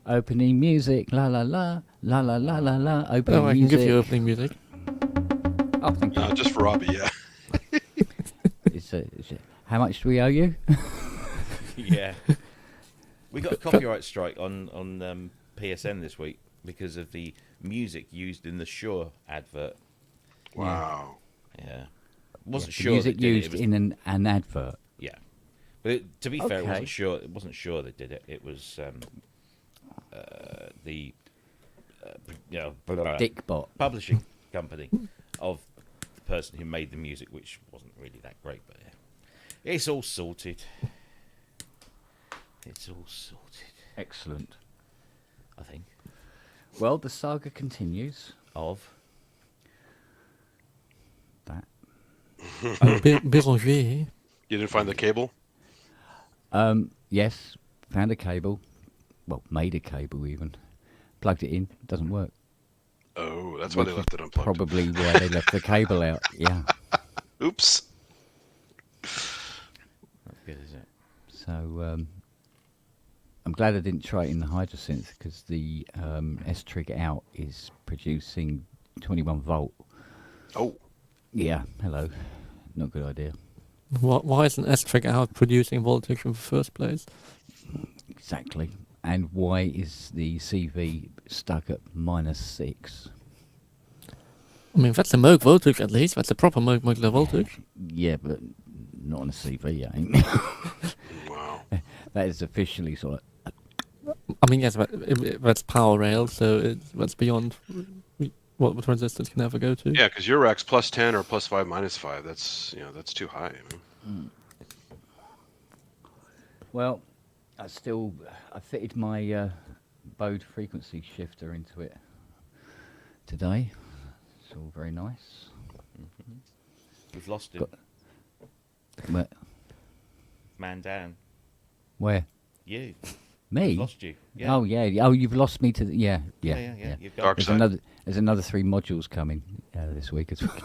Opening music, la la la, la la la la la. Opening Oh, I can music. give you opening music. Oh, thank you. No, just for Robbie, yeah. It's how much do we owe you? Yeah. We got a copyright strike on PSN this week because of the music used in the Shure advert. Wow. Yeah. Wasn't the sure music that did used it. It was, in an advert. yeah. But to be fair, it Okay. wasn't sure. It wasn't sure that did it. It was the Dickbot. publishing company of the person who made the music, which wasn't really that great. But yeah, it's all sorted. It's all sorted. Excellent. I think. Well, the saga continues. Of That. Béranger. You didn't find the cable? Yes, found a cable. Well, made a cable even. Plugged it in. Doesn't work. Oh, that's why they left it unplugged. Probably why they left the cable out. Yeah. Oops. not good, is it? So I'm glad I didn't try it in the Hydrosynth because the S-Trig out is producing 21 volt. Oh, Yeah, hello. Not a good idea. Why isn't S-Trig out producing voltage in the first place? Exactly. And why is the CV stuck at -6? I mean, that's a Moog voltage at least. That's a proper modular voltage. Yeah, but not on a CV, ain't. wow. That is officially sort of. I mean, yes, that's power rail, so that's beyond what the transistors can ever go to. Yeah, because your rack's +10 or +5, -5. That's that's too high. Well, I fitted my Bode frequency shifter into it today. It's all very nice. We've lost him. Where? Man down. Where? You. Me? We've lost you. Yeah. Oh yeah. Oh, you've lost me to. Yeah. Yeah. You've got Dark There's side. another 3 modules coming this week as well.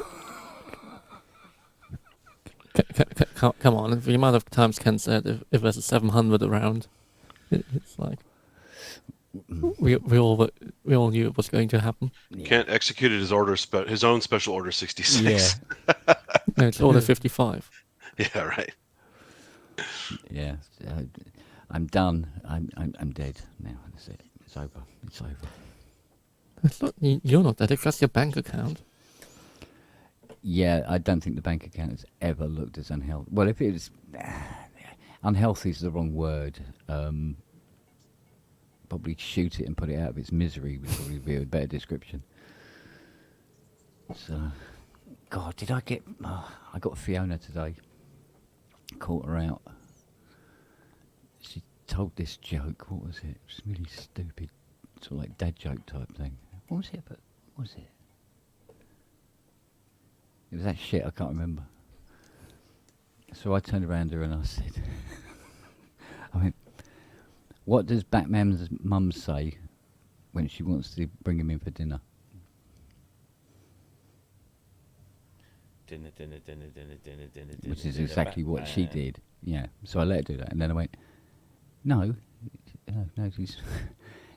Come on, the amount of times Ken said if there's a 700 around, it's like we all knew it was going to happen. Kent executed his order, his own special order 66. Yeah. No, it's order 55. Yeah, right. Yeah. I'm done. I'm dead now. That's it. It's over. It's over. It's not, you're not dead. It's just your bank account. Yeah, I don't think the bank account has ever looked as unhealthy. Well, if it was unhealthy is the wrong word. Probably shoot it and put it out of its misery would probably be a better description. So, God, did I get? I got Fiona today. Caught her out. She told this joke. What was it? It was really stupid, sort of like dad joke type thing. What was it? But what was it? It was that shit, I can't remember. So I turned around to her and I said, I went, what does Batman's mum say when she wants to bring him in for dinner? Dinner. Which is exactly what she did. Yeah. So I let her do that. And then I went, no,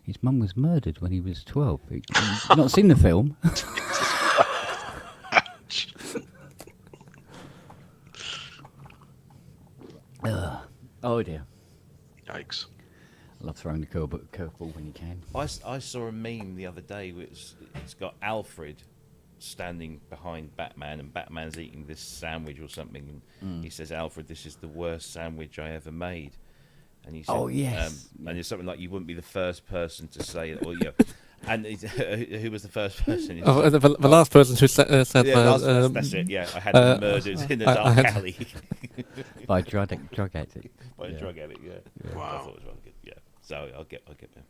his mum was murdered when he was 12. You've not seen the film? Oh dear. Yikes. I love throwing the curveball when you can. I saw a meme the other day which it's got Alfred standing behind Batman and Batman's eating this sandwich or something and he says, Alfred, this is the worst sandwich I ever made. And he said, Oh, yes. and it's something like you wouldn't be the first person to say it, or and who was the first person? Oh, the last person who said yeah, that. that's it. Yeah, I had them murdered in a dark alley By a drug addict. by a drug addict. Yeah. Wow. I thought it was rather good. Yeah, so I'll get them.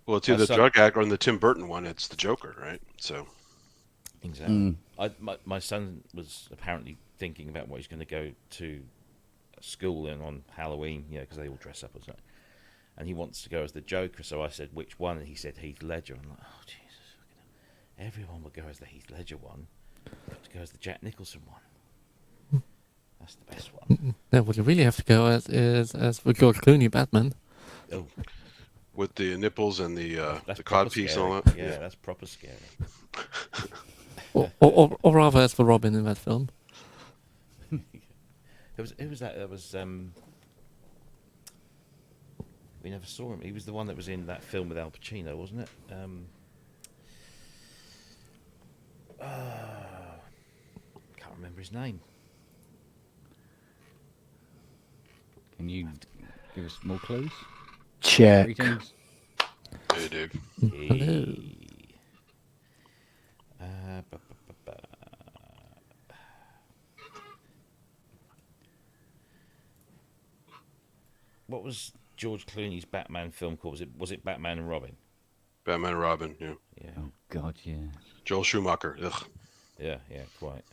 Well, it's either the drug addict or in the Tim Burton one, it's the Joker, right? So. Exactly. My son was apparently thinking about what he's going to go to school in on Halloween, because they all dress up or something. And he wants to go as the Joker, so I said, which one? And he said Heath Ledger. I'm like, oh, Jesus. Everyone would go as the Heath Ledger one. You've got to go as the Jack Nicholson one. That's the best one. No, what you really have to go as is as the George Clooney Batman. Oh, with the nipples and the That's cod proper piece scary. and all that. Yeah, that's proper scary. Or rather, as for Robin in that film. Who was that? That was we never saw him. He was the one that was in that film with Al Pacino, wasn't it? Can't remember his name. Can you give us more clues? Check. Greetings. Hey, Dave. Hello. What was George Clooney's Batman film called? Was it Batman and Robin? Batman and Robin, yeah. Yeah. Oh God, yeah. Joel Schumacher. Ugh. Yeah, quite.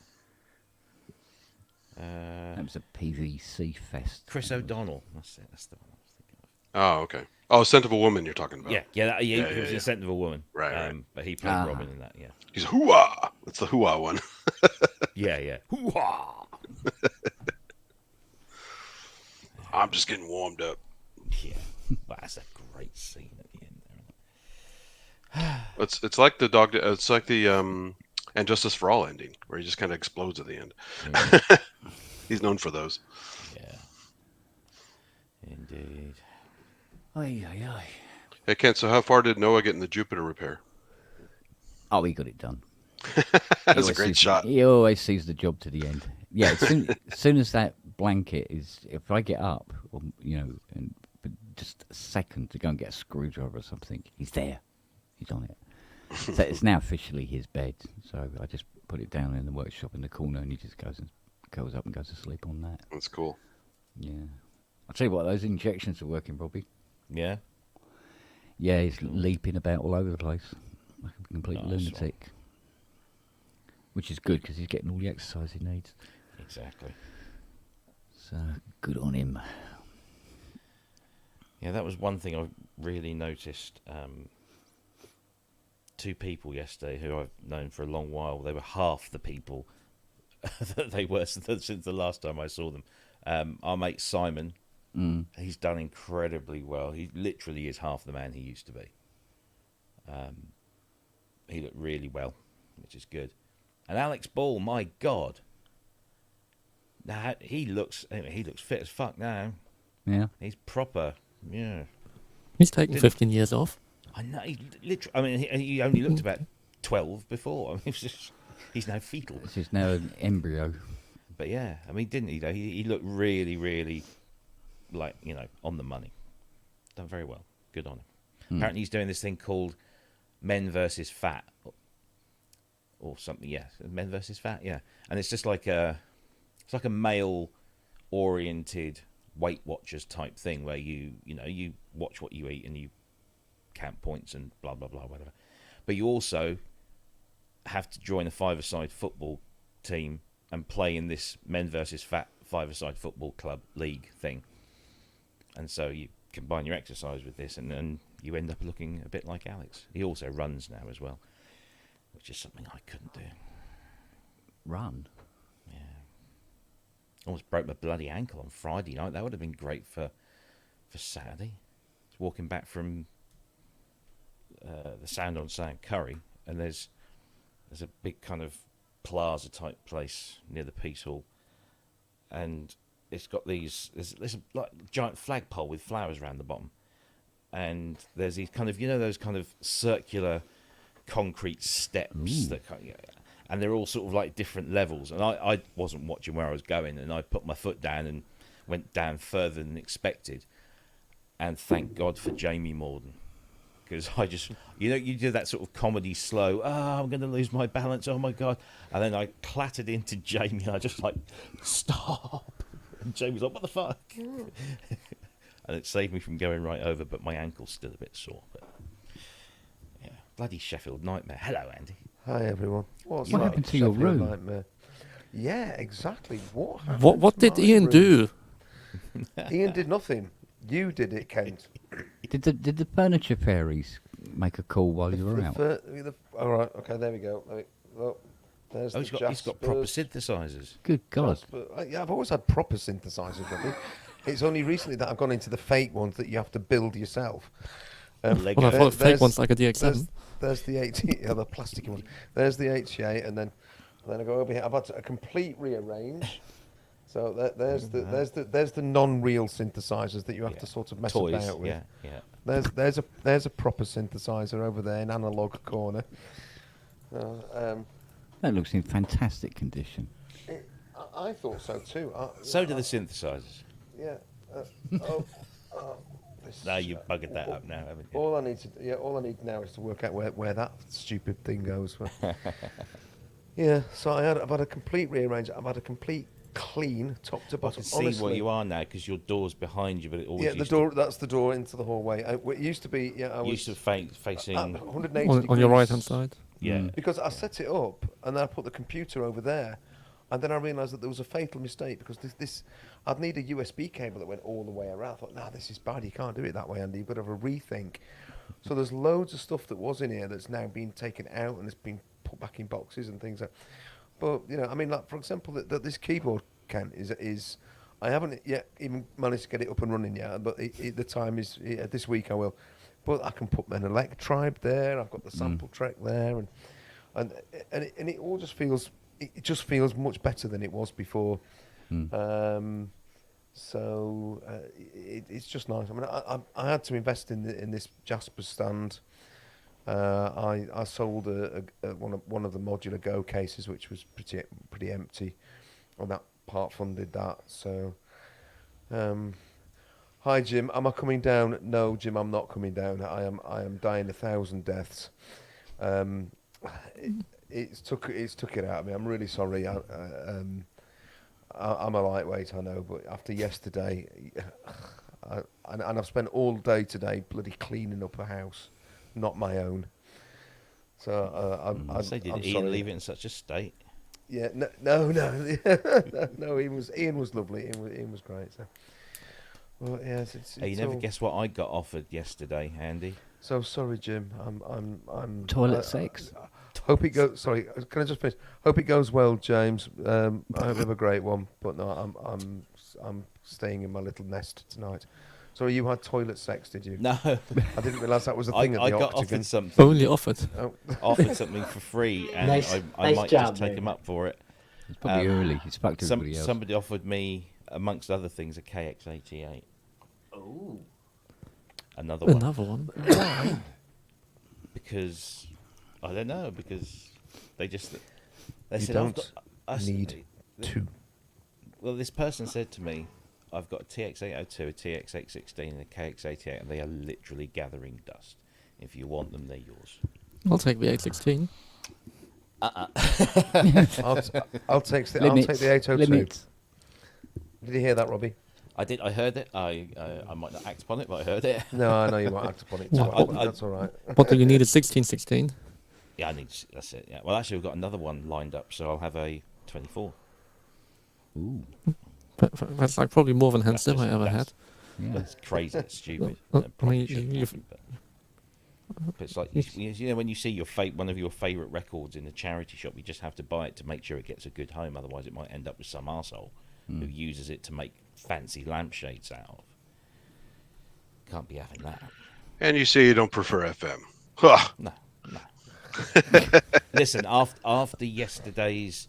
That was a PVC fest. Chris O'Donnell. That's it. That's the one I was thinking of. Oh, okay. Oh, Scent of a Woman you're talking about. Yeah, he Yeah, was in Scent of a Woman. Right. But he played Robin in that, yeah. He's hoo-ah! That's the hoo-ah one. Yeah. Hoo-ha! I'm just getting warmed up. Yeah. That's a great scene at the end there. It's like the dog. It's like the And Justice for All ending, where he just kind of explodes at the end. He's known for those. Yeah. Indeed. Ay. Hey, Kent, so how far did Noah get in the Jupiter repair? Oh, he got it done. That's a great shot. He always sees the job to the end. Yeah, as soon as that blanket is, if I get up, or, and for just a second to go and get a screwdriver or something, he's there. He's on it. So it's now officially his bed. So I just put it down in the workshop in the corner, and he just goes up and goes to sleep on that. That's cool. Yeah. I'll tell you what, those injections are working, Robbie. Yeah? Yeah, he's leaping about all over the place like a complete Nice lunatic. Which is good because he's getting all the exercise he needs. Exactly. So good on him. Yeah, that was one thing I really noticed. Two people yesterday who I've known for a long while, they were half the people that they were since the last time I saw them. Our mate Simon, he's done incredibly well. He literally is half the man he used to be. He looked really well, which is good. And Alex Ball, my God. Now he looks fit as fuck now. Yeah. He's proper, yeah. He's taken 15 years off. I know. He literally. I mean, he only looked about 12 before. I mean, he's now fetal. This is now an embryo. But yeah, I mean, didn't he? Though he looked really, really like on the money. Done very well. Good on him. Apparently, he's doing this thing called Men versus Fat, or something. Yeah, Men versus Fat. Yeah, and it's just like it's like a male-oriented Weight Watchers type thing where you watch what you eat and you count points and blah blah blah whatever, but you also have to join a five-a-side football team and play in this Men versus Fat five-a-side football club league thing, and so you combine your exercise with this and then you end up looking a bit like Alex. He also runs now as well, which is something I couldn't do. Run? Yeah. Almost broke my bloody ankle on Friday night. That would have been great for Saturday. Walking back from the Sound on Sound Curry, and there's a big kind of plaza type place near the Peace Hall, and it's got there's a like giant flagpole with flowers around the bottom, and there's these kind of those kind of circular concrete steps that and they're all sort of like different levels, and I wasn't watching where I was going, and I put my foot down and went down further than expected, and thank God for Jamie Morden. Because I just, you do that sort of comedy slow, I'm going to lose my balance, oh my God. And then I clattered into Jamie, and I just like, stop. And Jamie's like, what the fuck? And it saved me from going right over, but my ankle's still a bit sore. But yeah, bloody Sheffield nightmare. Hello, Andy. Hi, everyone. What happened to your room? Nightmare? Yeah, exactly. What happened? What did to my Ian room? do? Ian did nothing. You did it, Kent. Did the furniture fairies make a call while you were out? All right. Okay. There we go. There's Oh, the he's got proper synthesizers. Good God. Yeah, I've always had proper synthesizers. Really. It's only recently that I've gone into the fake ones that you have to build yourself. Lego. Well, I thought fake there's- ones like a DX7. There's the 80, the plastic one. There's the 88, and then I go over here. I've had a complete rearrange. So there's the non-real synthesizers that you have to sort of mess Toys. about with. Yeah. There's a proper synthesizer over there in analog corner. That looks in fantastic condition. I thought so too. So do the synthesizers. Yeah. This, Now you've buggered that up now, haven't you? all I need now is to work out where that stupid thing goes. Yeah. So I've had a complete rearrange. I've had a complete clean top to I bottom. can see Honestly. what you are now because your door's behind you, but it always Yeah, the used door. That's the door into the hallway. It used to be. Yeah, I to, was used to facing. 180 On your degrees. right hand side. Yeah. Because I set it up and then I put the computer over there, and then I realised that there was a fatal mistake because this I'd need a USB cable that went all the way around. I thought, nah, this is bad. You can't do it that way, Andy. You've got to have a rethink. So there's loads of stuff that was in here that's now been taken out and it's been put back in boxes and things. But I mean, like for example, that this keyboard is I haven't yet even managed to get it up and running yet, but the time is this week I will. But I can put an electribe there. I've got the sample track there, and it all just feels much better than it was before. So it's just nice. I mean, I had to invest in this Jasper stand. I sold one of the Modular Go cases, which was pretty empty, and that part funded that. So, hi Jim, am I coming down? No, Jim, I'm not coming down. I am dying 1,000 deaths. It's took it out of me. I'm really sorry. I'm a lightweight, I know, but after yesterday, and I've spent all day today bloody cleaning up a house, not my own. So I'm So did I'm Ian sorry. leave it in such a state? Yeah, no, no. Ian was lovely. Ian was great. So, well, yeah, it's Hey, you never all- guess what I got offered yesterday, Andy? So sorry, Jim. I'm Toilet sex? Hope it goes. Sorry, can I just finish? Hope it goes well, James. I hope you have a great one. But no, I'm staying in my little nest tonight. Sorry, you had toilet sex, did you? No, I didn't realise that was a thing at I the got Octagon. offered something. Only offered. Oh, Offered something for free, and Nice- I nice might job, just take mate. him up for it. It's probably early. It's back to Some, everybody else. somebody offered me, amongst other things, a KX88. Ooh. Another one. Another one. Because I don't know. Because they You said I've don't got, I s- need to. Well, this person said to me, I've got a TX802, a TX816, and a KX88, and they are literally gathering dust. If you want them, they're yours. I'll take the 816. I'll take the 802. Limits. Did you hear that, Robbie? I heard it. I might not act upon it, but I heard it. No, I know you won't act upon it. No, Twice, but that's all right. What do you need? A 1616. Yeah, that's it. Yeah. Well, actually, we've got another one lined up, so I'll have a 24. Ooh. That's like probably more than Hans That's Zimmer just- ever had. that's- Yeah. That's crazy. It's stupid. Well, It probably I mean, shouldn't you've- happen, but it's like you know when you see your one of your favourite records in a charity shop, you just have to buy it to make sure it gets a good home. Otherwise, it might end up with some arsehole who uses it to make fancy lampshades out of. Can't be having that. And you say you don't prefer FM. Huh. No. Listen, after yesterday's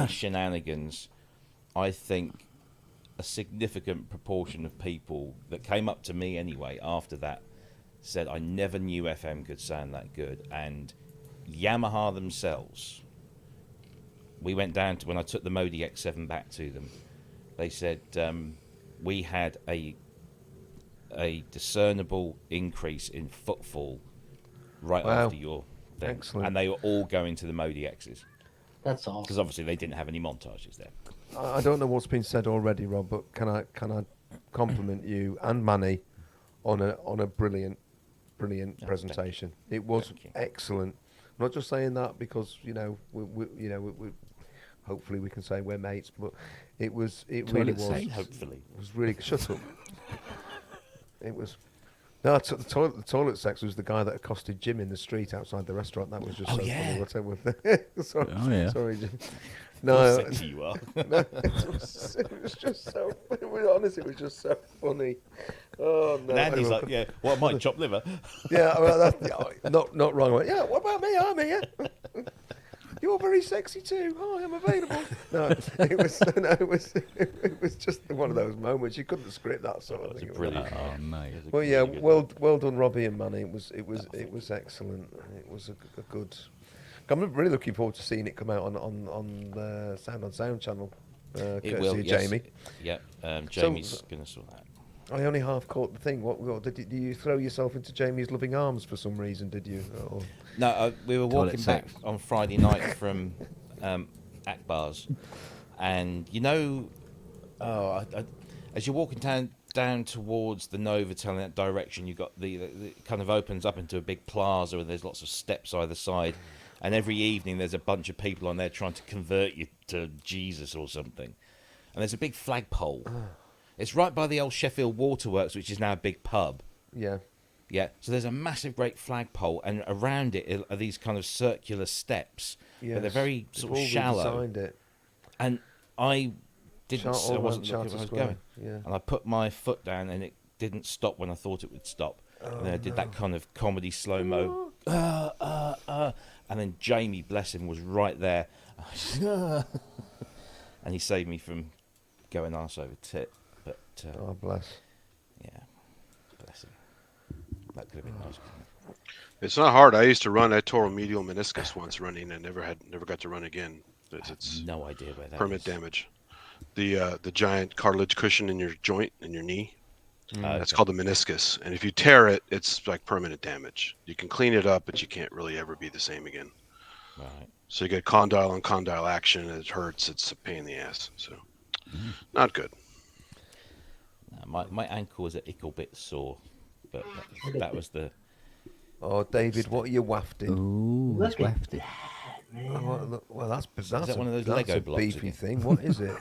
shenanigans, I think a significant proportion of people that came up to me anyway after that said I never knew FM could sound that good. And Yamaha themselves, we went down to when I took the DX7 back to them. They said we had a discernible increase in footfall right Wow. after your thing, Excellent. and they were all going to the DXs That's because awesome. obviously they didn't have any montages there. I don't know what's been said already, Rob, but can I compliment you and Manny on a brilliant presentation. It was Thank you. excellent. I'm not just saying that because we hopefully we can say we're mates, but it really Toilet was. sex. Hopefully, It was really shut up. It was No, the toilet sex was the guy that accosted Jim in the street outside the restaurant. That was just Oh, so yeah. funny. Whatever. Sorry, Oh, yeah. sorry, Jim. How No, sexy you are. no, it was just so. Honestly, it was just so funny. Oh no! And Andy's Anyway, like, yeah, what, my chopped liver? yeah, well, not wrong. I went, yeah, what about me? I'm here. You're very sexy too. Hi, I'm available. No, it was just one of those moments. You couldn't script that sort of That's thing. a brilliant. Oh, mate. It was a Well, yeah, really good well done, Robbie and Manny. It was excellent. It was a good. I'm really looking forward to seeing it come out on the Sound on Sound channel. It Courtesy will, of yes. Jamie. Yeah, Jamie's going to sort that. I only half caught the thing. What did you throw yourself into Jamie's loving arms for some reason? Did you? Or? No, we were Toilet walking back sex. on Friday night from Akbar's, and you know, as you're walking down towards the Novotel in that direction, you've got the it kind of opens up into a big plaza, and there's lots of steps either side, and every evening there's a bunch of people on there trying to convert you to Jesus or something, and there's a big flagpole. It's right by the old Sheffield Waterworks, which is now a big pub. Yeah. Yeah, so there's a massive, great flagpole, and around it are these kind of circular steps, but they're very They've sort all of shallow. redesigned it. And I didn't, All I around wasn't looking Charter where I was Square, going, yeah. and I put my foot down, and it didn't stop when I thought it would stop. And then I did that kind of comedy slow mo, and then Jamie, bless him, was right there, and he saved me from going arse over tit. But Oh bless. yeah, bless him. That could have been nice. It's not hard. I used to run. I tore a medial meniscus once running, and never got to run again. It's No idea where that permanent is. damage. The giant cartilage cushion in your joint in your knee. That's Okay. called the meniscus. And if you tear it, it's like permanent damage. You can clean it up, but you can't really ever be the same again. Right. So you get condyle on condyle action, and it hurts. It's a pain in the ass. So not good. My ankle was a ickle bit sore, but that was the. Oh, David, what are you wafting? Ooh, Look it's at wafted. Oh, well, that's bizarre. that one of those That's Lego a blocks beefy again? thing. What is it?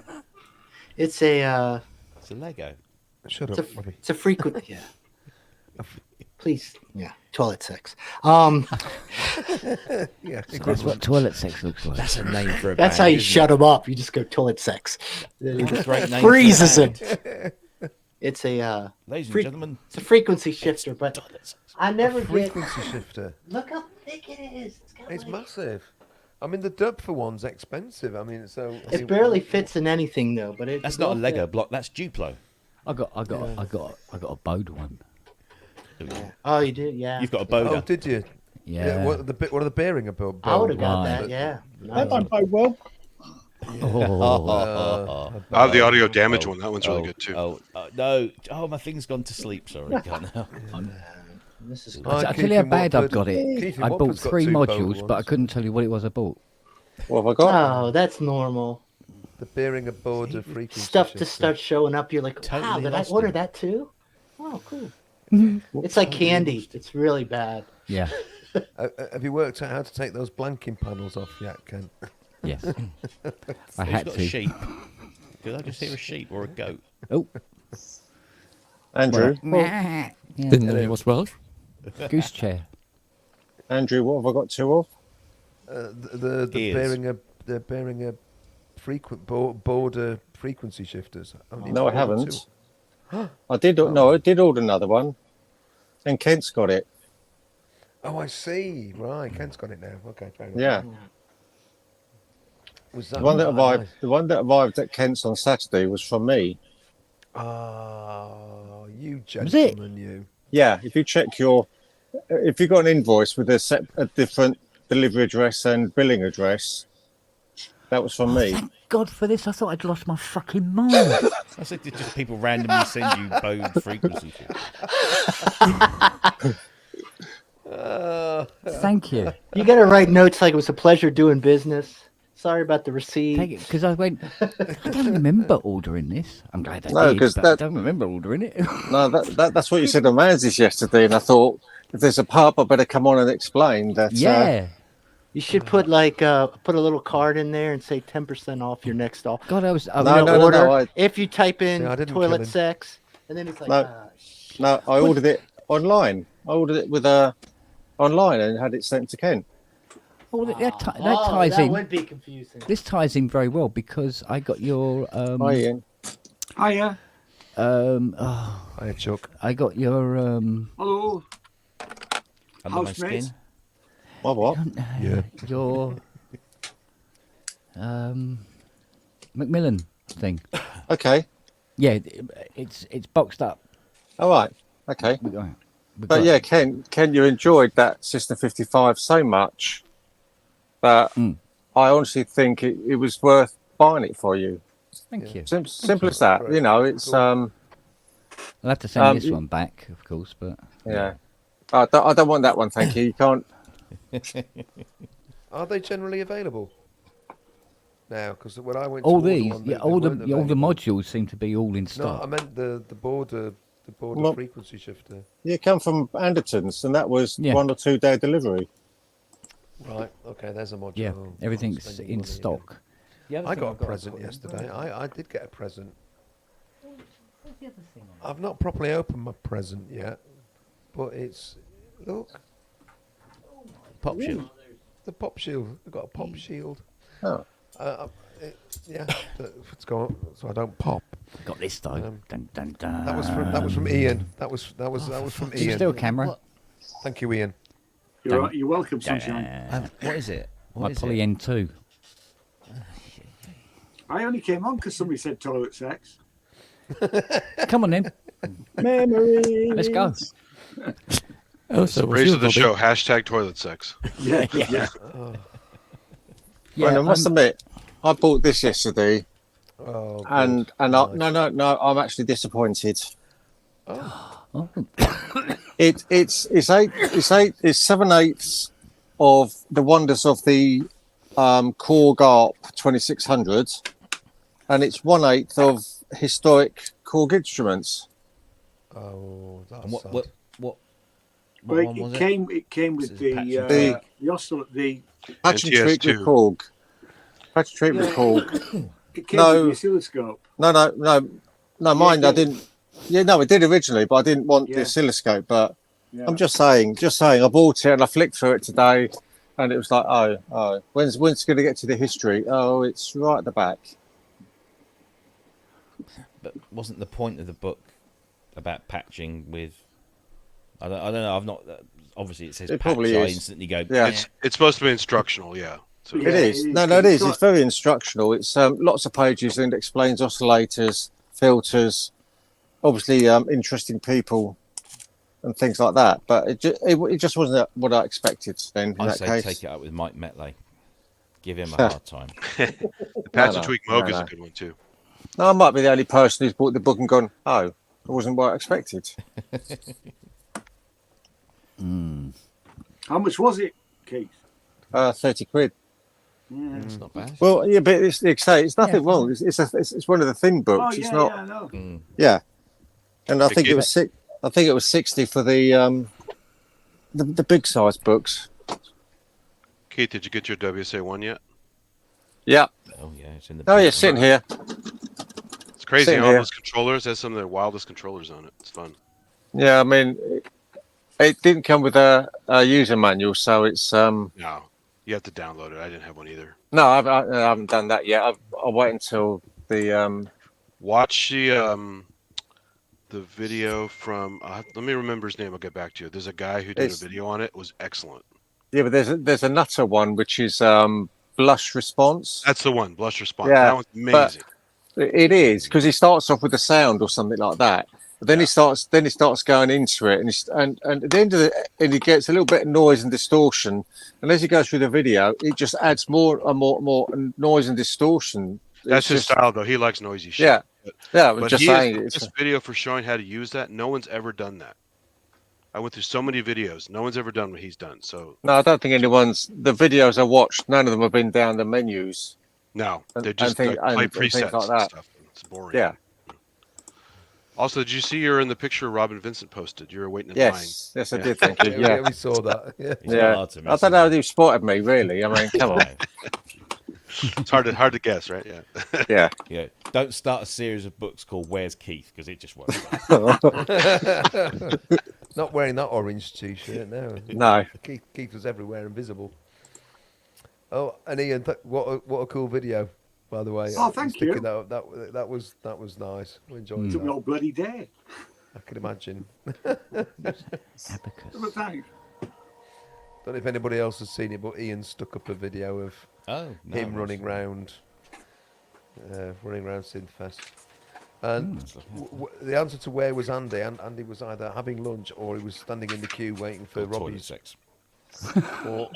It's a It's a Lego. Shut it's up, a, Robbie. it's a frequent yeah. Please, yeah, toilet sex. Yeah, That's what toilet sex looks like. That's a name for a That's band, how you isn't shut him up. You just go toilet sex. Then he it? just Great name for a freezes him. band. It's a Ladies and Freak- gentlemen, it's a frequency shifter, but toilet sex. I never get. frequency shifter. Look how thick it is. It's got It's like- massive. I mean, the dub for one's expensive. I mean, so It barely fits in anything though, but it. That's it not a will Lego fit. block. That's Duplo. I got a bowed one. Yeah. Oh, you did, yeah. You've got a Oh, Boda. did you? Yeah. What are the bearing about? I would have got Right. that. Yeah. That don't bode well. I have the audio damage one. That one's really good too. No! Oh, my thing's gone to sleep. Sorry, can't now. This is. Oh, I'll tell you how Keith in bad I've Watford- got it. Keith in I bought Watford's got 3 two bowed modules, but I ones. couldn't tell you what it was I bought. What have I got? Oh, that's normal. The bearing of border frequency Stuff shifter. to start showing up. You're like, wow, Totally did I lost order him. that too? Oh, cool. It's like candy. It's really bad. Yeah. Have you worked out how to take those blanking panels off yet, Ken? Yes. I Who's had got a to. sheep? Did I just hear a sheep or a goat? Oh. Andrew, Yeah. Didn't know he was Welsh. Goose chair. Andrew, what have I got 2 of? The Ears. bearing a frequent border frequency shifters. Only No, I two. haven't. I did order another one, and Kent's got it. Oh, I see. Right, Kent's got it now. Okay, fair enough. Yeah, Was that the one that right? arrived. The one that arrived at Kent's on Saturday was from me. Oh, you Was it? gentleman, you. Yeah, if you check if you got an invoice with a different delivery address and billing address, that was from me. Thank God for this. I thought I'd lost my fucking mind. I said, did just people randomly send you bowed frequency shit? Thank you. You got to write notes like it was a pleasure doing business. Sorry about the receipt. Take it because I went. I don't remember ordering this. I'm glad I No, did, 'cause but I that- don't remember ordering it. No, that's what you said on Manzi's yesterday, and I thought if there's a pub, I better come on and explain that. Yeah. You should put like put a little card in there and say 10% off your next offer. God, I was. No, order I- if you type in Yeah, I didn't kill toilet him. sex, and then it's like, No. No, I ordered it. online. I ordered it with online and had it sent to Kent. Oh, that ties that in. would be confusing. This ties in very well because I got your Hi, Ian. Hiya. Hi, Chuck. I got your Hello. Under my Housemates. skin. My what? Yeah. your Macmillan thing. Okay. Yeah, it's boxed up. All right. Okay. We got But yeah, Ken, you enjoyed that System 55 so much that I honestly think it was worth buying it for you. thank you. Simple as that. You know, it's I'll have to send this one back, of course, but yeah. I don't want that one, thank you. You can't. Are they generally available now? Because when I went all to order these, one, yeah, they all the weren't all the available. modules seem to be all in No, stock. I meant the border Well- frequency shifter. You come from Anderton's, and that was Yeah. 1 or 2 day delivery. Right. Okay. There's a module. Yeah, Oh, I'm everything's spending in money again. stock. The other I thing got a I've to present put in- yesterday. I did get a present. Where's the other thing on? I've not properly opened my present yet, but it's look Pop shield. the pop shield. I've got a pop shield. Oh. Yeah, it's gone so I don't pop. Got this though. Dun, dun, dun. That was from Ian. That was from Is it Ian. still a camera? Thank you, Ian. You're, right, you're welcome, sunshine. What is it? My What is Poly it? N2. I only came on because somebody said toilet sex. Come on then, Memories. let's go. Oh, so was Raise you, of the Bobby? show. Hashtag toilet sex. Yeah, yeah. Yeah, Well, I must admit, I bought this yesterday, Oh, good. and Nice. no, I'm actually disappointed. Oh, It's 7/8 of the wonders of the Korg ARP 2600, and it's 1/8 of historic Korg instruments. Oh, that's And what sad. what But one was it it? came with This is the Patch the Patch and treat with NTS2. Korg. Patch and treat with Korg. it came No. with the oscilloscope. No, mine. I didn't. Yeah, no, it did originally, but I didn't want the Yeah. oscilloscope. But Yeah. I'm just saying. I bought it and I flicked through it today, and it was like, oh, when's it going to get to the history? Oh, it's right at the back. But wasn't the point of the book about patching with? I don't know. I've not. Obviously, it says It patch. probably I is. instantly go. Yeah. It's supposed to be instructional. Yeah. So Yeah. It is. it is. No, it is. It's It's very instructional. It's lots of pages and it explains oscillators, filters, obviously interesting people and things like that. But it just wasn't what I expected then in I that say case. take it up with Mike Metley. Give him a hard time. the Patch No, and Tweak no, Moog is no. a good one too. No, I might be the only person who's bought the book and gone, oh, it wasn't what I expected. How much was it, Keith? 30 quid. Yeah. It's not bad. Well, yeah, but it's nothing wrong. It's one of the thin Oh books. yeah, It's not. yeah, I know. Yeah, and I Thank think you. it was I think it was 60 for the big size books. Keith, did you get your WSA1 yet? Yeah. Oh yeah, it's in the. Oh yeah, book. sitting here. It's crazy Same how all here. those controllers has some of the wildest controllers on it. It's fun. Yeah, I mean, it didn't come with a user manual, so it's No, you have to download it. I didn't have one either. no, I haven't done that yet. I'll wait until the Watch the video from. Let me remember his name. I'll get back to you. There's a guy who did It's- a video on it. It was excellent. yeah, but there's a nutter one which is blush response. That's the one. Blush response. Yeah, That one's amazing. It is because he starts off with a sound or something like that. But then he starts going into it, and at the end of and he gets a little bit of noise and distortion. And as he goes through the video, it just adds more and more noise and distortion. That's It's his just- style, though. He likes noisy shit. Yeah, But, yeah. I'm but just he is saying. the It's, best video for showing how to use that. No one's ever done that. I went through so many videos. No one's ever done what he's done. So no, I don't think anyone's. The videos I watched, none of them have been down the menus. no, And- they and just things- play and things presets like and that. stuff. It's boring. Yeah. Also, did you see you're in the picture Robin Vincent posted? You were waiting in Yes, yes, I did. Thank you. Yeah, Yeah, we saw that. Yeah. It's not yeah. hard to I miss, don't know how is it? you spotted me. Really, I mean, come on. No. It's hard to guess, right? Yeah. Yeah. Yeah, don't start a series of books called "Where's Keith" because it just won't. Not wearing that orange t-shirt, no. No. Keith was everywhere invisible. Oh, and Ian, what a cool video, by the way. Oh, thank you. That up. That was nice. We enjoyed Took me that. all bloody day. I can imagine. Abacus. But thanks. Don't know if anybody else has seen it, but Ian stuck up a video of him running round Synthfest. And the answer to where was Andy? Andy was either having lunch or he was standing in the queue waiting for Robbie's. sex. Or,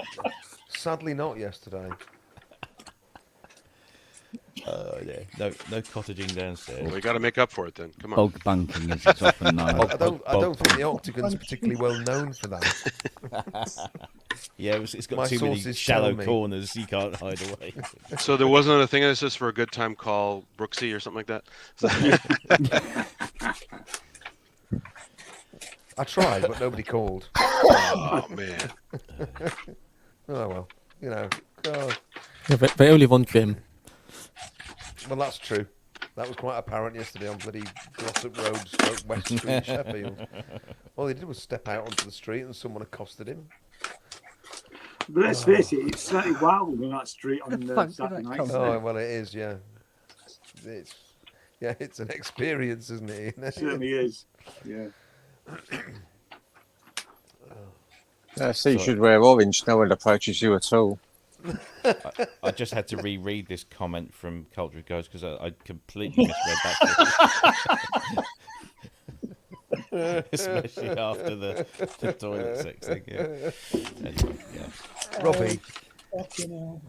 sadly, not yesterday. Yeah. No cottaging downstairs. Well, we got to make up for it then. Come on. Bog bunking, as it's often known. I don't think the Octagon's particularly well known for that. Yeah, it's got My too many sources shallow tell me. corners you can't hide away. So there wasn't a thing that says for a good time call Brooksy or something like that? I tried, but nobody called. Oh, man. Oh, well, you know. God. Yeah, they only want Jim. Well, that's true. That was quite apparent yesterday on bloody Glossop Road, West Street, Sheffield. All he did was step out onto the street and someone accosted him. But let's face it, it's slightly wild on that street on Saturday night. Oh, well, it is, yeah. It's an experience, isn't it? It certainly is. Yeah. So you should wear orange. No one approaches you at all. I just had to reread this comment from Culture Ghost because I completely misread that. Especially after the toilet sex thing. Yeah. Anyway, yeah. Robbie. Fucking hell.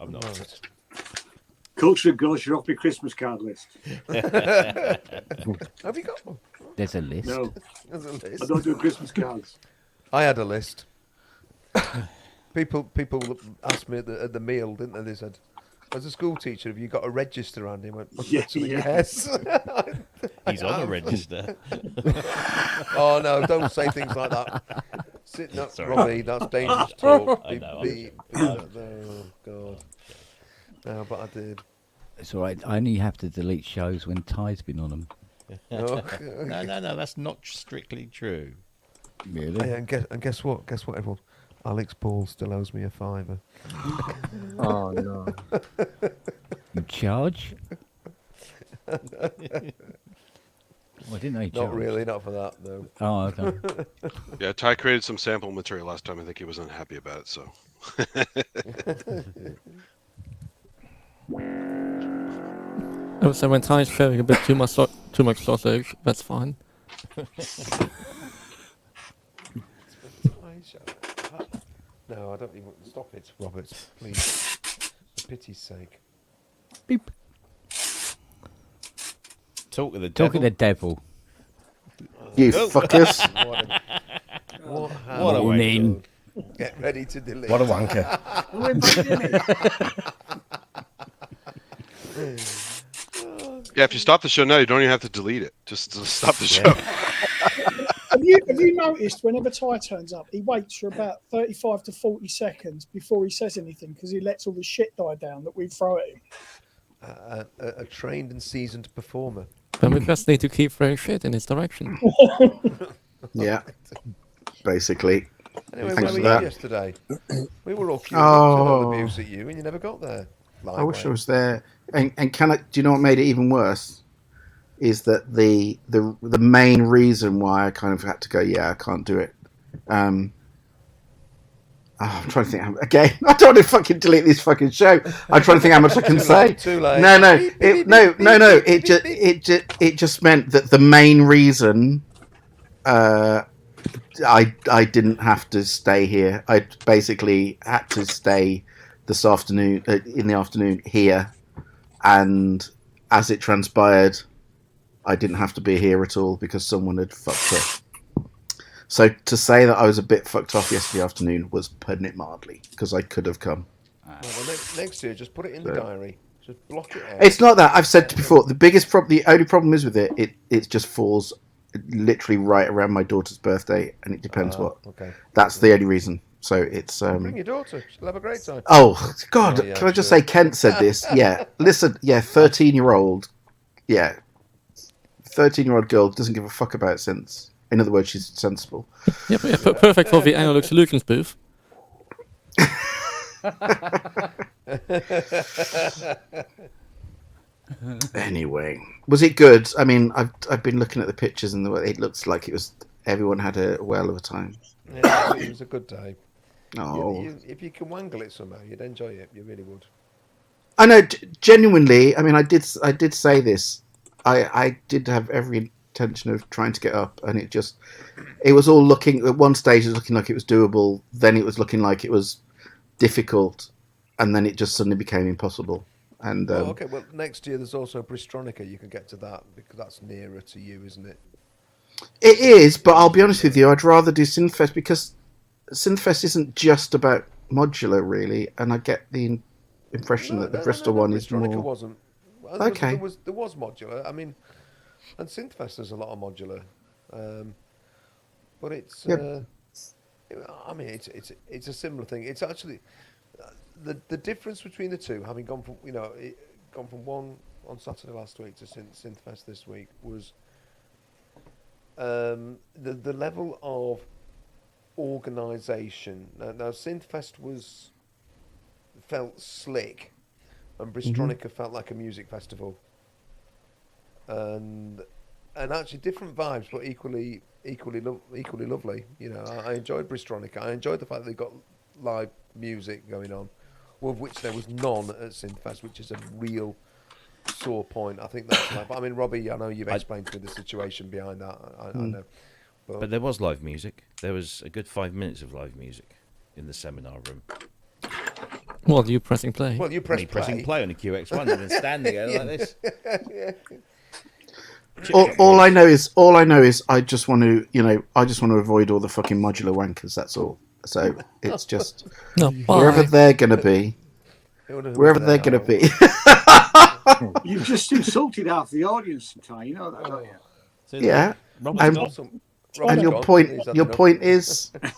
I'm not. Culture Ghost, you're off my Christmas card list. Have you got one? There's a list. No, There's a list. I don't do Christmas cards. I had a list. People asked me at the meal, didn't they? They said, as a school teacher, have you got a register handy? I went, Yeah. yes. He's on the register. Oh, no, don't say things like that. No, Sorry. Robbie, that's dangerous talk. I know, Oh, God. No, but I did. It's all right. I only have to delete shows when Ty's been on them. No. No, that's not strictly true. Really? Hey, and guess what? Guess what, everyone? Alex Ball still owes me a £5. Oh, no. You charge? I didn't know you charged. Not really, not for that, no. Oh, okay. Yeah, Ty created some sample material last time. I think he was unhappy about it, so. Oh, so when Ty's sharing a bit too much sausage, that's fine. No, I don't even... Stop it, Robert, please. For pity's sake. Beep. Talk of the devil. Talk of the devil. You fuckers. What What a Morning. Get ready to delete. What a wanker. Yeah, if you stop the show now, you don't even have to delete it. Just stop the show. Have you noticed whenever Ty turns up, he waits for about 35 to 40 seconds before he says anything because he lets all the shit die down that we throw at him. A trained and seasoned performer. Then we just need to keep throwing shit in his direction. Yeah. Basically. Anyway, Thanks where for were that. you yesterday? We were all queued up to Oh. abuse at you, and you never got there. I wish I was there. And can I? Do you know what made it even worse? Is that the main reason why I kind of had to go? Yeah, I can't do it. I'm trying to think. Again, I don't want to fucking delete this fucking show. I'm trying to think how much I can say. Too late. No. It just meant that the main reason I didn't have to stay here. I basically had to stay this afternoon in the afternoon here, and as it transpired, I didn't have to be here at all because someone had fucked up. So to say that I was a bit fucked off yesterday afternoon was putting it mildly, because I could have come. Well, next year, just put it in the diary. Just block it out. It's not that. I've said before, the only problem is with it just falls literally right around my daughter's birthday, and it depends what. Okay. That's the only reason. So it's Bring your daughter. She'll have a great time. Oh God! Oh, yeah, can I just sure. say Kent said this? Yeah. Listen. Yeah. 13-year-old. Yeah. 13-year-old girl doesn't give a fuck about synths. In other words, she's sensible. Yeah, but perfect for the analog solutions booth. Anyway, was it good? I mean, I've been looking at the pictures and it looks like it was. Everyone had a well of a time. Yeah, it was a good day. Oh, If you can wangle it somehow, you'd enjoy it. You really would. I know. Genuinely, I mean, I did say this. I did have every intention of trying to get up, and it was all looking. At one stage, it was looking like it was doable. Then it was looking like it was difficult, and then it just suddenly became impossible. And okay, well, next year there's also Bristronica. You can get to that because that's nearer to you, isn't it? It is, but I'll be honest with you. I'd rather do Synthfest because Synthfest isn't just about modular, really, and I get the impression that the Bristol one is Bristronica more. wasn't. Okay. There was modular. I mean, and Synthfest there's a lot of modular, but it's. Yep. I mean, it's a similar thing. It's actually the difference between the two, having gone from gone from one on Saturday last week to Synthfest this week, was the level of organisation. Now Synthfest felt slick, and Bristronica felt like a music festival, and actually different vibes, but equally lovely. You know, I enjoyed Bristronica. I enjoyed the fact that they got live music going on, of which there was none at Synthfest, which is a real sore point. I think that's I mean, Robbie, I know you've explained to me the situation behind that. I know. But there was live music. There was a good 5 minutes of live music in the seminar room. Well, you pressing play. Well, you pressing play on the QX1 and then standing there like this. All I know is I just want to avoid all the fucking modular wankers. That's all. So it's just wherever they're gonna be. You've just insulted half the audience, Ty. You know that, don't you? So Yeah. And your point is. I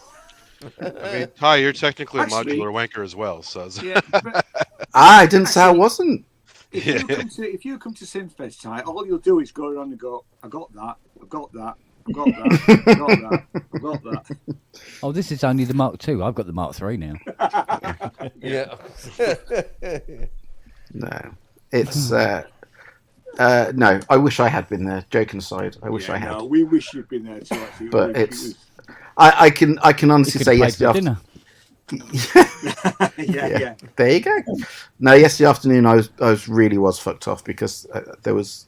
mean, Ty, you're technically Actually, a modular wanker as well. So Yeah, but I didn't say I wasn't. if you come to Synthfest, Ty, all you'll do is go around and go, I got that, I got that, I got that, I got that, I got that. Oh, this is only the Mark II. I've got the Mark III now. Yeah. No, it's no. I wish I had been there. Joking aside, I wish I had. No, we wish you'd been there too. Actually. But I can honestly say yesterday afternoon. Yeah. There you go. No, yesterday afternoon I was fucked off because there was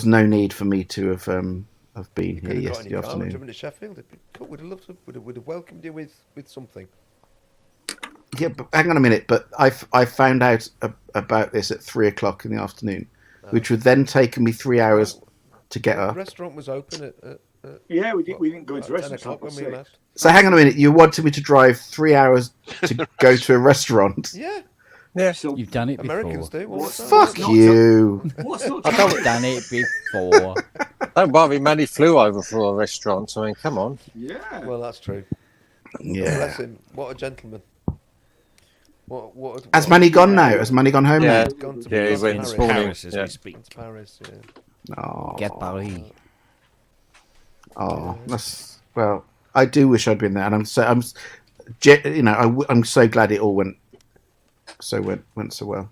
no need for me to have been here yesterday afternoon. Driven to Sheffield. Would have loved to. Would have welcomed you with something. Yeah, but hang on a minute. But I found out about this at 3:00 in the afternoon, which would then take me 3 hours to get up. The restaurant was open at Yeah, we didn't go into 10 restaurants o'clock when we till left. So hang on a minute. You wanted me to drive 3 hours to go to a restaurant? Yeah, Yeah. So You've done it before. Americans do. What's that? Fuck you. what's not I've done it before. Don't bother, man. He flew over for a restaurant. I mean, come on. Yeah. Well, that's true. Yeah. Bless him. What a gentleman. What Has Manny gone now? Has Manny gone home Yeah. now? Gone to Yeah, he Paris. went this morning. Paris as Yeah. we speak. It's Paris. Yeah. Oh, Get Paris. that's well. I do wish I'd been there, and I'm so glad it all went so well.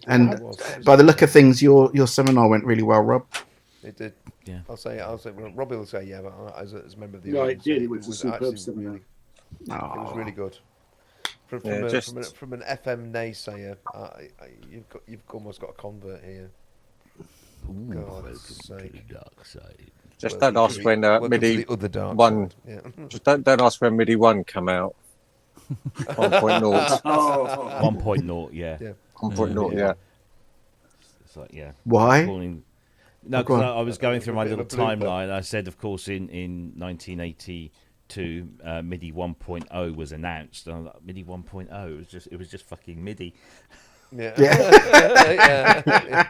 And by the look of things, your seminar went really well, Rob. It did. Yeah. I'll say. Well, Robbie will say, yeah, but as a member of the No, it audience, did. It was a superb actually seminar. really, it was really good. From an FM naysayer, you've almost got a convert here. God's sake. Just don't ask when MIDI other dark one. side. Yeah. Just don't ask when MIDI 1 come out. 1.0. Oh, 1.0, yeah. Yeah. 1.0, yeah. It's like, yeah. Why? No, Go because on. I was going through my Bit of little a blooper. timeline. I said, of course, in 1982, MIDI 1.0 was announced. And I'm like, MIDI 1.0, it was just fucking MIDI. Yeah.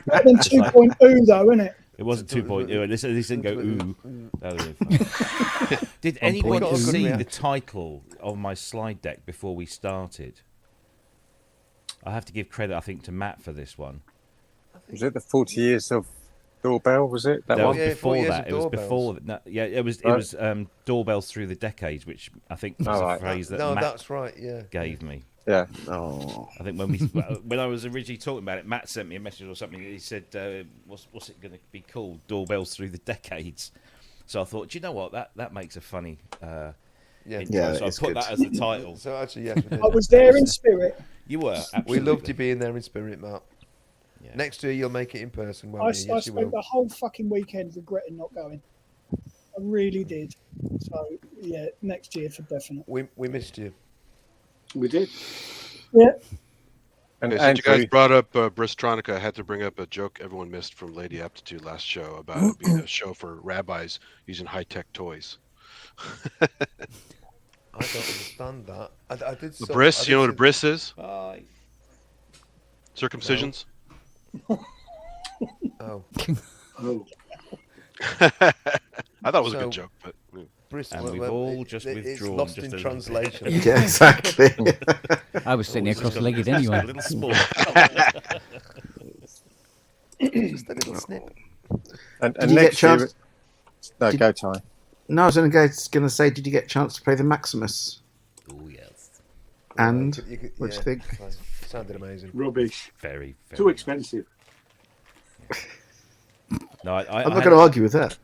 Better than 2.0 though, isn't it? It wasn't 2.0. At least it didn't go ooh. That would've been fun. Did anyone Got a good see the reaction. title of my slide deck before we started? I have to give credit, I think, to Matt for this one. Was it the 40 years of Doorbell, was it? That No, one? it was Yeah, 4 before years that. of It was doorbells. before. No, yeah, it was. It Right. was doorbells through the decades, which I think was Oh, a right. phrase that No, Matt that's right. Yeah. gave me. Yeah. Oh. I think when I was originally talking about it, Matt sent me a message or something. He said, "What's it going to be called? Doorbells through the decades." So I thought, do you know what? That makes a funny Yeah. intro. Yeah, so I it's put good. that as the title. So actually, yes, we did. I was there in spirit. You were. We loved absolutely. you being there in spirit, Matt. Yeah. Next year you'll make it in person, I, won't you? I Yes, you spent will. the whole fucking weekend regretting not going. I really did. So yeah, next year for definite. We missed you. We did. Yeah. And Okay, since you Andrew, guys brought up Bristronica, I had to bring up a joke everyone missed from Lady Aptitude last show about it being a show for rabbis using high-tech toys. I don't understand that. I did. The bris, you know what a bris is? Bye. Circumcisions? Oh, Oh, I thought it was a So- good joke, but bris. And we've all just It's withdrawn lost just in a little translation. Yeah, exactly. I was sitting here Just got cross-legged a anyway. little sport. Just a little snip. and Did you get next year, chance? no, Did- go Ty. No, I was going to say, did you get a chance to play the Maximus? Oh yes, And You could- what do you yeah, think? fine. Sounded amazing. rubbish. very, very Too expensive. No, I I'm not going to argue with that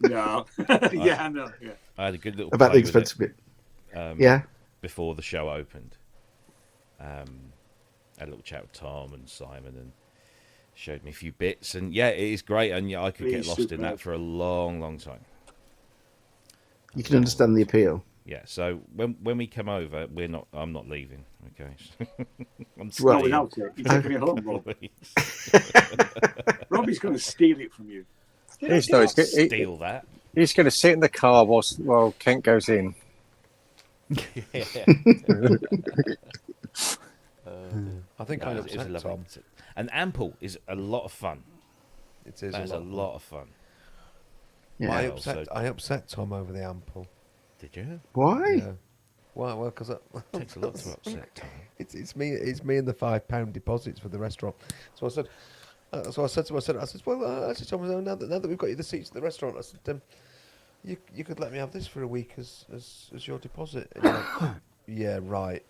No. Yeah, I know. Yeah. I had a good little about the play with expensive bit. it, Yeah. before the show opened. Had a little chat with Tom and Simon and showed me a few bits, and yeah, it is great, and yeah, I could get He's lost in superb. that for a long, long time. You can understand the appeal. Yeah, so when we come over, I'm not leaving. Okay, I'm Not staying. without it. You're taking it home, Rob. Robbie's going to steal it from you. He's going Steal that. to sit in the car while Kent goes in. I think I No, it was a upset lovely Tom. and Ample is a lot of fun. It is That's a a lot of fun. Yeah. I Well, upset. so- I upset Tom over the ample. Did you? Why? Yeah. Why? Well, because Takes a lot to upset Tom. it's me and the £5 deposits for the restaurant. So I said. So I said to him, I said, well, I said, Tom, now that we've got you the seats at the restaurant, I said, you could let me have this for a week as your deposit. And you're like, yeah, right.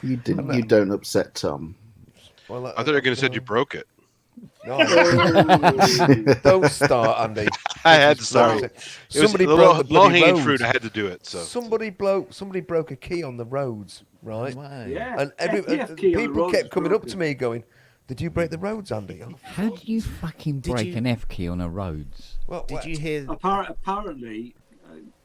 You didn't. You don't upset Tom. Well, I thought you were going to say you broke it. No, don't start, Andy. I had to Sorry. start. Somebody it was broke the bloody low-hanging roads. fruit. I had to do it. So Somebody broke a key on the roads, right? Yeah. And FDF key on the people roads kept is coming up broken. to me going, "Did you break the roads, Andy?" Oh, How do you fucking break you- an F key on a roads? well, Did you hear? Apparently,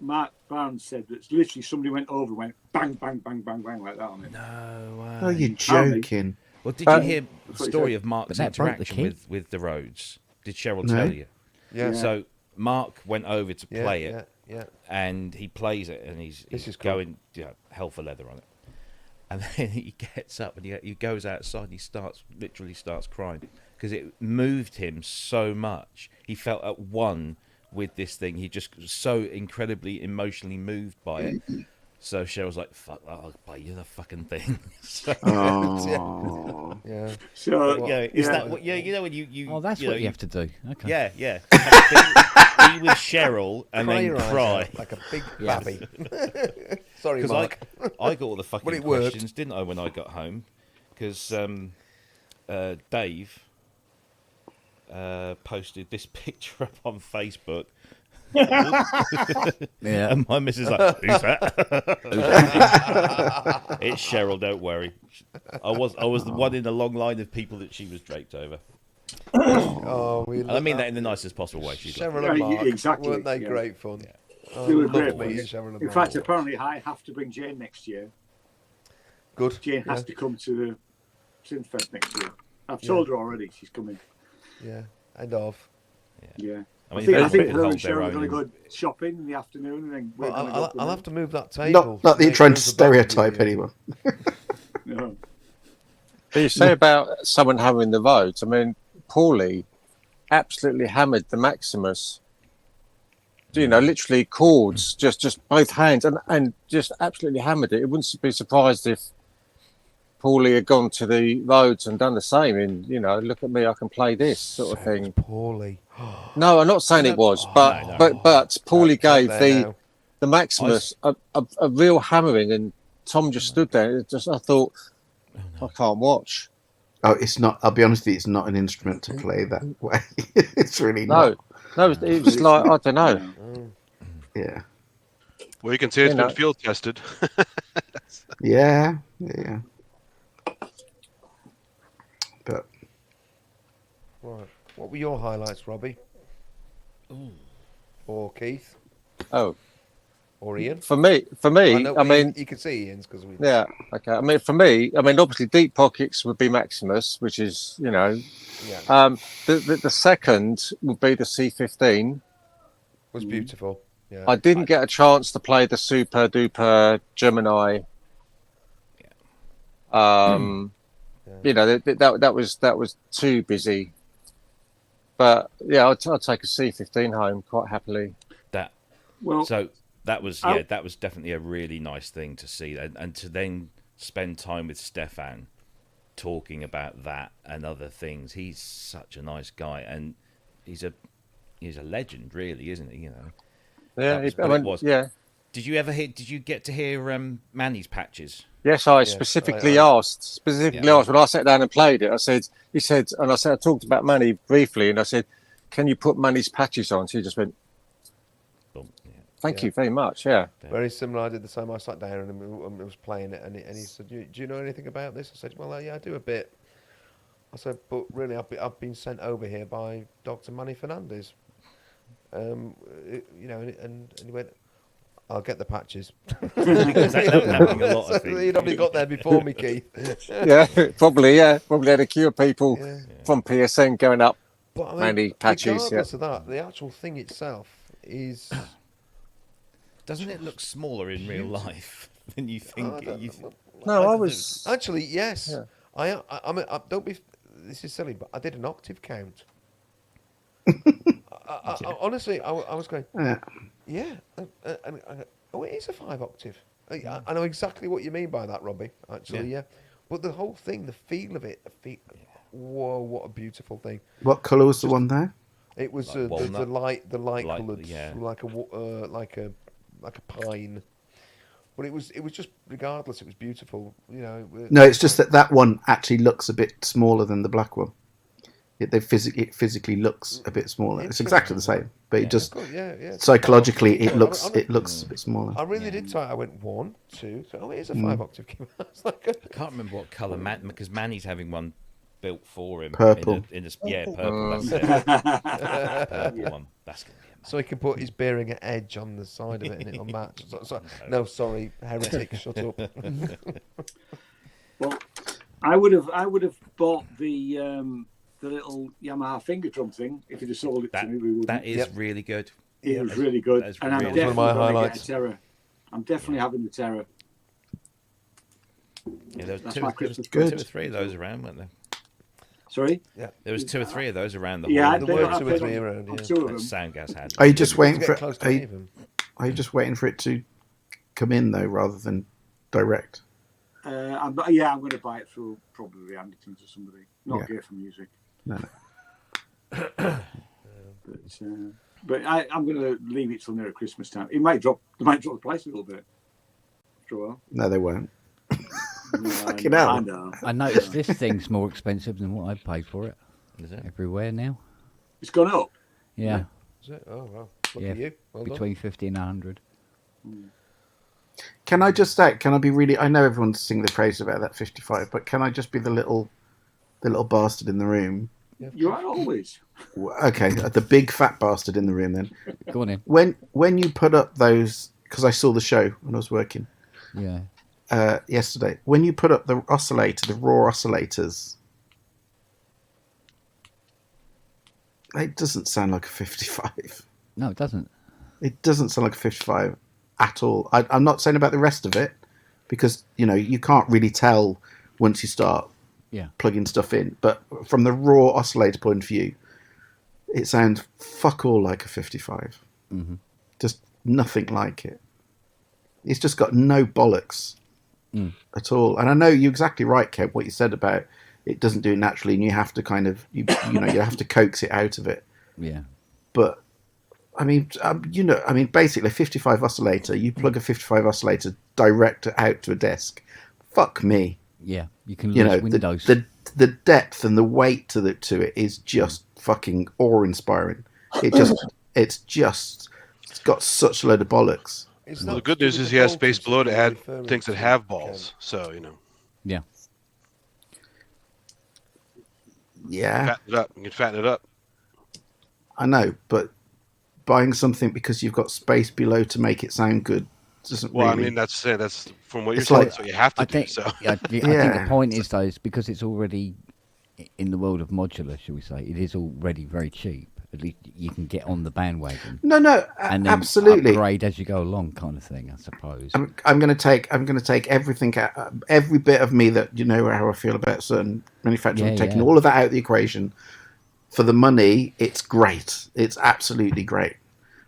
Mark Barnes said that literally somebody went over, went bang, bang, bang, bang, bang like that on it. No way. Oh, you're Apparently. joking. Well, did you hear the That's what he story said. of Mark's But that broke the interaction key. with the roads? Did Cheryl No. tell you? Yeah. So Mark went over to Yeah, play it, yeah. and he plays it, and This he's is cool. going hell for leather on it. And then he gets up and he goes outside and he literally starts crying because it moved him so much. He felt at one with this thing. He just was so incredibly emotionally moved by it. So Cheryl's like, "Fuck, I'll buy you the fucking thing." So, Oh. Yeah. So, yeah, is yeah. that what? Yeah, you know when you Oh, that's you know, what you have to do. Okay. Yeah, yeah. be with Cheryl and Cry then your eyes cry. out like a big Yeah. babby. Sorry, Because Mark. I got all the fucking But it worked. questions, didn't I, when I got home? Because Dave posted this picture up on Facebook. Yeah. And my missus is like, "Who's that?" It's Cheryl, don't worry. I was the one in the long line of people that she was draped over. Oh, we And I mean that in the nicest possible way. She's like, Cheryl and Yeah, Mark, exactly, weren't they yeah. great fun? Oh, They were love great meeting fun. Cheryl and In Mark. fact, apparently, I have to bring Jane next year. Good. Jane has to come to the Synth Fest next year. I've told her already she's coming. Yeah, and of. Yeah. I I mean, think, if I think they her and hold their Cheryl are own going to in- go shopping in the afternoon, and then we're Well, going to go. I'll have to move that table. Not that you're Make trying room to for both of you stereotype here. anyone. No. But you say about someone hammering the roads. I mean, Paulie absolutely hammered the Maximus. You know, literally chords, just both hands, and just absolutely hammered it. It wouldn't be surprised if Paulie had gone to the roads and done the same. And look at me, I can play this sort of thing. Poorly. No, I'm not saying it was, but Paulie gave the Maximus a real hammering, and Tom just stood there. I thought, I can't watch. Oh, it's not. I'll be honest with you, it's not an instrument to play that way. It's really not. No, it was like, I don't know. Yeah. Well, you can see it's been field tested. Yeah. But Right. What were your highlights, Robbie? Or Keith? Oh, Or Ian? for me, I mean, you can see Ian's because we. yeah, okay. I mean, for me, obviously, Deep Pockets would be Maximus, which is, Yeah. the second would be the C15. Was beautiful. Yeah. I didn't get a chance to play the Super Duper Gemini. That was too busy. But yeah, I'd take a C15 home quite happily. That was definitely a really nice thing to see, and to then spend time with Stefan talking about that and other things. He's such a nice guy, and he's a legend, really, isn't he? Yeah, yeah. Did you get to hear Manny's patches? Yes, I specifically asked when I sat down and played it. I talked about Manny briefly, and I said, "Can you put Manny's patches on?" So he just went, boom. Thank you very much. Yeah. Very similar. I did the same. I sat down and was playing it, and he said, "Do you know anything about this?" I said, "Well, yeah, I do a bit." I said, "But really, I've been sent over here by Dr. Manny Fernandez." And he went, "I'll get the patches." He'd probably got there before me, Keith. Yeah, probably. Yeah, probably had a queue of people from PSN going up. But I mean, Manny patches. Regardless of that, the actual thing itself is. Doesn't it look smaller in real life than you think? No, I was actually yes. Yeah. I mean, don't be. This is silly, but I did an octave count. Honestly, I was going. Yeah, and I go, oh, it is a 5 octave. I know exactly what you mean by that, Robbie. Actually, yeah. But the whole thing, the feel of it, whoa, what a beautiful thing. what colour was the one there? It was Like the light Light, coloured, yeah. like a pine. But it was just regardless, it was beautiful. No, it's just that one actually looks a bit smaller than the black one. It physically looks a bit smaller. It's exactly the same, but it just psychologically it looks a bit smaller. I really did try. I went 1, 2, 3. Oh, it is a 5 octave keyboard. I can't remember what colour because Manny's having one built for him. Purple. Purple. That's it. Purple one. That's gonna be amazing. So he can put his bearing at edge on the side of it and it'll match. No, sorry, heretic, shut up. Well, I would have bought the little Yamaha finger drum thing if you'd have sold it to me. That is really good. It was really good, and I'm definitely one of my highlights. Get a Terror. I'm definitely having the Terror. Yeah, there was two or three of those around, weren't there? Sorry? Yeah. There was 2 or 3 of those around the Yeah, hall. There were 2 or 3 around. Two of them. Soundgas had. Are you just waiting for close it? to even. Are you just waiting for it to come in though, rather than direct? I'm going to buy it through probably Andertons or somebody, not Gear for Music. No. But I'm going to leave it till near Christmas time. They might drop the price a little bit after a while. No, they won't. No, Fucking hell. I noticed this thing's more expensive than what I paid for it. Is it? Everywhere now. It's gone up. Yeah. Is it? Oh, well. Look Yeah. at you. Well done. Between 50 and 100. Can I just say? Can I be really? I know everyone's singing the praise about that 55, but can I just be the little bastard in the room? You are always. Okay, the big fat bastard in the room. Then Go on in. when you put up those, because I saw the show when I was working Yeah. yesterday. When you put up the oscillator, the raw oscillators, it doesn't sound like a 55. No, it doesn't. It doesn't sound like a 55 at all. I'm not saying about the rest of it, because you can't really tell once you start plugging stuff in. But from the raw oscillator point of view, it sounds fuck all like a 55. Mm-hmm. Just nothing like it. It's just got no bollocks at all. And I know you're exactly right, Kev, what you said about it doesn't do it naturally, and you have to kind of you have to coax it out of it. Yeah. But I mean, basically, a 55 oscillator. You plug a 55 oscillator direct out to a desk. Fuck me. Yeah, you can lose windows. The depth and the weight to it is just fucking awe-inspiring. It's got such a load of bollocks. Well, the good news is he has space below to add things that have balls. So Yeah. Yeah. Fatten it up. You can fatten it up. I know, but buying something because you've got space below to make it sound good doesn't really... Well, I mean, that's from what you're saying, that's what you have to do. So. I think the point is, though, is because it's already in the world of modular, shall we say, it is already very cheap. At least you can get on the bandwagon. No, and then absolutely upgrade as you go along, kind of thing. I suppose. I'm going to take everything, every bit of me that how I feel about certain manufacturers, taking all of that out of the equation. For the money, it's great. It's absolutely great.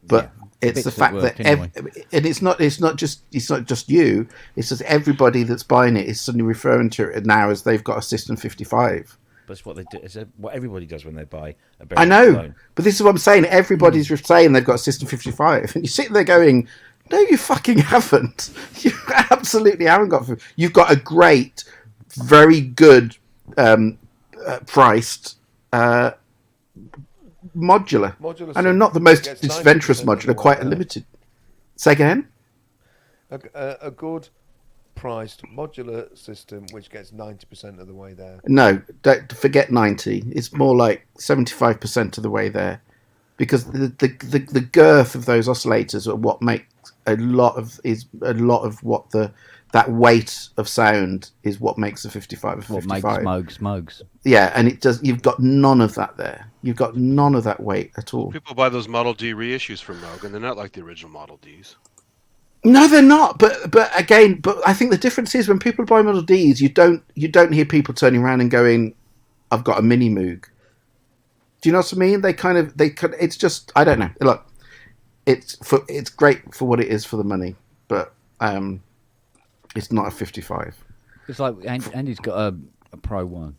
But it's the fact that and it's not just you. It's just everybody that's buying it is suddenly referring to it now as they've got a System 55. That's what they do. It's what everybody does when they buy a I know, but this is what I'm saying. Everybody's saying they've got a System 55, and you sit there going, "No, you fucking haven't. You absolutely haven't got. You've got a great, very good, priced modular. I know, not the most adventurous modular, quite a limited. Say again. A good priced modular system which gets 90% of the way there. No, don't forget 90. It's more like 75% of the way there, because the girth of those oscillators are what makes a lot of what that weight of sound is what makes a 55 a 55. What makes Moogs. Yeah, and it does. You've got none of that there. You've got none of that weight at all. People buy those Model D reissues from Moog, and they're not like the original Model Ds. No, they're not. But again, I think the difference is when people buy Model Ds, you don't hear people turning around and going, "I've got a mini Moog." Do you know what I mean? It's just, I don't know. Look, it's great for what it is for the money, but it's not a 55. It's like Andy's got a Pro One.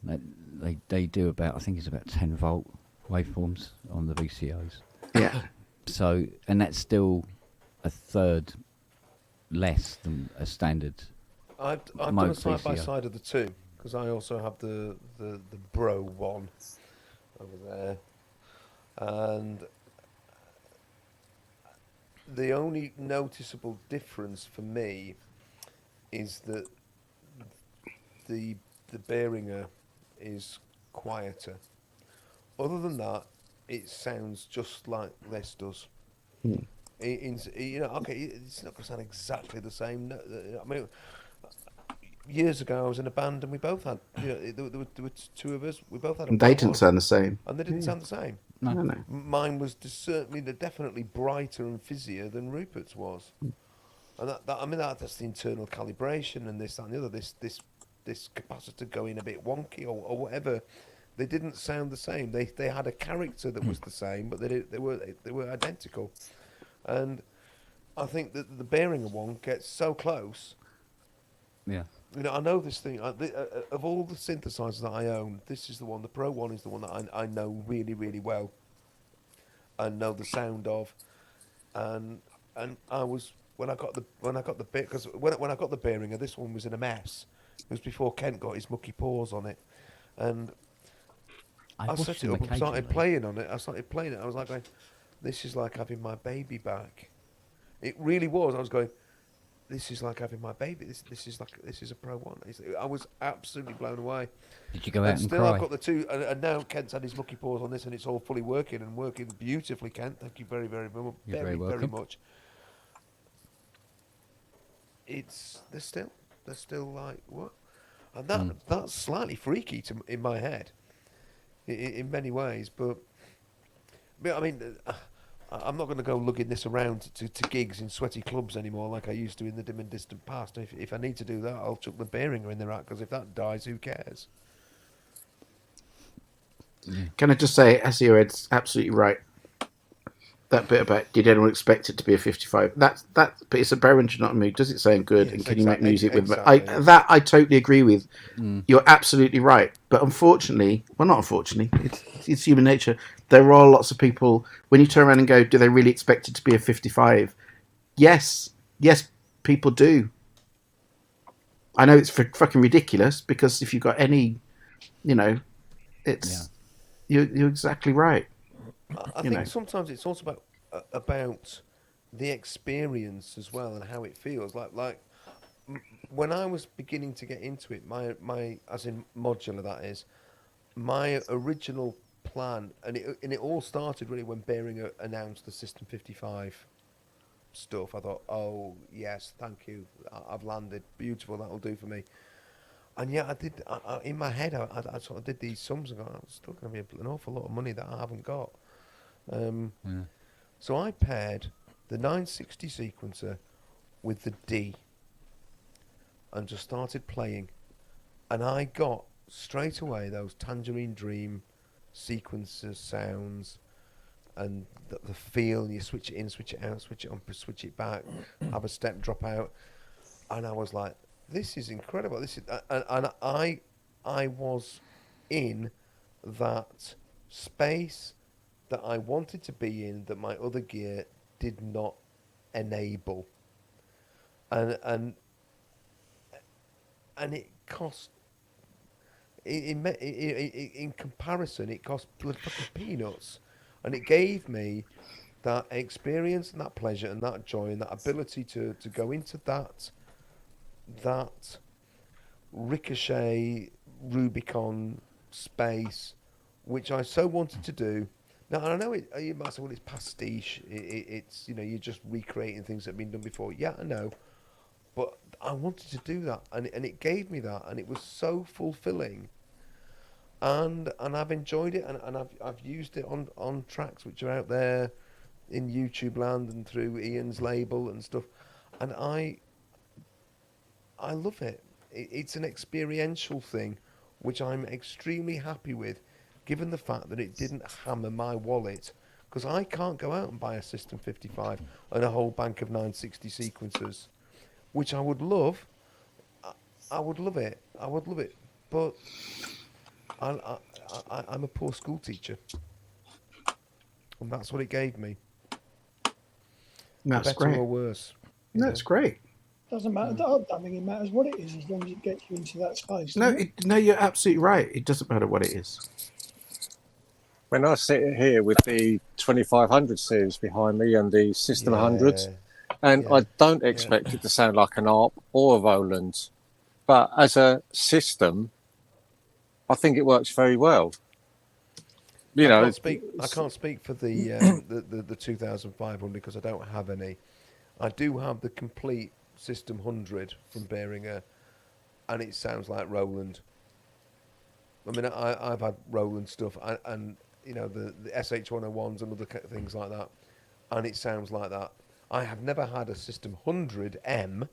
They do about, I think it's about 10 volt waveforms on the VCOs. Yeah. So, and that's still a third less than a standard. I've done a side by side of the two, because I also have the Bro one over there, and the only noticeable difference for me is that the Behringer is quieter. Other than that, it sounds just like this does. It's not going to sound exactly the same. I mean, years ago I was in a band and we both had, there were two of us. We both had. They didn't sound the same. And they didn't sound the same. No. Mine was definitely brighter and fizzier than Rupert's was. And that's the internal calibration and this, that, and the other. This capacitor going a bit wonky or whatever. They didn't sound the same. They had a character that was the same, but they were identical. And I think that the Behringer one gets so close. Yeah. I know this thing. Of all the synthesizers that I own, this is the one. The Pro one is the one that I know really, really well. I know the sound of, and I was when I got the bit, because when I got the Behringer, this one was in a mess. It was before Kent got his mucky paws on it, and I set it up and started playing on it. I was like going, "This is like having my baby back." It really was. I was going, "This is like having my baby. This is a Pro One." I was absolutely blown away. Did you go out and still cry? I've got the two, and now Kent's had his mucky paws on this, and it's all fully working and working beautifully. Kent, thank you very, very, very, very much. They're still like what, and that's slightly freaky in my head, in many ways. But I mean, I'm not going to go lugging this around to gigs in sweaty clubs anymore like I used to in the dim and distant past. If I need to do that, I'll chuck the Behringer in the rack, because if that dies, who cares? Can I just say, SEO, it's absolutely right. that bit about did anyone expect it to be a 55? But it's a Behringer, not a Moog. Does it sound good? Yes, and can you make exactly, music with exactly. I totally agree with. You're absolutely right. But unfortunately, well, not unfortunately, it's human nature. There are lots of people when you turn around and go, do they really expect it to be a 55? Yes, people do. I know it's fucking ridiculous because if you've got any, it's you're exactly right. I think sometimes it's also about the experience as well and how it feels. Like when I was beginning to get into it, my as in Modular, that is, my original plan, and it all started really when Behringer announced the System 55 stuff. I thought, oh yes, thank you, I've landed, beautiful, that'll do for me. And yeah, I did. In my head, I sort of did these sums and it's still going to be an awful lot of money that I haven't got. So I paired the 960 sequencer with the D and just started playing, and I got straight away those Tangerine Dream sequencer sounds and the feel. You switch it in, switch it out, switch it on, switch it back, have a step drop out, and I was like, this is incredible. This is and I was in that space that I wanted to be in, that my other gear did not enable, and it cost. In comparison, it cost blood fucking peanuts, and it gave me that experience and that pleasure and that joy and that ability to go into that ricochet Rubicon space, which I so wanted to do. Now, I know you might say, well, it's pastiche. It's you're just recreating things that have been done before. Yeah, I know, but I wanted to do that, and it gave me that, and it was so fulfilling. And I've enjoyed it, and I've used it on tracks which are out there in YouTube land and through Ian's label and stuff, and I love it. It's an experiential thing, which I'm extremely happy with, given the fact that it didn't hammer my wallet, because I can't go out and buy a System 55 and a whole bank of 960 sequencers, which I would love. I would love it. I would love it, but I'm a poor school teacher, and that's what it gave me. That's better great. or worse. That's great. Doesn't matter. I don't think it matters what it is as long as it gets you into that space. No, you're absolutely right. It doesn't matter what it is. When I sit here with the 2500 series behind me and the System 100s, and I don't expect it to sound like an ARP or a Roland, but as a system, I think it works very well. I can't speak for the 2500 because I don't have any. I do have the complete System 100 from Behringer, and it sounds like Roland. I mean, I've had Roland stuff, and the SH101s and other things like that, and it sounds like that. I have never had a System 100M,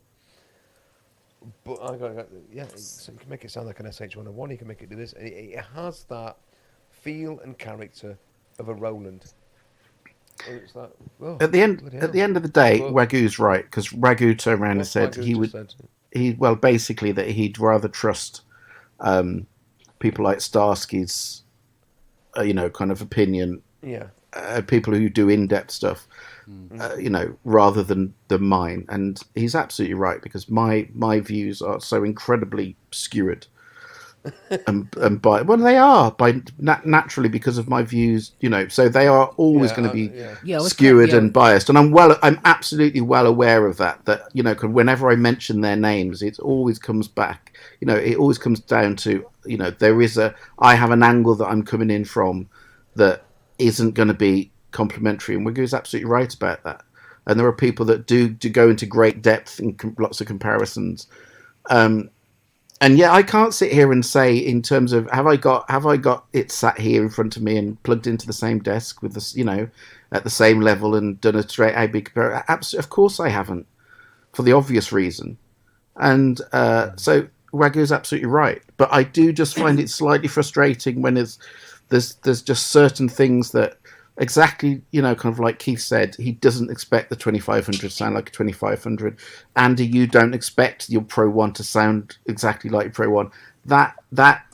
but so you can make it sound like an SH101. You can make it do this. It has that feel and character of a Roland. It's like, at the end of the day, Wagyu's right, because Wagyu turned around and said basically that he'd rather trust people like Starsky's kind of opinion, people who do in-depth stuff, rather than mine. And he's absolutely right, because my views are so incredibly skewered. and they are naturally because of my views, so they are always going to be skewered and biased, and I'm absolutely well aware of that whenever I mention their names, it always comes back, it always comes down to I have an angle that I'm coming in from that isn't going to be complimentary, and Wiggy is absolutely right about that. And there are people that do go into great depth and lots of comparisons. And I can't sit here and say in terms of have I got it sat here in front of me and plugged into the same desk with this, at the same level and done a straight A/B comparison. Of course I haven't, for the obvious reason. And so Wagyu is absolutely right. But I do just find it slightly frustrating when there's just certain things that exactly, kind of like Keith said, he doesn't expect the 2500 to sound like a 2500. Andy, you don't expect your Pro 1 to sound exactly like your Pro 1. That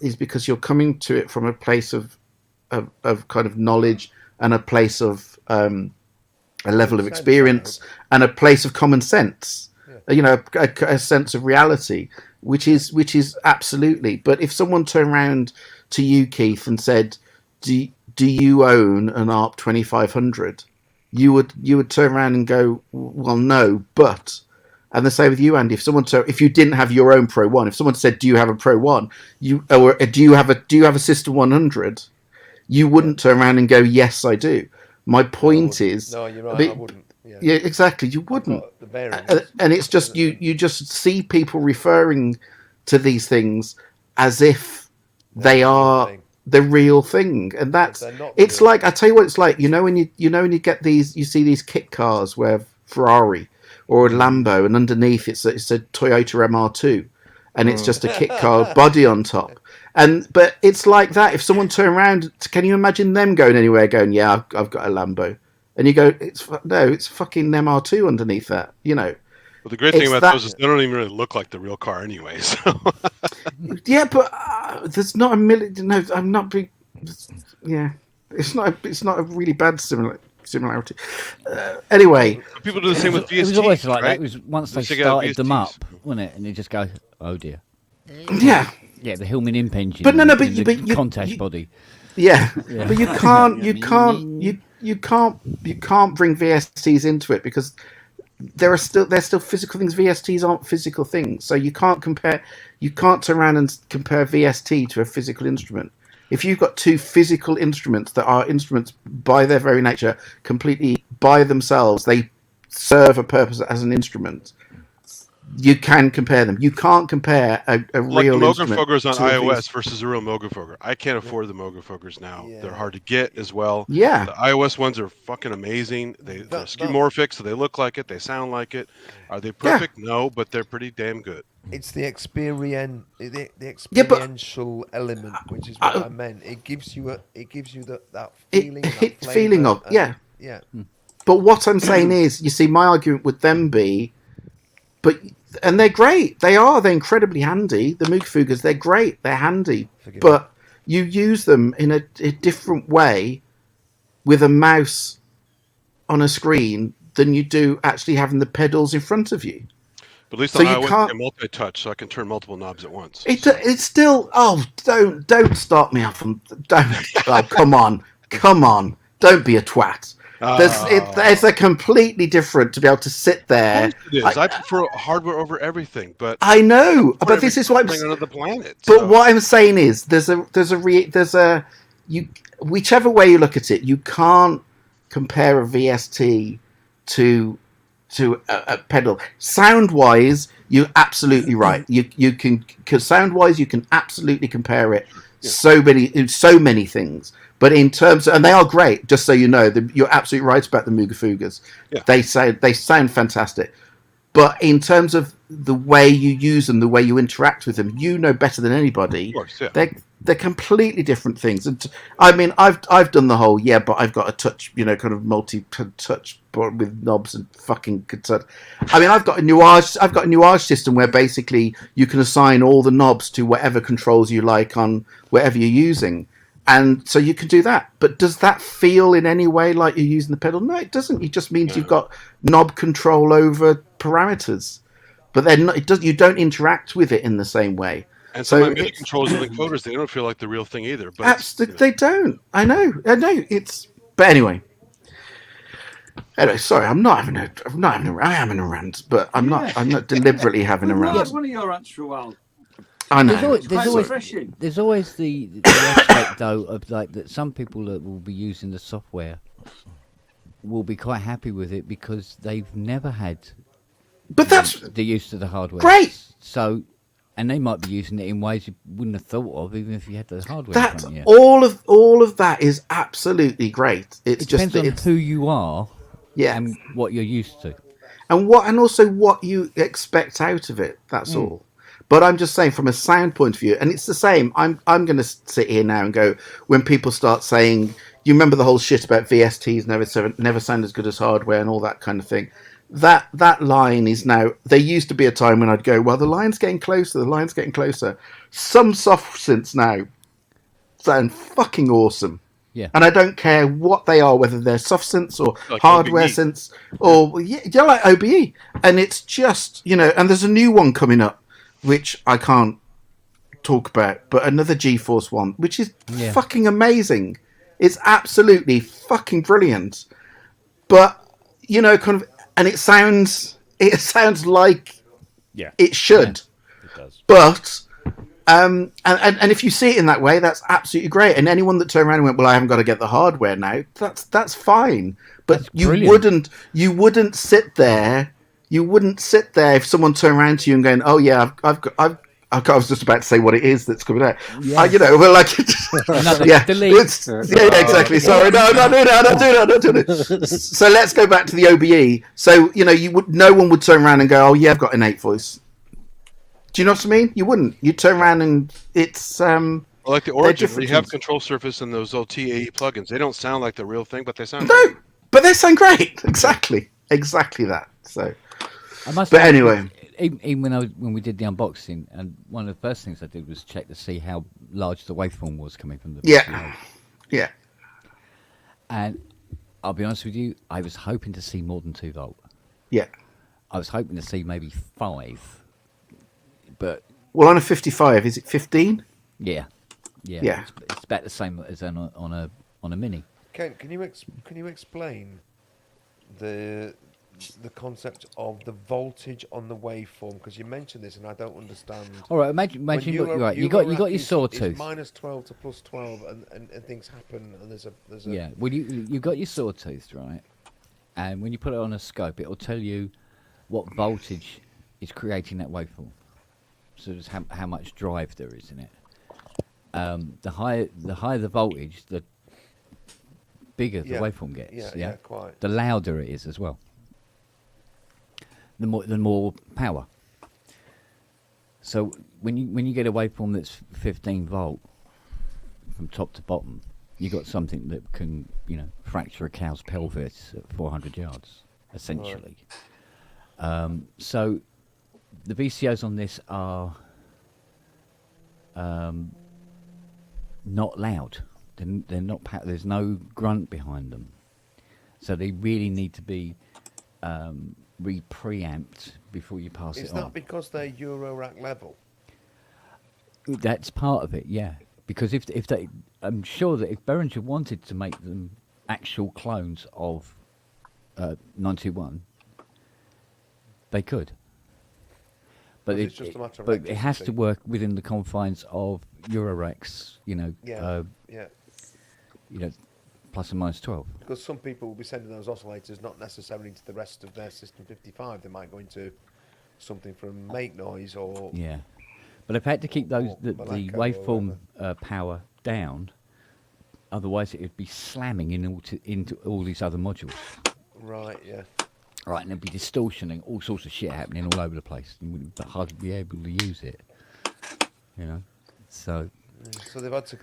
is because you're coming to it from a place of kind of knowledge and a place of a level of experience and a place of common sense. A sense of reality, which is absolutely. But if someone turned around to you, Keith, and said, "Do you own an ARP 2500?" You would turn around and go, "Well, no, but." And the same with you, Andy. If you didn't have your own Pro 1, if someone said, "Do you have a Pro 1?" Or do you have a System 100? You wouldn't turn around and go, "Yes, I do." My point is, no, you're right. I wouldn't. Yeah, exactly. You wouldn't. And it's just you just see people referring to these things as if they are the real thing, and it's like, I tell you what it's like. When you get these, you see these kit cars where Ferrari or a Lambo, and underneath it's a Toyota MR2, and it's just a kit car body on top. But it's like that. If someone turned around, can you imagine them going anywhere? Going, yeah, I've got a Lambo. And you go, it's fucking MR2 underneath that, Well, the great thing about those is they don't even really look like the real car anyway. So. Yeah, but there's not a million. No, I'm not being. Yeah, it's not a really bad similarity. Anyway, people do the same with VSTs. It was always like right? that. It was once they started them up, wasn't it? And you just go, oh dear. Yeah. Yeah, the Hillman imp engine. But no, but the Countach body. Yeah, but you can't bring VSTs into it because they're still physical things. VSTs aren't physical things, so you can't turn around and compare VST to a physical instrument. If you've got two physical instruments that are instruments by their very nature, completely by themselves, they serve a purpose as an instrument. You can compare them. You can't compare a real instrument. Like the Mogenfogers on iOS versus a real Mogenfoger. I can't afford the Mogenfogers now. Yeah. They're hard to get as well. Yeah. The iOS ones are fucking amazing. They're skeuomorphic, so they look like it. They sound like it. Are they perfect? Yeah. No, but they're pretty damn good. It's the experiential element, which is what I meant. It gives you that feeling. Feeling of yeah. But what I'm saying is, you see, my argument would then be, and they're great. They're incredibly handy. The Moogfugers, they're great. They're handy. But you use them in a different way with a mouse on a screen than you do actually having the pedals in front of you. But at least I can multi-touch, so I can turn multiple knobs at once. It's still. Oh, don't start me up. Come on. Don't be a twat. It's a completely different to be able to sit there. I prefer hardware over everything, but I know. But this is what I'm the planet. But what I'm saying is, whichever way you look at it, you can't compare a VST to a pedal. Sound wise, you're absolutely right. You can, because sound wise, you can absolutely compare it. Yeah. So many things. But in terms of, and they are great, just so you know, you're absolutely right about the Moogafugers. Yeah. They sound fantastic. But in terms of the way you use them, the way you interact with them, you know better than anybody. Of course, yeah. They're completely different things. And I mean, I've done the whole but I've got a touch, kind of multi-touch board with knobs and fucking touch. I mean, I've got a nuage system where basically you can assign all the knobs to whatever controls you like on whatever you're using. And so you can do that. But does that feel in any way like you're using the pedal? No, it doesn't. It just means you've got knob control over parameters. But you don't interact with it in the same way. And so my MIDI controls and link voters, they don't feel like the real thing either. But they don't. I know. But anyway, sorry, I'm not having I am in a rant, but I'm not deliberately having a rant. That's one of your rants for a while. I know. There's always the aspect though of like that some people that will be using the software will be quite happy with it because they've never had the use of the hardware. Great. So, and they might be using it in ways you wouldn't have thought of even if you had the hardware. All of that is absolutely great. It depends on who you are, and what you're used to, and also what you expect out of it. That's all. But I'm just saying, from a sound point of view, and it's the same. I'm going to sit here now and go, when people start saying, you remember the whole shit about VSTs never sound as good as hardware and all that kind of thing. That line is now. There used to be a time when I'd go, well, the line's getting closer. The line's getting closer. Some soft synths now sound fucking awesome. Yeah. And I don't care what they are, whether they're soft synths or Like hardware OBE. synths or yeah, like OBE. And it's just, and there's a new one coming up, which I can't talk about, but another GeForce one, which is fucking amazing. It's absolutely fucking brilliant. But, kind of, and it sounds like it should. Yeah, it does. But and if you see it in that way, that's absolutely great. And anyone that turned around and went, "Well, I haven't got to get the hardware now," that's fine. But That's you brilliant. wouldn't sit there. You wouldn't sit there if someone turned around to you and going, "Oh yeah, I was just about to say what it is that's coming out." Yeah. Well, like, delete. yeah, exactly. Sorry, no, not doing it. So let's go back to the OBE. So no one would turn around and go, "Oh yeah, I've got innate voice." Do you know what I mean? You wouldn't. You'd turn around and it's Like the Origin, where you have things. control surface and those old TAE plugins. They don't sound like the real thing, but they sound No, great. but they sound great. Exactly that. So, I must but say, anyway, even when we did the unboxing, and one of the first things I did was check to see how large the waveform was coming from the VCO. yeah. And I'll be honest with you, I was hoping to see more than 2 volt. Yeah. I was hoping to see maybe 5, but Well, on a 55, is it 15? yeah. Yeah. It's about the same as on a mini. Ken, can you explain the concept of the voltage on the waveform? Because you mentioned this and I don't understand. All right, imagine When you got your sawtooth. minus 12 to plus 12 and things happen and there's a Yeah, well, you got your sawtooth, right? And when you put it on a scope, it'll tell you what voltage is creating that waveform. So it's how much drive there is in it. The higher the voltage, the bigger the waveform gets. Yeah, quite. The louder it is as well. The more power. So when you get a waveform that's 15 volt from top to bottom, you got something that can fracture a cow's pelvis at 400 yards, essentially. Right. So the VCOs on this are not loud. They're not. There's no grunt behind them. So they really need to be preamped before you pass it on. Is that because they're Eurorack level? That's part of it, yeah. Because if they, I'm sure that if Behringer wanted to make them actual clones of 921, they could. But It's just a matter of it has to electricity. work within the confines of Euroracks, Yeah. plus and minus 12. Because some people will be sending those oscillators not necessarily into the rest of their System 55. They might go into something from Make Noise or Yeah, but I've had to keep the Malaco or waveform power down, otherwise it would be slamming into all these other modules. right. Yeah. Right, and there'd be distortion and all sorts of shit happening all over the place. You wouldn't hardly be able to use it. So So they've had to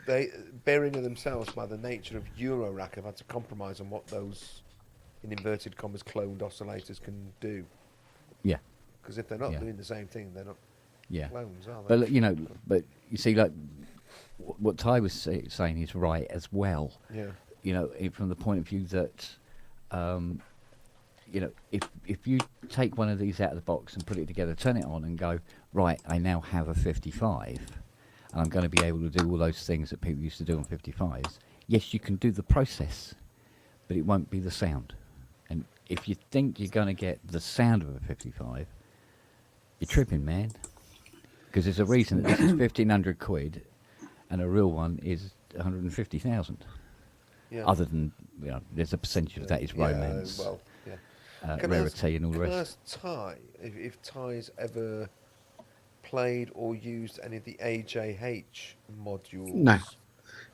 Behringer themselves, by the nature of Eurorack, have had to compromise on what those, in inverted commas, cloned oscillators can do. yeah, Because if they're not Yeah. doing the same thing, they're not yeah. clones, are they? But but you see, like what Ty was saying is right as well. Yeah. From the point of view that, if you take one of these out of the box and put it together, turn it on and go, right, I now have a 55, and I'm going to be able to do all those things that people used to do on 55s. Yes, you can do the process, but it won't be the sound. And if you think you're going to get the sound of a 55, you're tripping, man. Because there's a reason that this is 1,500 quid, and a real one is 150,000. Yeah. Other than, there's a percentage of that is romance, Well, yeah. rarity, and all the Can I rest. ask Ty if Ty's ever played or used any of the AJH modules?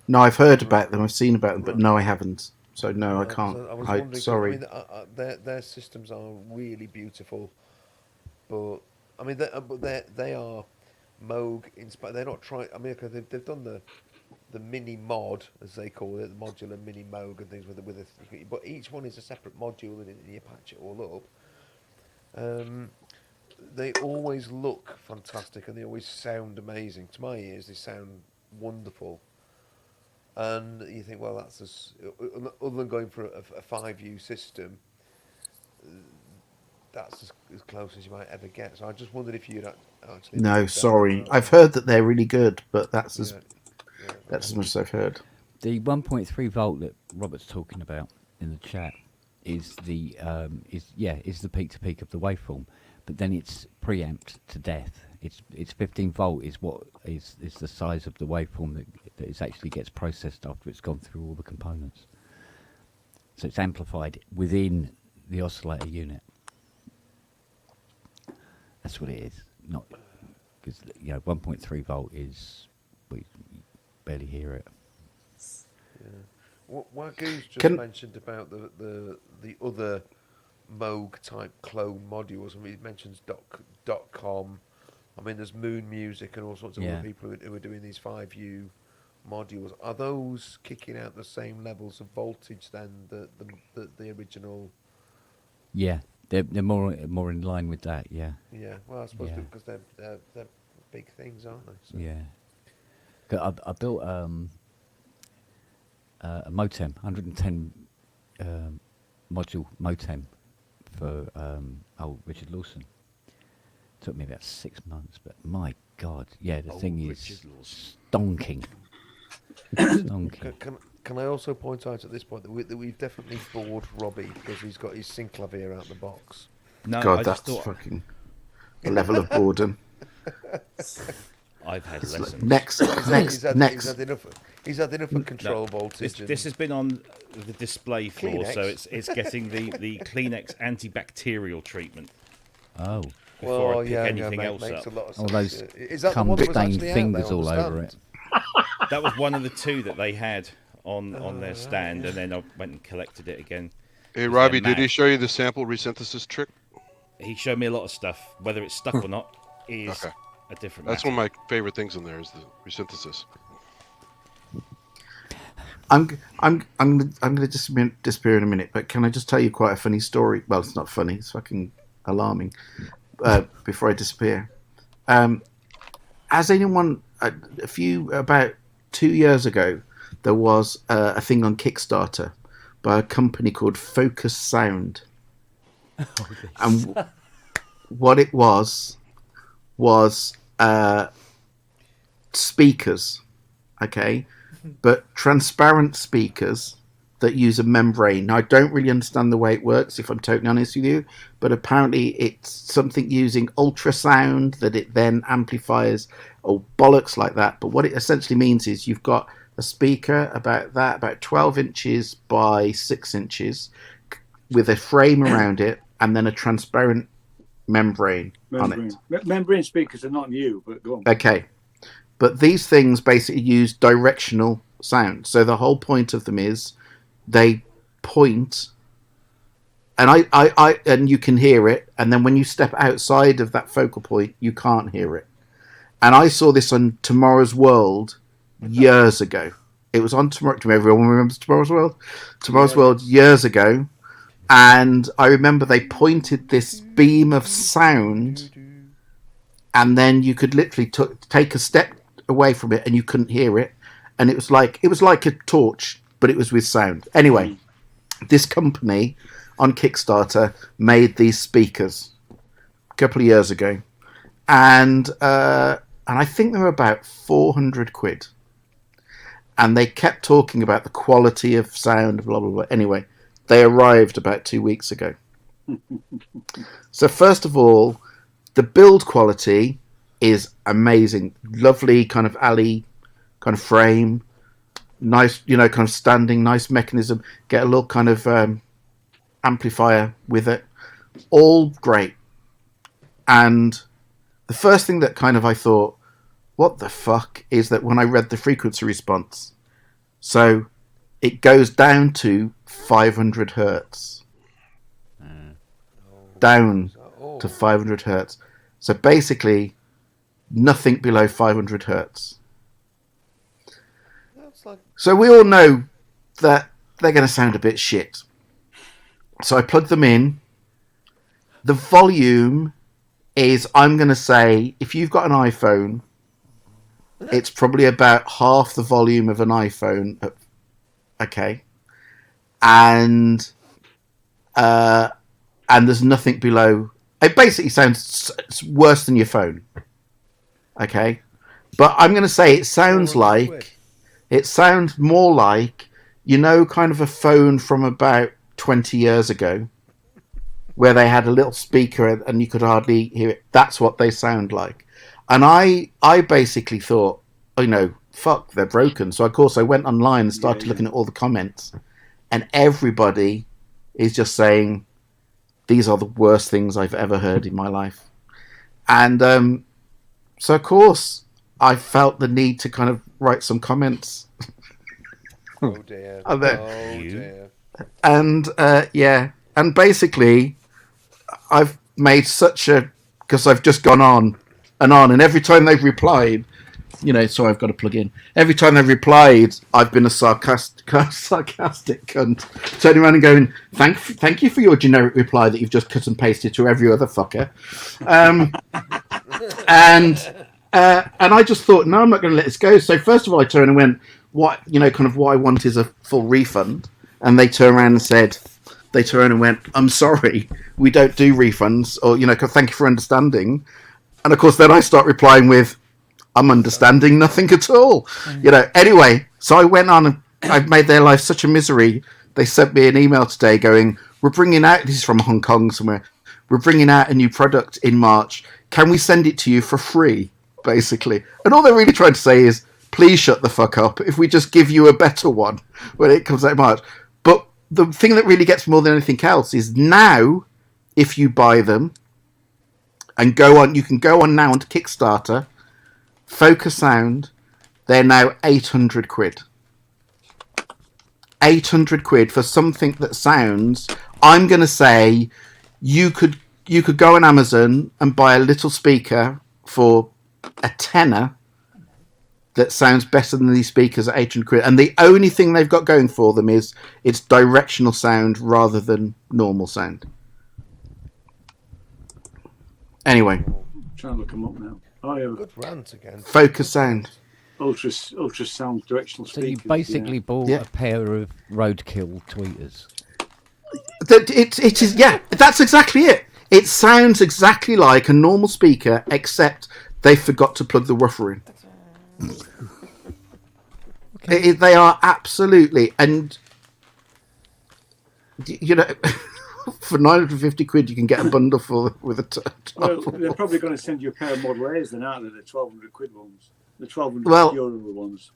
No, I've heard about them, I've seen about them, but no, I haven't. So no, I can't. I was wondering, 'cause, sorry. I mean, their systems are really beautiful, but I mean, they are Moog inspired. They're not trying. I mean, okay, they've done the the mini mod, as they call it, the modular mini Moog and things but each one is a separate module and you patch it all up. They always look fantastic and they always sound amazing. To my ears, they sound wonderful. And you think, well, that's other than going for a 5U system, that's as close as you might ever get. So I just wondered if you'd actually. No, sorry. I've heard that they're really good, but that's as much as I've heard. The 1.3 volt that Robert's talking about in the chat is the peak to peak of the waveform, but then it's preamped to death. It's 15 volt is what is the size of the waveform that it actually gets processed after it's gone through all the components. So it's amplified within the oscillator unit. That's what it is. Not because 1.3 volt is we barely hear it. Yeah. What Goose just mentioned about the other Moog type clone modules. I mean, he mentions .com. I mean, there's Moon Music and all sorts of other people who are doing these 5U modules. Are those kicking out the same levels of voltage then the original? Yeah, they're more in line with that. Yeah. Yeah. Well, I suppose because they're big things, aren't they? So. Yeah. I built a Motem, 110 module Motem for old Richard Lawson. Took me about 6 months, but my God, the thing is stonking. Can I also point out at this point that we've definitely bored Robbie because he's got his synclavier out the box. No, God, that's fucking a level of boredom. I've had It's lessons. Next. He's had enough of control voltage. This has been on the display floor, Kleenex. so it's getting the Kleenex antibacterial treatment. Oh. Before I pick anything else makes up. A lot of All sense. those Is that the one that was cum-stained actually out fingers there on all the over stand? it. That was one of the two that they had on their stand, and then I went and collected it again. Hey, Robbie, did he show you the sample resynthesis trick? He showed me a lot of stuff. Whether it's stuck or not is a different That's matter. one of my favorite things in there is the resynthesis. I'm going to disappear in a minute, but can I just tell you quite a funny story? Well, it's not funny. It's fucking alarming. Before I disappear, has anyone? About 2 years ago, there was a thing on Kickstarter by a company called Focus Sound, and what it was speakers, okay, but transparent speakers that use a membrane. Now, I don't really understand the way it works, if I'm totally honest with you, but apparently it's something using ultrasound that it then amplifies, or bollocks like that. But what it essentially means is you've got a speaker about 12 inches by 6 inches with a frame around it and then a transparent membrane on it. Membrane speakers are not new, but go on. Okay. But these things basically use directional sound. So the whole point of them is they point, and I and you can hear it, and then when you step outside of that focal point, you can't hear it. And I saw this on Tomorrow's World years ago. It was on Tomorrow. Do everyone remembers Tomorrow's World? Tomorrow's World years ago, and I remember they pointed this beam of sound, and then you could literally take a step away from it, and you couldn't hear it, and it was like a torch, but it was with sound. Anyway, this company on Kickstarter made these speakers a couple of years ago, and I think they were about 400 quid. And they kept talking about the quality of sound, blah, blah, blah. Anyway, they arrived about 2 weeks ago. So first of all, the build quality is amazing. Lovely kind of alley kind of frame. Nice, kind of standing, nice mechanism. Get a little kind of amplifier with it. All great. And the first thing that kind of I thought, what the fuck, is that when I read the frequency response, so it goes down to 500 hertz. Down to 500 hertz. So basically, nothing below 500 hertz. So we all know that they're going to sound a bit shit. So I plug them in. The volume is, I'm going to say, if you've got an iPhone, it's probably about half the volume of an iPhone. Okay. And there's nothing below. It basically sounds worse than your phone. Okay. But I'm going to say it sounds more like, kind of a phone from about 20 years ago, where they had a little speaker and you could hardly hear it. That's what they sound like. And I basically thought, fuck, they're broken. So, of course, I went online and started looking at all the comments. And everybody is just saying, these are the worst things I've ever heard in my life. And so, of course, I felt the need to kind of write some comments. Oh, dear. Dear. And, and basically, I've made because I've just gone on, and every time they've replied, so I've got to plug in. Every time they've replied, I've been a sarcastic cunt, turning around and going, thank you for your generic reply that you've just cut and pasted to every other fucker. And I just thought, no, I'm not going to let this go. So first of all, I turned and went, what I want is a full refund. And they turned around and went, I'm sorry, we don't do refunds, or, thank you for understanding. And of course, then I start replying with, I'm understanding nothing at all. Anyway, so I went on and I've made their life such a misery. They sent me an email today going, we're bringing out, this is from Hong Kong somewhere, we're bringing out a new product in March. Can we send it to you for free, basically? And all they're really trying to say is, please shut the fuck up if we just give you a better one when it comes out in March. But the thing that really gets more than anything else is now, if you buy them and you can go on now onto Kickstarter, Focus Sound, they're now 800 quid. 800 quid for something that sounds, I'm going to say, you could go on Amazon and buy a little speaker for a tenner that sounds better than these speakers at 800 quid. And the only thing they've got going for them is it's directional sound rather than normal sound. Anyway. I'm trying to look them up now. Oh, yeah. Good rant again. Focus Sound. Ultrasound directional speakers. So you basically bought a pair of roadkill tweeters. It is, that's exactly it. It sounds exactly like a normal speaker, except they forgot to plug the woofer in. Okay. They are absolutely, and for 950 quid you can get a bundle with a well, they're probably going to send you a pair of Model A's then, aren't they? The 1,200 quid ones, the 1,200 euro ones.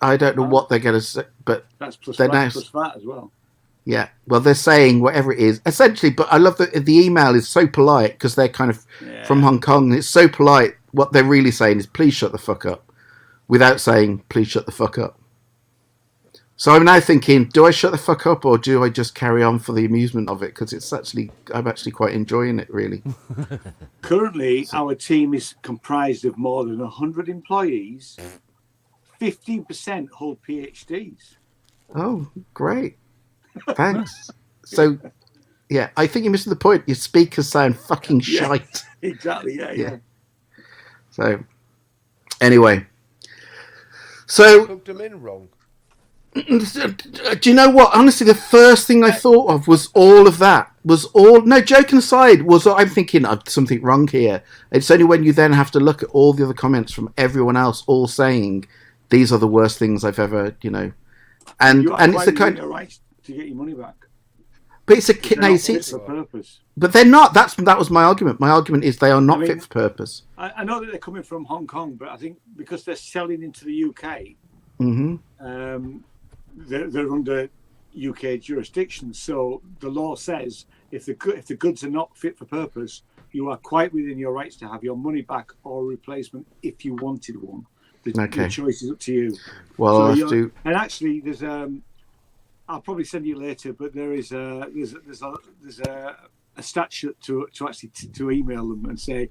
I don't know what they're going to say, but that's plus they're VAT, plus VAT as well. Yeah, well, they're saying whatever it is essentially, but I love that the email is so polite because they're kind of from Hong Kong. It's so polite. What they're really saying is, please shut the fuck up, without saying, please shut the fuck up. So I'm now thinking, do I shut the fuck up or do I just carry on for the amusement of it? Because I'm actually quite enjoying it, really. Currently, our team is comprised of more than 100 employees. 15% hold PhDs. Oh, great. Thanks. So, I think you're missing the point. Your speakers sound fucking shite. Exactly, yeah. So, anyway. So, Plugged them in wrong. Do you know what? Honestly, the first thing I thought of was all of that. No, joking aside, I'm thinking of something wrong here. It's only when you then have to look at all the other comments from everyone else all saying, these are the worst things I've ever, And it's the kind of right to get your money back. But it's a kit. No, for purpose. But they're not. That was my argument. My argument is they are not fit for purpose. I know that they're coming from Hong Kong, but I think because they're selling into the UK, they're under UK jurisdiction. So the law says if the goods are not fit for purpose, you are quite within your rights to have your money back or a replacement if you wanted one. The choice is up to you. Well, I'll have to. And actually, there's I'll probably send you later, but there's a statute to actually to email them and say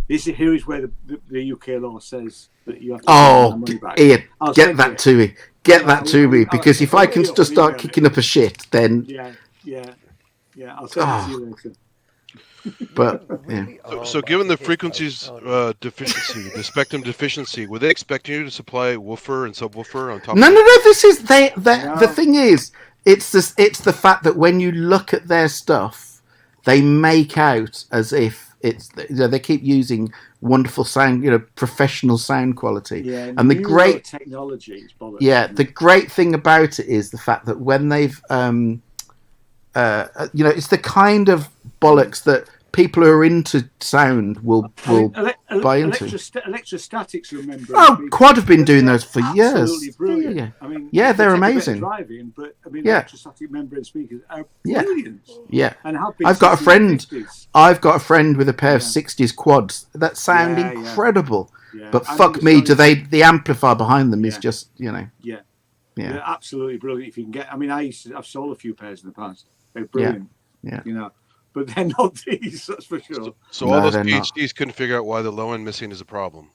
Here is where the UK law says that you have to Oh, get money back. Ian, I'll get send that you. to me. Get that to me, I'll- because if I I'll can email just start it. kicking up a shit, then. Yeah. I'll send it to you later. But yeah. Really are So like given a the hit, frequencies though, deficiency, the spectrum deficiency, were they expecting you to supply woofer and subwoofer on top? No. of This is the No. thing is, it's the fact that when you look at their stuff, they make out as if it's, they keep using wonderful sound, professional sound quality. Yeah, And the great technology is bollocks. Yeah, the great thing about it is the fact that when they've, it's the kind of bollocks that people who are into sound will buy into. Electrostatics, remember? Quad have been doing those for years. Absolutely brilliant. Yeah. I mean, Yeah, they're they take a bit of amazing. driving, but I mean, Yeah. electrostatic membrane speakers are Yeah. brilliant. Yeah. And have been I've got a since the friend. 50s. I've got a friend with a pair of Yeah. 60s quads that sound Yeah, yeah. incredible. Yeah. But I fuck me, understand the amplifier behind them is Yeah. just, Yeah. Yeah. They're absolutely brilliant. If you can get, I mean, I've sold a few pairs in the past. They're brilliant. Yeah. But they're not these, that's for sure. So No, all those they're not. PhDs couldn't figure out why the low end missing is a problem.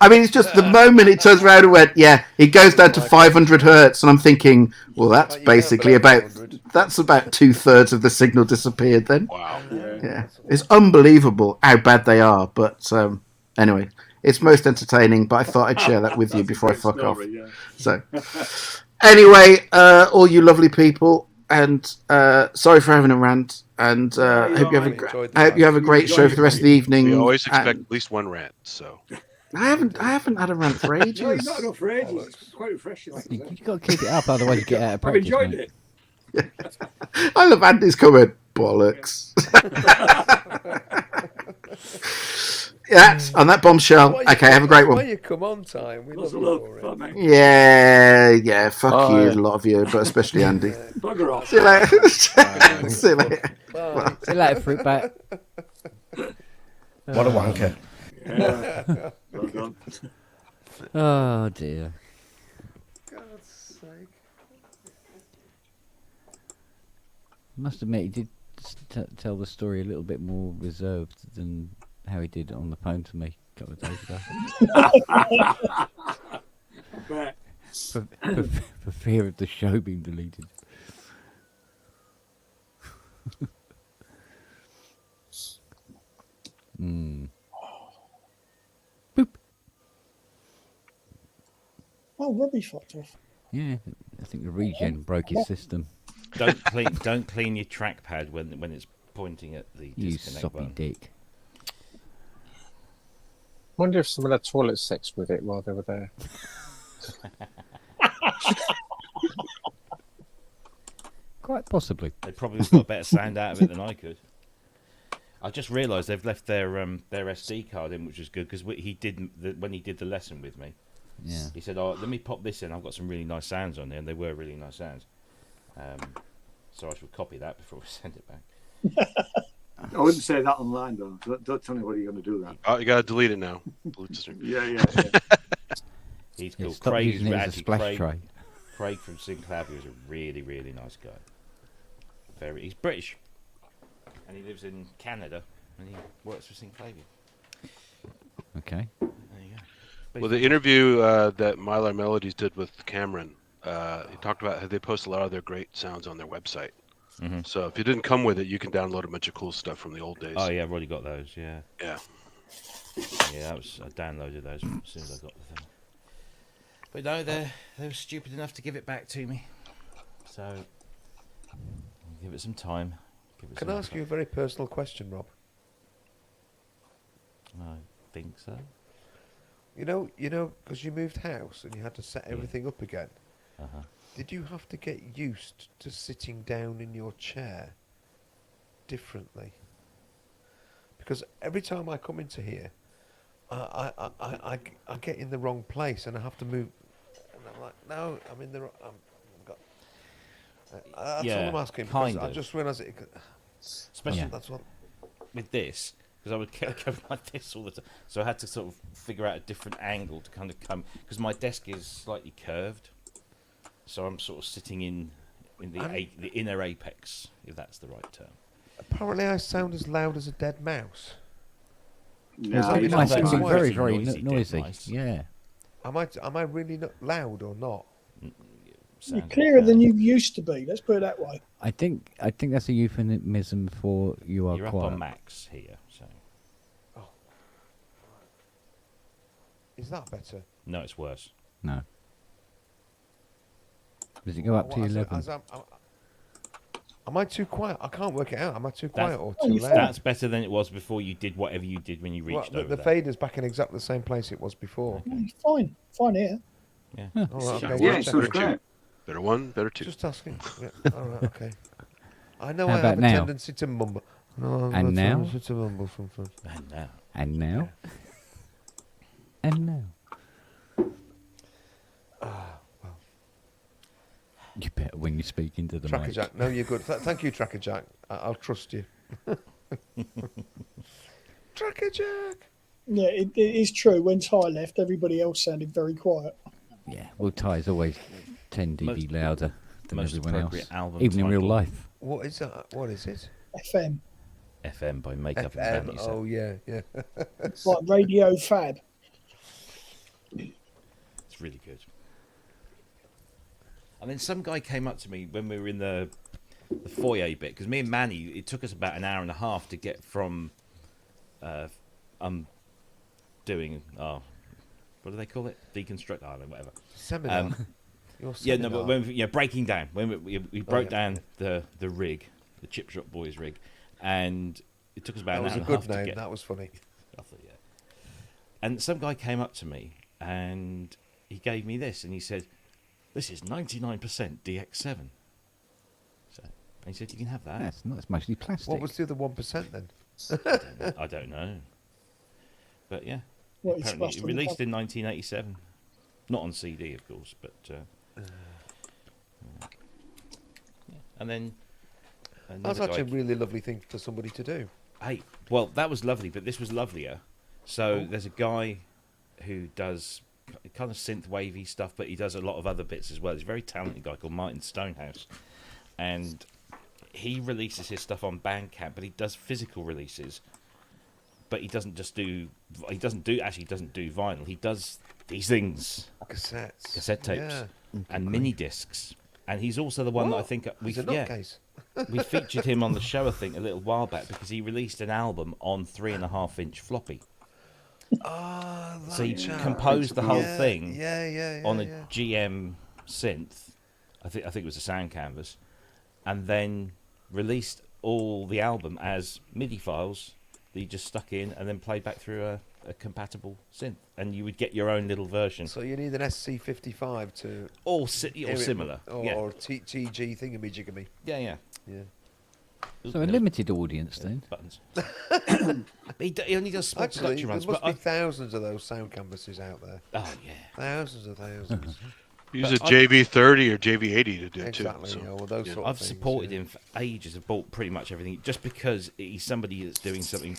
I mean, it's just the moment it turns around and went, it goes down to 500 hertz, and I'm thinking, well, that's basically about 2/3 of the signal disappeared then. Wow. Yeah, it's unbelievable how bad they are. But anyway, it's most entertaining. But I thought I'd share that with you before I fuck off. Yeah. So anyway, all you lovely people, and sorry for having a rant. And I hope you have a great show for the rest of the evening. We always expect And at least one rant. So I haven't had a rant for ages. No, not enough for ages. It's quite refreshing. Like You got to keep it up, otherwise you get out of I've practice. enjoyed mate. it. I love Andy's comment. Bollocks. On that bombshell. Okay, have a great Why one. you come on time? We love Lots of you love. for it. Fun, mate. Yeah. Fuck Bye. you, a lot of you, but especially Andy. Bugger off. See you later. See you later. Bye. See you later, fruit bat. What a wanker. Yeah. Well done. Oh dear. God's sake. Must admit, he did tell the story a little bit more reserved than how he did on the phone to me a couple of days ago. Bet. for fear of the show being deleted. Boop. Oh, Robbie fucked off. Yeah, I think the regen broke his system. Don't clean your trackpad when it's pointing at the You disconnect soppy button. dick. Wonder if someone had toilet sex with it while they were there. Quite possibly. They probably got better sound out of it than I could. I just realised they've left their SD card in, which is good because when he did the lesson with me. Yeah. He said, "Oh, let me pop this in. I've got some really nice sounds on there," and they were really nice sounds. So I should copy that before we send it back. I wouldn't say that online though. Don't tell me what you're going to do that. oh, you gotta delete it now. Bluetooth. Yeah. He's Yeah, cool. stop Craig's using it as a actually splash tray. Craig from Synclavier is a really, really nice guy. He's British, and he lives in Canada, and he works for Synclavier. Okay. There you go. Well, the interview that Mylar Melodies did with Cameron, he talked about how they post a lot of their great sounds on their website. Mhm. So if you didn't come with it, you can download a bunch of cool stuff from the old days. Oh yeah, I've already got those. Yeah. Yeah. Yeah, I downloaded those as soon as I got the thing. But no, they were stupid enough to give it back to me. So I'll give it some time. Can I ask you a very personal question, Rob? I think so. You know, because you moved house and you had to set everything up again. Uh-huh. Did you have to get used to sitting down in your chair differently? Because every time I come into here, I get in the wrong place and I have to move. And I'm like, no, I'm in the wrong. That's Yeah, all I'm asking. kind Because I of. just realised it. Especially That's what. with this, because I would go like this all the time. So I had to sort of figure out a different angle to kind of come, because my desk is slightly curved. So I'm sort of sitting in the inner apex, if that's the right term. Apparently, I sound as loud as a dead mouse. No, It it's might not be quiet. very, It's very noisy, noisy. dead nice. Yeah. Am I really not loud or not? You're Sounds clearer okay. than you used to be. Let's put it that way. I think that's a euphemism for you are You're up quiet. on max here, so Is that better? no, it's worse. No. Does it go up to What, 11? Am I too quiet? I can't work it out. Am I too quiet or Oh, too you're loud? That's better than it was before you did whatever you did when you Well, reached the over there. fader's back in exactly the same place it was before. Fine. Fine here. Yeah. All right, okay, Yeah, just it sounds checking. great. Better one, better two. Just asking. Yeah. All right, okay. I know How I about have a now? tendency to mumble. No, I have And a now? tendency to mumble sometimes. And now. And now? And now? You better when you speak into the Tracker mic. Jack, no, you're good. Thank you, Tracker Jack. I'll trust you. Tracker Jack. Yeah, it is true. When Ty left, everybody else sounded very quiet. Yeah, well, Ty's always 10 dB Most- louder than most everyone else, appropriate album even in real title. life. What is that? What is it? FM. FM by Makeup and FM. Vanity. Oh yeah, yeah. Like Radio Fab. It's really good. And then some guy came up to me when we were in the foyer bit, because me and Manny, it took us about an hour and a half to get from doing what do they call it? Deconstruct Island, whatever. Seminar. Your Yeah, no, seminar. but when breaking down, when we broke yeah. down the rig, the Chip Shop Boys rig, and it took us about that an was hour a and a good half to name. get. That was funny. I thought, yeah. And some guy came up to me and he gave me this and he said, "This is 99% DX7." So, and he said, "You can have that." That's not. It's mostly plastic. What was the other 1% then? I don't know. But yeah, What is apparently supposed it to released in 1987. Not on CD, of course, but yeah. And then That's another actually guy- a really lovely thing for somebody to do. Hey, well, that was lovely, but this was lovelier. So there's a guy who does kind of synth wavy stuff, but he does a lot of other bits as well. He's a very talented guy called Martin Stonehouse, and he releases his stuff on Bandcamp, but he does physical releases. But he doesn't do vinyl. He does these things, Cassettes. cassette tapes, Yeah. and mini discs. And he's also the one that I What? think He's a nutcase. we featured him on the show, I think, a little while back because he released an album on 3.5-inch floppy. Ah, that So he chap. composed the whole Yeah, thing yeah, on a yeah. GM synth. I think it was a sound canvas, and then released all the album as MIDI files that you just stuck in and then played back through a compatible synth, and you would get your own little version, So you need an SC55 to or hear it, similar. yeah, or TG thingamajigamy. yeah. Yeah. So a limited audience then. buttons. he only does small Actually, production there runs, must but be thousands of those sound canvases out there. oh yeah. Thousands of thousands. Use But a JV30 or JV80 to do it Exactly. too. Yeah, So. well, those Yeah. sort of I've things, supported yeah. him for ages. I've bought pretty much everything just because he's somebody that's doing something.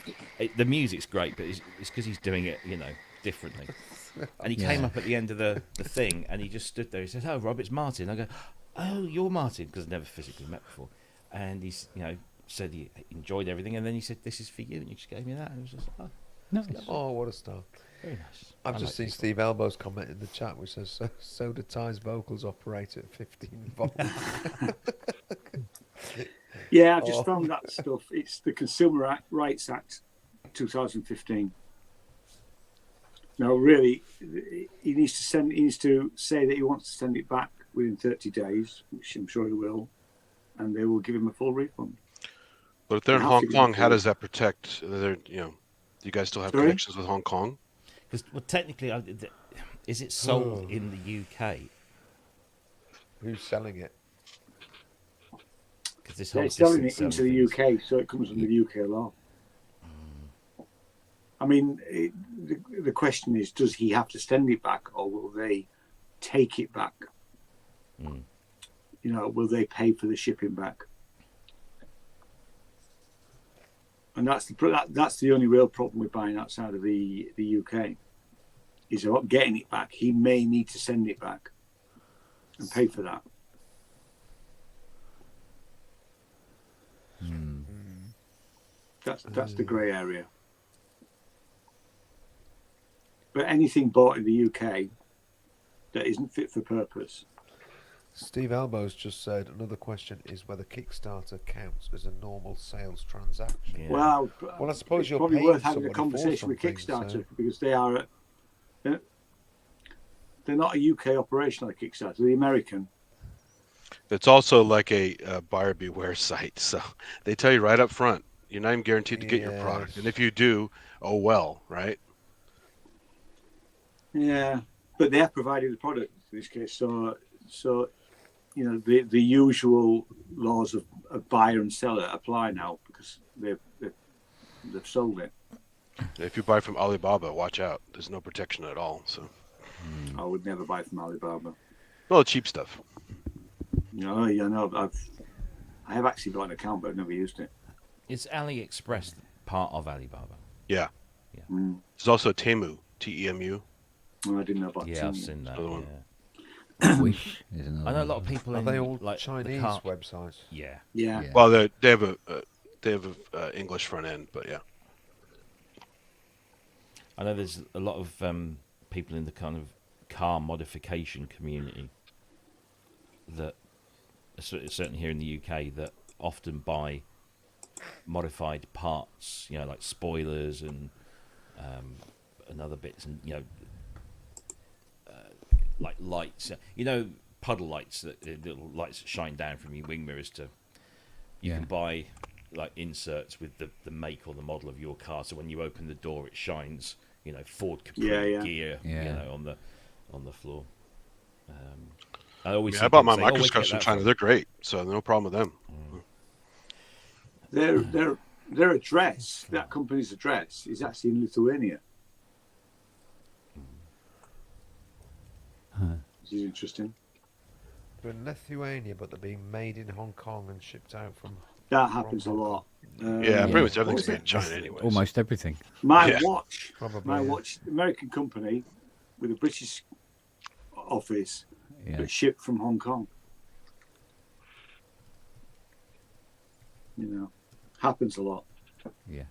The music's great, but it's because he's doing it, differently. And he came Yeah. up at the end of the thing, and he just stood there. He said, "Oh, Rob, it's Martin." I go, "Oh, you're Martin," because I've never physically met before. And he's, said he enjoyed everything, and then he said, "This is for you," and he just gave me that, and it was just, oh, Nice. Oh, what a star. very nice. I've I just like seen people. Steve Elbow's comment in the chat, which says, so do Ty's vocals operate at 15 volts. Yeah, I've just Oh. found that stuff. It's the Consumer Rights Act 2015. No, really, he needs to say that he wants to send it back within 30 days, which I'm sure he will, and they will give him a full refund. But if they're in How Hong to get Kong, how through. does that protect? Do you guys still have Sorry? connections with Hong Kong? Because technically, is it sold in the UK? Who's selling it? Because this They're whole selling distance it into selling the things- UK, so it comes under the UK law. I mean, the question is, does he have to send it back, or will they take it back? Mm. Will they pay for the shipping back? And that's the only real problem with buying outside of the UK, is about getting it back. He may need to send it back and pay for that. That's the grey area. But anything bought in the UK that isn't fit for purpose. Steve Elbows just said another question is whether Kickstarter counts as a normal sales transaction. Yeah. Well, I suppose it's you're probably paying worth having a somebody for conversation with something, Kickstarter so- because they're not a UK operation like Kickstarter. They're American. It's also like a buyer beware site, so they tell you right up front you're not even guaranteed to get your product, and if you do, oh well, right? Yeah, but they have provided the product in this case, so you know the usual laws of buyer and seller apply now because they've sold it. If you buy from Alibaba, watch out. There's no protection at all. So, I would never buy from Alibaba. well, cheap stuff. No, yeah, no, I have actually got an account, but I've never used it. Is AliExpress part of Alibaba? Yeah. Mm. There's also Temu, Temu. Oh, I didn't know about Yeah, I've Temu. seen that. Another one. Yeah. Wish is another I know a one. lot of people Are in they all like the Chinese car- websites? Yeah. Yeah. Yeah. Well, they have a English front end, but yeah. I know there's a lot of people in the kind of car modification community that, certainly here in the UK, that often buy modified parts, you know, like spoilers and other bits, and you know, like lights, you know, puddle lights, that little lights that shine down from your wing mirrors. You Yeah. can buy like inserts with the make or the model of your car, so when you open the door, it shines, you know, Ford Capri gear, Yeah. you know, on the floor. I always see I bought my people say, "Oh, where'd you microscopes get from that China. from?" They're great, so no problem with them. Their address, that company's address, is actually in Lithuania. Which is interesting. They're in Lithuania, but they're being made in Hong Kong and shipped out from. That happens a lot. Yeah, pretty much what everything's was made it? in China anyway. Almost everything. My Yeah. watch, Probably, yeah. American company with a British office, Yeah. but shipped from Hong Kong. You know, happens a lot. Yeah.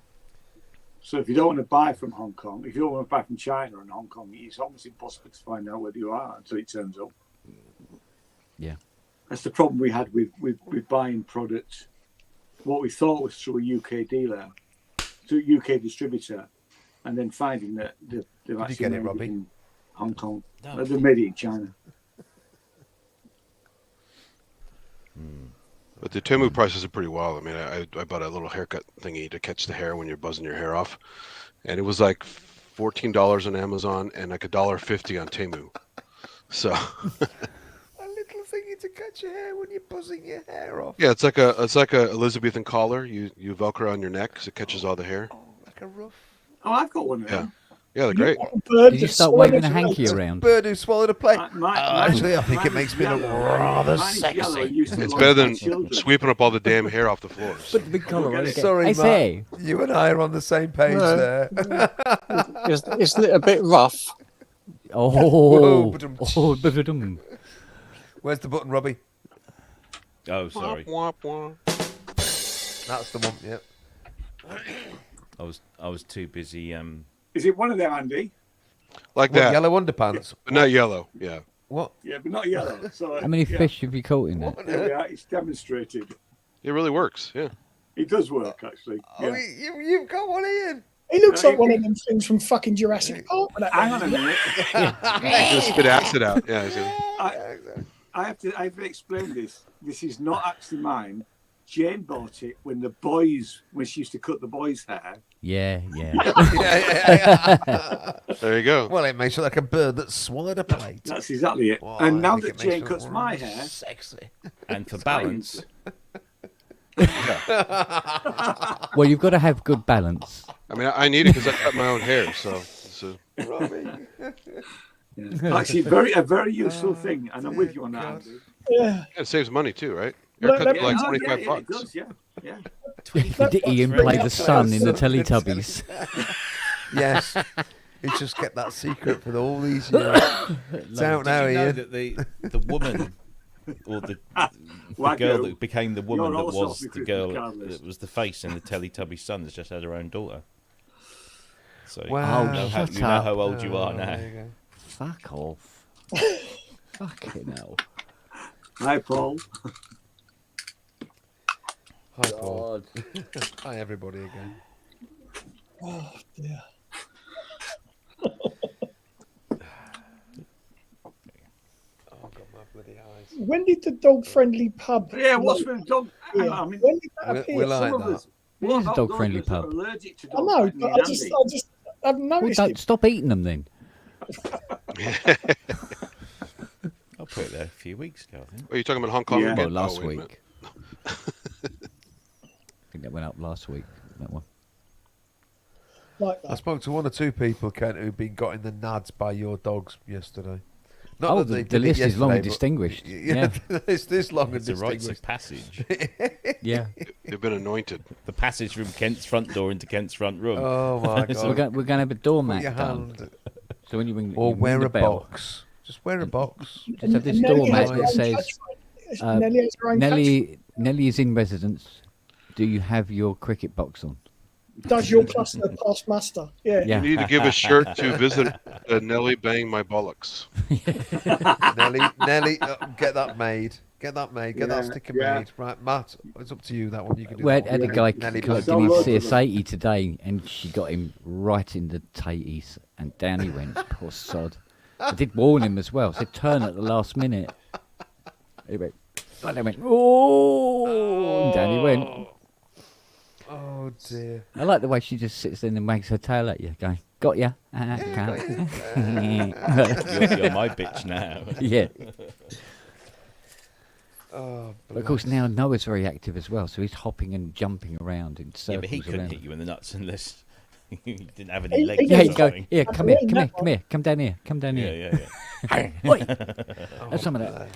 So if you don't want to buy from Hong Kong, if you don't want to buy from China and Hong Kong, it's almost impossible to find out whether you are until it turns up. Yeah. That's the problem we had with buying products. What we thought was through a UK dealer, through a UK distributor, and then finding that they've actually get it, made Robbie? in Hong Kong. No. They're made it in China. But the Temu prices are pretty wild. I mean, I bought a little haircut thingy to catch the hair when you're buzzing your hair off, and it was like $14 on Amazon and like $1.50 on Temu. So A little thingy to catch your hair when you're buzzing your hair off. yeah, it's like a Elizabethan collar. You Velcro on your neck so it catches all the hair. Oh, like a rough Oh, I've got one of Yeah, them. yeah, they're great. Did you start waving a hanky around? bird who swallowed a plate. Actually, I think mine it makes is me look yellow. rather Mine is yellow. sexy. It used to It's belong better to my than children. sweeping up all the damn hair off the floors. Put the big collar on again. Sorry, Hey, Matt. say. You and I are on the same page No. there. Isn't it a bit rough? Oh, Whoa, ba-dum. oh, ba-ba-dum. Where's the button, Robbie? Oh, sorry. Womp, womp. That's the one. Yep. I was too busy. Is it one of them, Andy? Like What, that, yellow underpants? but not yellow. Yeah, What? Yeah, but not yellow. So, How many yeah, fish have you caught in that? there we are. It's demonstrated. it really works. Yeah. It does work, actually. Oh, Yeah. you've got one, Ian. He looks like one of them things from fucking Jurassic Park. with that Hang on a one. minute. Just spit acid out. Yeah. I have to explain this. This is not actually mine. Jane bought it when she used to cut the boys' hair. Yeah, yeah. There you go. Well, it makes you look like a bird that swallowed a plate. That's exactly it. Well, and I now think that it makes Jane you cuts look my rather hair, sexy. And for balance, Well, you've got to have good balance. I mean, I need it because I cut my own hair. So Robbie. actually, a very useful thing, and I'm with you on that, God. Andy. Yeah. it saves money too, right? Well, Haircuts that- are like Oh, 25 it bucks. does, yeah. Did Ian play the sun in the Teletubbies? Yes. He's just kept that secret for all these years. It's out now, did you know Ian. that the woman or the Wagyu. girl that became the woman You're that also was the secret girl regardless. that was the face in the Teletubby son has just had her own daughter. So Wow. Oh, shut you know up. how old you are Oh, now. there you go. Fuck off. Fucking hell. Hi, Paul. Hi, Paul. Hi, everybody again. Oh dear. Oh, God, my bloody eyes. When did the dog-friendly pub? Yeah, what's for the dog? Yeah. I mean, When did that appear? We like some of that. us. It what is a about dog-friendly those that are pub. allergic to I dogs, know, like me but and I just Andy? I've Well, noticed don't it. stop eating them then. I'll put it there a few weeks ago, I think. Are you talking about Hong Kong? Yeah. again? Well, last Oh, wait a week. I think that went up last week. That one. Like I that. spoke to one or two people, Kent, who'd been got in the nads by your dogs yesterday. Oh, that the they did it list is long and yesterday, but- distinguished. Yeah, it's this long and It's a rites of distinguished. passage. Yeah. They've been anointed. The passage from Kent's front door into Kent's front room. Oh my So we're God! going to have a Put doormat your done. hand, So when you ring, or you ring wear the a bell, box. Just wear a box. just have this Nelly doormat has her that own says, catchphrase. Nelly has her own Nelly is in residence. Do you have your cricket box on? catchphrase. Does your cluster pass muster? Yeah. Yeah. You need to give a shirt to visit Nelly Bang My Bollocks. Nelly, get that made. Get that made. Get that Yeah, sticker yeah. made. Right, Matt, it's up to you. That one you can do. We that had a one. guy Nelly collecting Bang. his Some loads of them. CS80 today, and she got him right in the taties, and down he went. Poor sod. I did warn him as well. I said, turn at the last minute. He went, and I went, oh, and down he went. Oh dear. I like the way she just sits there and wags her tail at you, going, got ya? You're my bitch now. Yeah. Oh, But of course, now Noah's very active as well, so he's hopping and jumping around in Yeah, circles but he couldn't around. hit you in the nuts unless you didn't have any He- legs. he Yeah, or he'd go, something. here, I come can here, win come that here, come one. here, come down here, come down Yeah, here. yeah, yeah. Oi! Oh, Have some of that.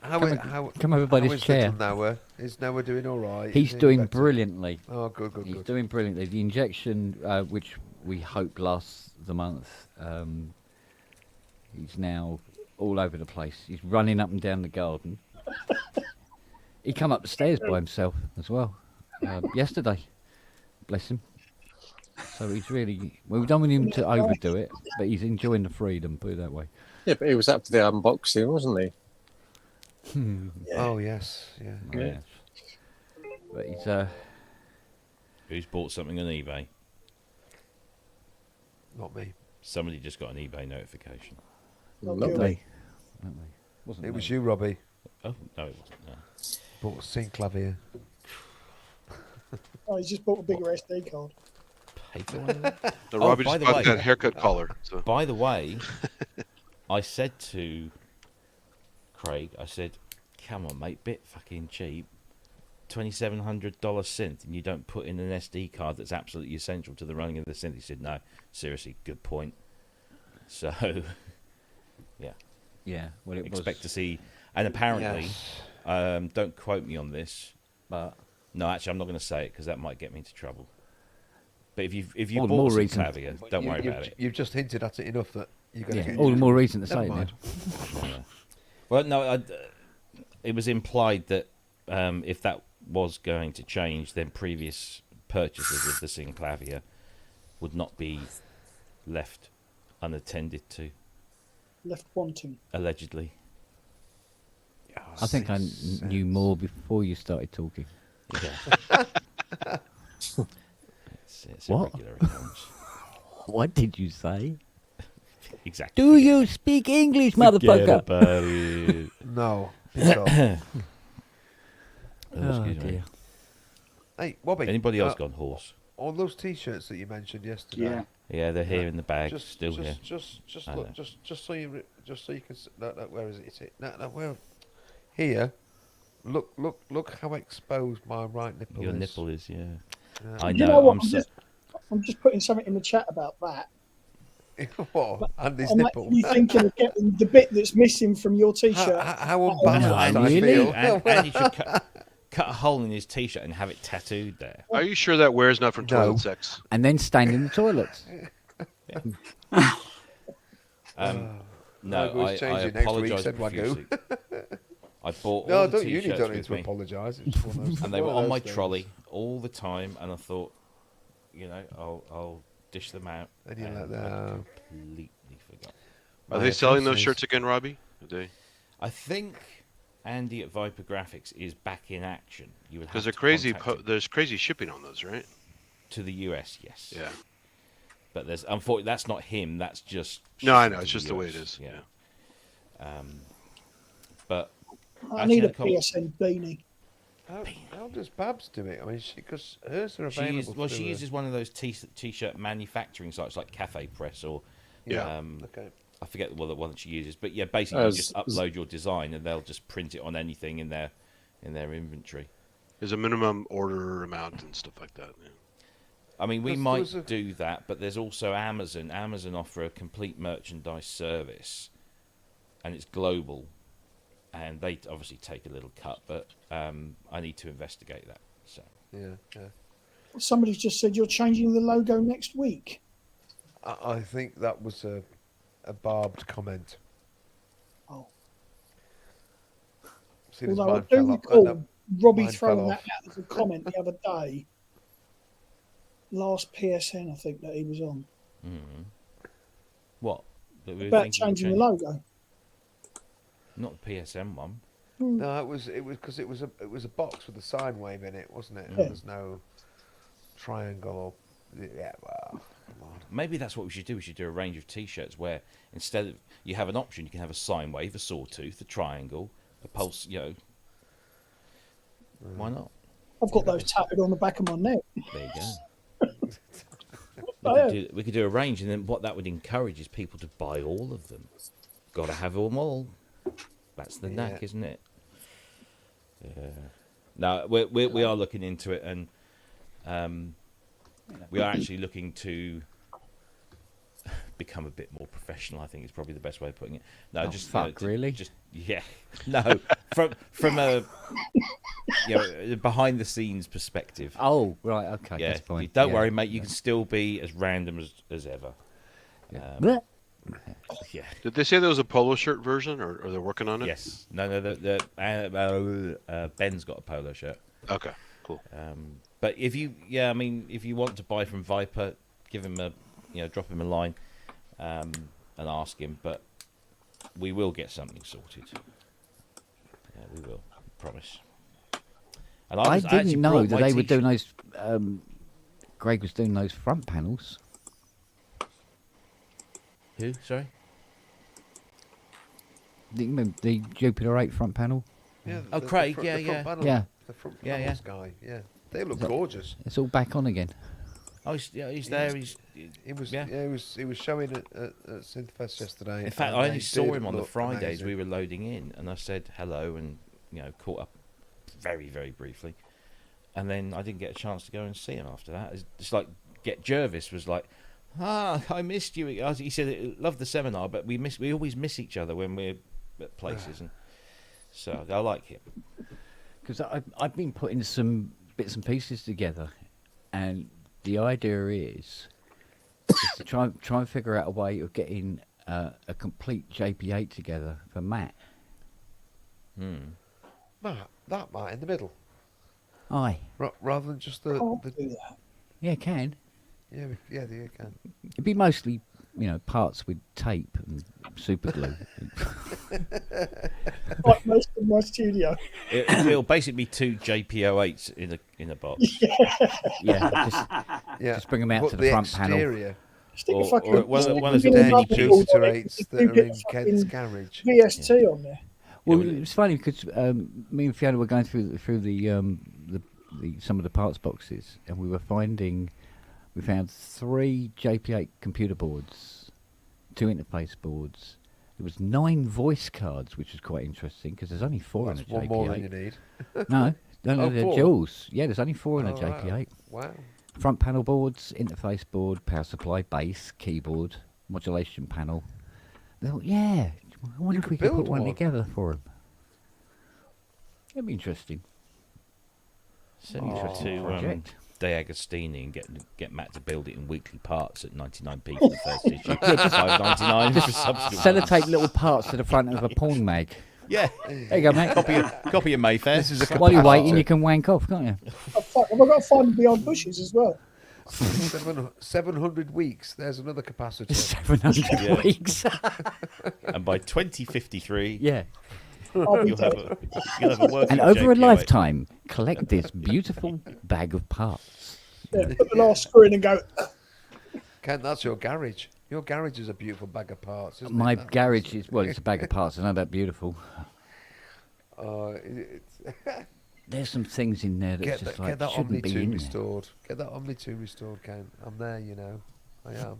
How, Come come over by how this is chair. little Noah? Is Noah doing all right? He's Is he doing better? brilliantly. Oh, good, good, He's good. doing brilliantly. The injection, which we hope lasts the month, he's now all over the place. He's running up and down the garden. He come up the stairs by himself as well yesterday. Bless him. So he's really... Well, we don't want him to overdo it, but he's enjoying the freedom, put it that way. Yeah, but he was up for the unboxing, wasn't he? Oh, yes, yeah. Yeah. But he's... Who's bought something on eBay? Not me. Somebody just got an eBay notification. Not Not guilty. me. Not me. Wasn't It me. was you, Robbie. Oh, no, it wasn't. No. Bought a sync clavier. Oh, he's just bought a bigger SD card. Paid for one of them? No, Oh, Robbie by just the got way- that haircut collar. So. By the way, I said to Craig, I said, come on, mate, bit fucking cheap. $2,700 synth, and you don't put in an SD card that's absolutely essential to the running of the synth. He said, no, seriously, good point. So, yeah, Yeah, well, it expect was... to see. And apparently, Yes. don't quote me on this, But no, actually, I'm not going to say it because that might get me into trouble. But if you All the bought more some reason. clavier, don't worry about it. You've just hinted at it enough that you're going to yeah, get... all the more reason to say Never it mind. now. Yeah. Well, no, it was implied that if that was going to change, then previous purchases of the synclavier would not be left unattended to, Left wanting. allegedly. I think I knew more before you started talking. Yeah. it's a What? regular occurrence. What did you say? Exactly. Do you speak English, Forget motherfucker? about it. No. Piss off. Oh, excuse me. dear. Hey, Robbie. Anybody else gone horse? All those T-shirts that you mentioned yesterday. Yeah. Yeah, they're here in the bag, Just, still just, here. just I look, know. just so you, just so you can. No, where is it? Is it? No, where? Here. Look how exposed my right nipple Your is. nipple is, yeah. Yeah. I You know. know what? I'm I'm just putting something in the chat about that. What? Andy's I'm nipple. actually thinking of getting the bit that's missing from your How, T-shirt. how unbalanced I really? feel. and you should cut a hole in his t-shirt and have it tattooed there. Are you sure that wear is not from No. toilet sex? And then stand in the toilets. No, Wagyu I is changing next week, apologise said profusely. I bought No, all the don't you need t-shirts don't need with to me, apologise. It's one of those- and they one were of on those my things. trolley all the time. And I thought, you know, I'll dish them out. And you're and like, no. I completely forgot. Are they selling those shirts again, Robbie? Are they? I think Andy at Viper Graphics is back in action. You would Because have they're crazy. contact him. There's crazy shipping on those, right? To the US, yes. Yeah. But there's unfortunately that's not him. That's just No, I shipping know. to It's just the way it US, is. Yeah. But I actually need a had comment- PSN beanie. How does Babs do it? I mean, because hers are She available. uses, well, through she the- uses one of those t-shirt manufacturing sites like Cafe Press or Yeah. Okay. I forget the one that she uses, but yeah, basically you just As- upload your design and they'll just print it on anything in their inventory. There's a minimum order amount and stuff like that. Yeah. I mean, we There might was a- do that, but there's also Amazon. Amazon offer a complete merchandise service, and it's global, and they obviously take a little cut, but I need to investigate that. So Yeah. Somebody's just said you're changing the logo next week. I think that was a barbed comment. Oh. See, this Although I mine do fell off. recall No, Robbie mine throwing fell that off. out as a comment the other day. Last PSN, I think, that he was on. what? That we were About thinking of changing the changing- logo. Not the PSM one. No, it was because it was a box with a sine wave in it, wasn't it? And Yeah. there's no triangle or yeah. Well, come on. Maybe that's what we should do. We should do a range of T-shirts where instead of you have an option, you can have a sine wave, a sawtooth, a triangle, a pulse. You know, why not? I've got those tattooed on the back of my neck. There you go. Oh, We could do a range, and then what that would encourage is people to buy all of them. Got to have them all. That's the knack, Yeah. isn't it? Yeah. No, we are looking into it, and we are actually looking to become a bit more professional. I think is probably the best way of putting it. No, Oh, just fuck, really? Just yeah. No, from a behind the scenes perspective. Oh, right, okay, Yeah, that's fine. don't Yeah. worry, mate. You can still be as random as ever. Yeah. Um, Yeah. Did they say there was a polo shirt version, or they're working on it? Yes. No. Ben's got a polo shirt. Okay. Cool. But if you want to buy from Viper, give him drop him a line, and ask him. But we will get something sorted. Yeah, we will. Promise. And I actually didn't know brought that my they were t-shirt. doing those. Greg was doing those front panels. Who? Sorry. Do you remember the Jupiter 8 front panel? Yeah. Oh, Craig, yeah, the front yeah. panel, Yeah. The front Yeah, panels guy. Yeah. They look Is that- gorgeous. It's all back on again. Oh, he's there. He's. He was. Yeah. Yeah. He was showing at Synthfest yesterday. In fact, and I they only saw did him on the look Fridays amazing. we were loading in, and I said hello and caught up very, very briefly, and then I didn't get a chance to go and see him after that. It's like Jervis was like, I missed you. He said loved the seminar, but we always miss each other when we're at places, and so I like him. Because I've been putting some bits and pieces together, and the idea is to try and figure out a way of getting a complete JP8 together for Matt. That Matt in the middle, Aye. rather than just the. Can't do that. Yeah, can. Yeah, you can. It'd be mostly, parts with tape and super glue. Like most of my studio. It'll basically be 2 JP08s in a box. Yeah, Yeah. just bring them out But to the front panel. exterior, Stick Or- a fucking or one of stick the a Danny rubber Jupiter board on it, eights and that you are get in a Kent's fucking garage. VST on there. Well, Yeah, it's funny because me and Fiona were going through the some of the parts boxes, and we found 3 JP8 computer boards, 2 interface boards. There was 9 voice cards, which was quite interesting because there's only 4 That's in a one more than you JP8. need. No, Oh, they're 4? duals. Yeah, there's only 4 in a Oh, JP8. Wow. Front panel boards, interface board, power supply, bass, keyboard, modulation panel. They thought, yeah, I wonder You if could we could put build one one. together for him. It'd be interesting. Send it Interesting to project. De Agostini and get Matt to build it in weekly parts at 99p for the first issue. $5.99 for subsequent. Sellotape little parts to the front of a porn mag. Yeah, There you go, mate. copy of Mayfair. This is While you're waiting, you can wank off, can't you? Oh, fuck, have I got to find them behind bushes as well? 700 weeks. There's another capacitor. 700 Yeah. weeks. And by 2053, Yeah. I'll be you'll have dead. you'll have a working And over a JPOA. lifetime, collect this beautiful bag of parts. Yeah, put the last screw in and go. Ken, that's your garage. Your garage is a beautiful bag of parts, isn't My it? garage is, well, it's a bag of parts. I know that beautiful. There's some things in there that's just like, get that shouldn't Omni be 2 in there. restored. Get that Omni 2 restored, Ken. I'm there, you know. I am.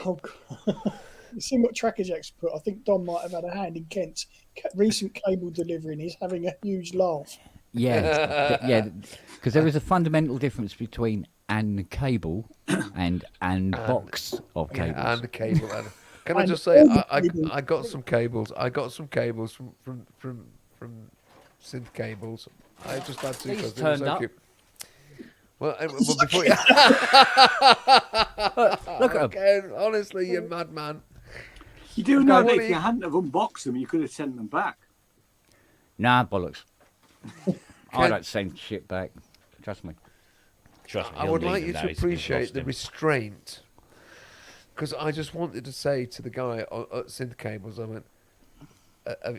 Oh, God. You seen what Tracker Jack's put? I think Don might have had a hand in Kent's recent cable delivery, and he's having a huge laugh. Yeah, yeah, because there is a fundamental difference between an cable and box of cables. Yeah, and the cable. And can I And just say, all the I cables. got some cables. I got some cables from Synth cables. I just had to These because they were turned so up. cute. Well, before you... Look at 'em. Ken, honestly, you madman. You do know What that do if you- you hadn't have unboxed them, you could have sent them back. Nah, bollocks. I Ken- don't send shit back. Trust me. Trust me, I he'll would need like them you now, to he's been appreciate lost the him. restraint, because I just wanted to say to the guy at Synth Cables, I went,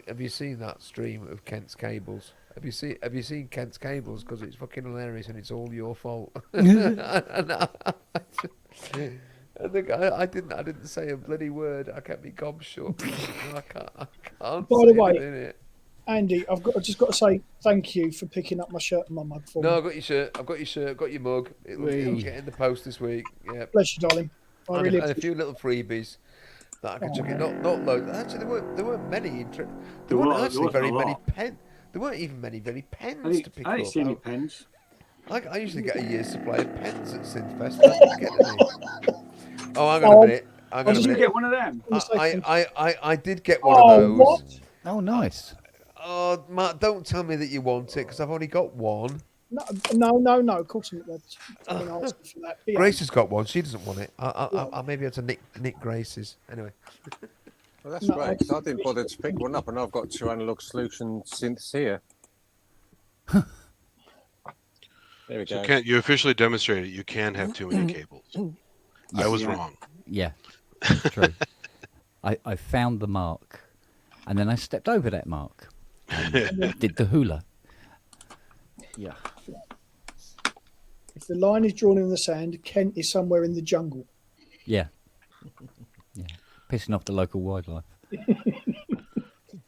"Have you seen that stream of Kent's cables? Have you seen Kent's cables? Because it's fucking hilarious and it's all your fault." And the guy, I didn't say a bloody word. I kept me gob shut. I can't By say the way, anything in it. Andy, I've just got to say thank you for picking up my shirt and my mug for No, me. I've got your shirt. I've got your mug. It'll get in the post this week. Yeah. Bless you, darling. I And, really and a appreciate few little freebies that I could chuck in. Not loads. Actually, there weren't many. There There weren't was- actually there very wasn't a many lot. pens. There weren't even many pens I to didn't, pick I didn't up. see any pens. I usually get a year's supply of pens at Synthfest. I didn't get any. Oh, hang on a Oh, minute. Hang on a Did you minute. get one of them? I did get one of Oh, those. what? Oh, nice. Oh, Matt, don't tell me that you want it because I've only got one. No. Of course I'm not. I mean, I'll ask you for that. But yeah, Grace has got one. She doesn't want it. I maybe have to nick Grace's. Anyway. Well, that's No, great, 'cause I didn't bother to pick one up, and I've got 2 analog solution synths here. There we So go. Kent, you officially demonstrated you can have too many cables. I was wrong. Yeah, true. I found the mark, and then I stepped over that mark and did the hula. Yeah. if the line is drawn in the sand, Kent is somewhere in the jungle. Yeah. Yeah. Pissing off the local wildlife.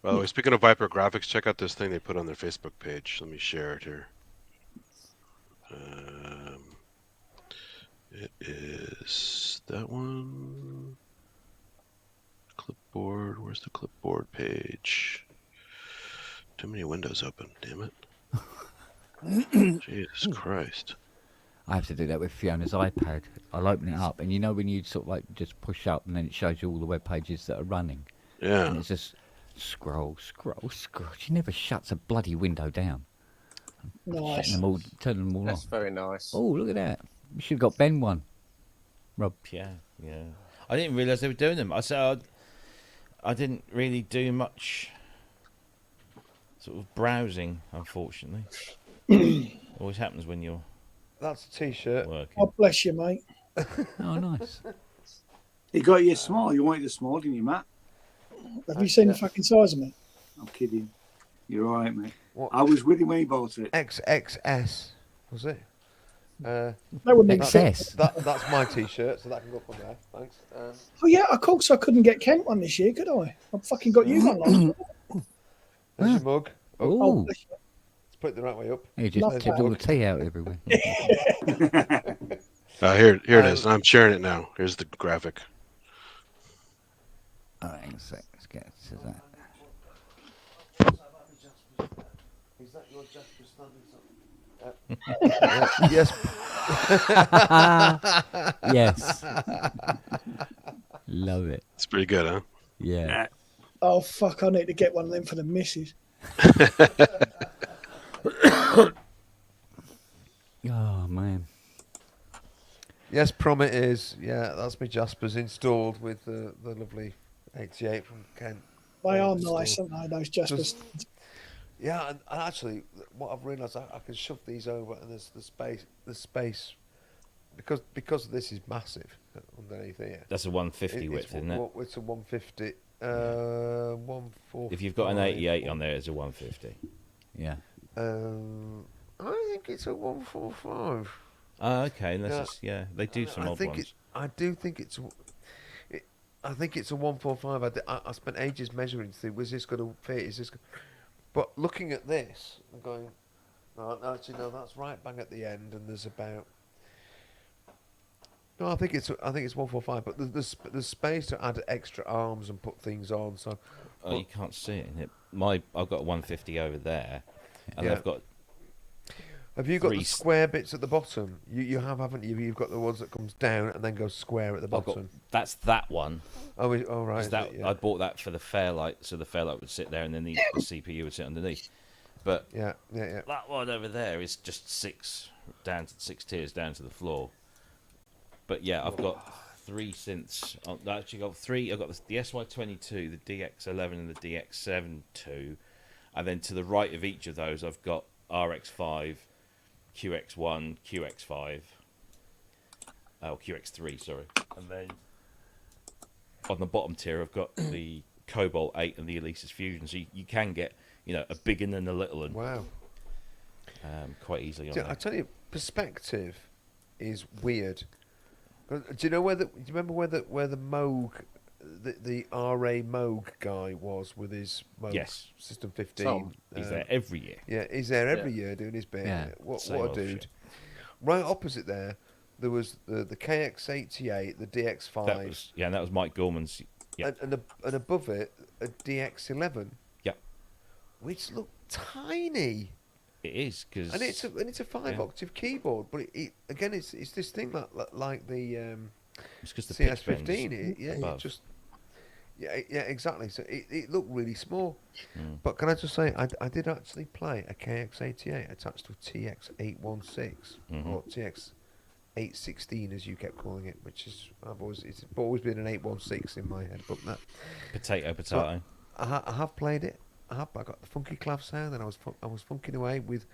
By the way, speaking of Viper graphics, check out this thing they put on their Facebook page. Let me share it here. It is that one. Clipboard. Where's the clipboard page? Too many windows open. Damn it. Jesus Christ. I have to do that with Fiona's iPad. I'll open it up, and you know when you sort of like just push up, and then it shows you all the web pages that are running, and Yeah. it's just scroll. She never shuts a bloody turning Nice. them all That's off. very nice. Oh, look at that! We should have got Ben one. Rob. Yeah. I didn't realise they were doing them. I said I didn't really do much sort of browsing, unfortunately. Always happens when you're That's a t-shirt. working. God bless you, mate. Oh, nice. You got you small. You wanted a small, didn't you, Matt? Have you seen the fucking size of me? I'm kidding. You're all right, mate. What? I was with him when he bought it. XXS was it? That wouldn't make sense. Excess. That's my t-shirt, so that can go up on there. Thanks. Oh yeah, of course I couldn't get Kent one this year, could I? I fucking got you one last year. There's your mug. Oh, Oh, Ooh, bless you. let's put it the right way up. you just Love tipped that. all the tea out everywhere. Here it is. I'm sharing it now. Here's the graphic. All right, hang on a sec. Let's get to that. Is that your Jasper standing yes. Yes. Love it. It's pretty good, huh? Yeah. Oh fuck! I need to get one of them for the missus. Oh man. Yes, prom it is. Yeah, that's my Jaspers installed with the lovely 88 from Kent. They are Installed. nice, aren't they? Those Jaspers. Just- Yeah, and actually, what I've realised, I can shove these over, and there's the space because this is massive underneath here. That's a 150 width, isn't it? It's a 150. 145. If you've got an 88 on there, it's a 150. Yeah. I think it's a 145. Oh, okay. They do some odd ones. I do think it's. I think it's a 145. I spent ages measuring to see was this going to fit. Is this? But looking at this, I'm going. No, actually, no. That's right bang at the end, and there's about. No, I think it's 145, but there's space to add extra arms and put things on. So. Oh, you can't see it in it. I've got a 150 over there, and I've got. Have you got the square bits at the bottom? You have, haven't you? You've got the ones that comes down and then goes square at the bottom. That's that one. Oh, right. I bought that for the Fairlight, so the Fairlight would sit there, and then the CPU would sit underneath. But yeah. That one over there is just 6 tiers down to the floor. But yeah, I've got 3 synths. I've actually got 3. I've got the SY22, the DX11, and the DX7 II, and then to the right of each of those, I've got RX5. QX1, QX5, QX3, sorry. And then on the bottom tier, I've got the Cobalt 8 and the Alesis Fusion. So you can get, a big one and a little one. Wow. Quite easily on there. I tell you, perspective is weird. Do you know do you remember where the Moog, the RA Moog guy was with his Moog System 15? He's there every year. Yeah, he's there every year doing his bit. Yeah. What a dude. Shit. Right opposite there was the KX88, the DX5. That was Mike Gorman's. Yeah. And above it, a DX11. Yep. Which looked tiny. It is, because... And it's a 5-octave keyboard, but it's this thing like the CS15. Yeah, exactly. So it looked really small. But can I just say, I did actually play a KX88 attached to a TX816 or TX816 as you kept calling it, which is it's always been an 816 in my head. But that potato. So I have played it. I got the funky clav sound, and I was funking away with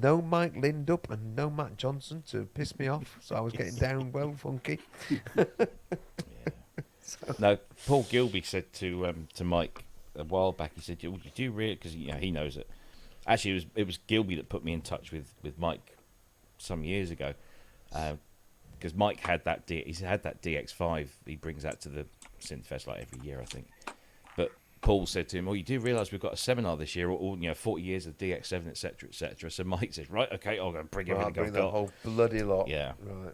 no Mike Lindup and no Matt Johnson to piss me off. So I was getting down well funky. No, Paul Gilby said to Mike a while back. He said, "Do you really?" Because he knows it. Actually, it was Gilby that put me in touch with Mike some years ago, because Mike had that he's had that DX5. He brings that to the Synthfest like every year, I think. But Paul said to him, "Oh, you do realise we've got a seminar this year, all 40 years of DX7, etc., etc." So Mike says, "Right, okay, I'll go and bring everything I've got." The whole bloody lot. Yeah. Right.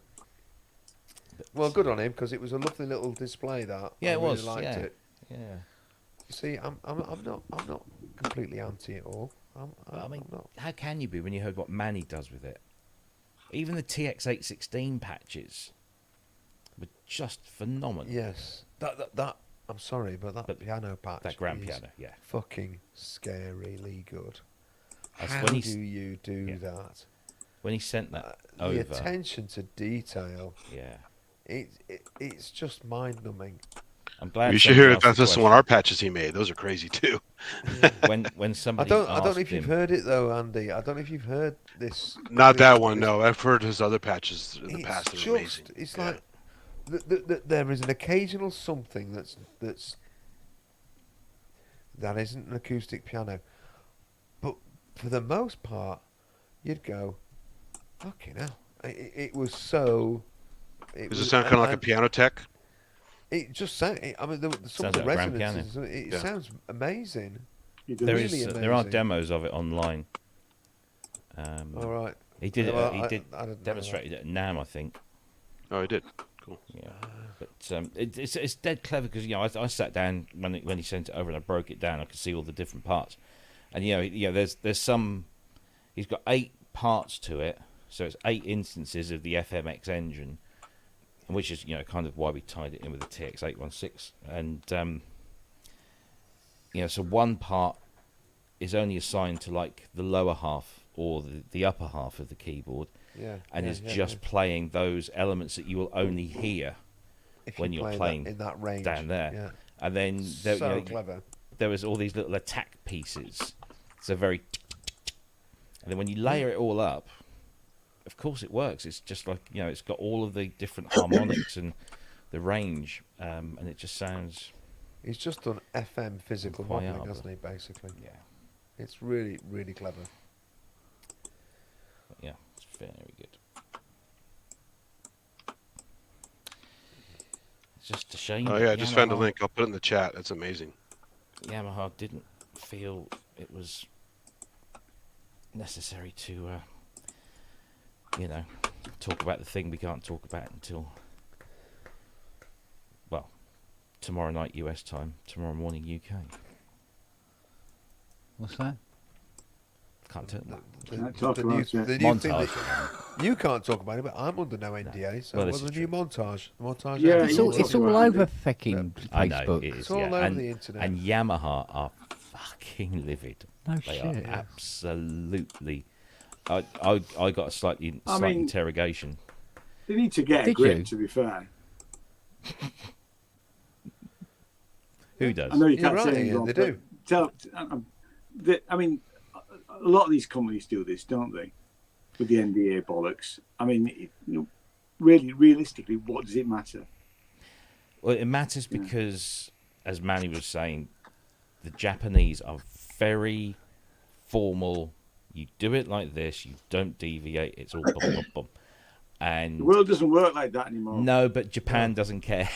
Well, good on him, because it was a lovely little display. That I really was. liked it. Yeah. You see, I'm not completely anti it all. I'm not. How can you be when you heard what Manny does with it? Even the TX816 patches were just phenomenal. Yes, that I'm sorry, but piano patch, that grand piano, fucking scarily good. How do you do that? When he sent that the attention to detail. Yeah. It's just mind-numbing. I'm glad you should hear about this one. Our patches he made; those are crazy too. when somebody, I don't know if you've heard it though, Andy. I don't know if you've heard this. Not that one. No, I've heard his other patches in the past. They're amazing. It's like there is an occasional something that isn't an acoustic piano, but for the most part, you'd go, fucking hell. It was so. Does it sound kind of like a piano tech? It just sounds. I mean, some of the resonances. It sounds amazing. There are demos of it online. All right. He did it. I demonstrated it at NAMM, I think. Oh, he did. Cool. Yeah, but it's dead clever, because I sat down when he sent it over and I broke it down. I could see all the different parts, and there's some. He's got 8 parts to it, so it's 8 instances of the FMX engine, which is kind of why we tied it in with the TX816, and so one part is only assigned to like the lower half or the upper half of the keyboard, and is just playing those elements that you will only hear when you're playing in that range down there. Yeah. And then clever. There was all these little attack pieces, so very, and then when you layer it all up, of course it works. It's just like, you know, it's got all of the different harmonics and the range, and it just sounds. He's just done FM physical modelling, Incroyable. hasn't he? Basically, Yeah, it's really, really clever. yeah, it's very good. It's just a shame. Oh that yeah, I just found a Yamaha- link. I'll put it in the chat. It's amazing. Yamaha didn't feel it was necessary to, you know, talk about the thing we can't talk about until, well, tomorrow night US time, tomorrow morning UK. What's that? Can't tell. Can't talk about it. the new thing Montage. that you can't talk about it, but I'm under no NDA, so Well, well, this the is new true. montage. The montage. Yeah, episode. It's you all, talk it's all about over it. fucking I know Facebook. it is. It's all yeah. over and, the internet. And Yamaha are fucking livid. No They shit. are absolutely. I got a slight I mean- interrogation. They need to get a Did grip, you? to be fair. Who does? I know you You're can't right, say Ian, anything, they but do. I mean, a lot of these companies do this, don't they? With the NDA bollocks. I mean, really, realistically, what does it matter? Well, it matters because, as Manny was saying, the Japanese are very formal. You do it like this. You don't deviate. It's all bum, bum, bum. The And world doesn't work like that anymore. no, but Japan doesn't care.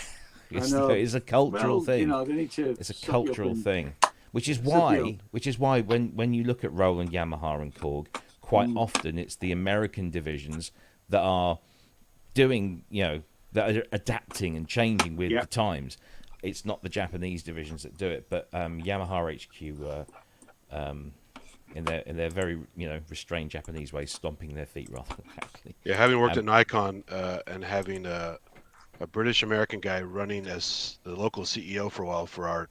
It's, know. it's a cultural Well, thing. You know, they need to. It's a suck you up cultural and- thing, which is Suck you why up. when you look at Roland, Yamaha, and Korg, quite often it's the American divisions that are doing, you know, that are adapting and changing with Yeah. the times. It's not the Japanese divisions that do it, but Yamaha HQ, in their very, you know, restrained Japanese way, stomping their feet rather than actually. Yeah, having worked at Nikon and having a British American guy running as the local CEO for a while for our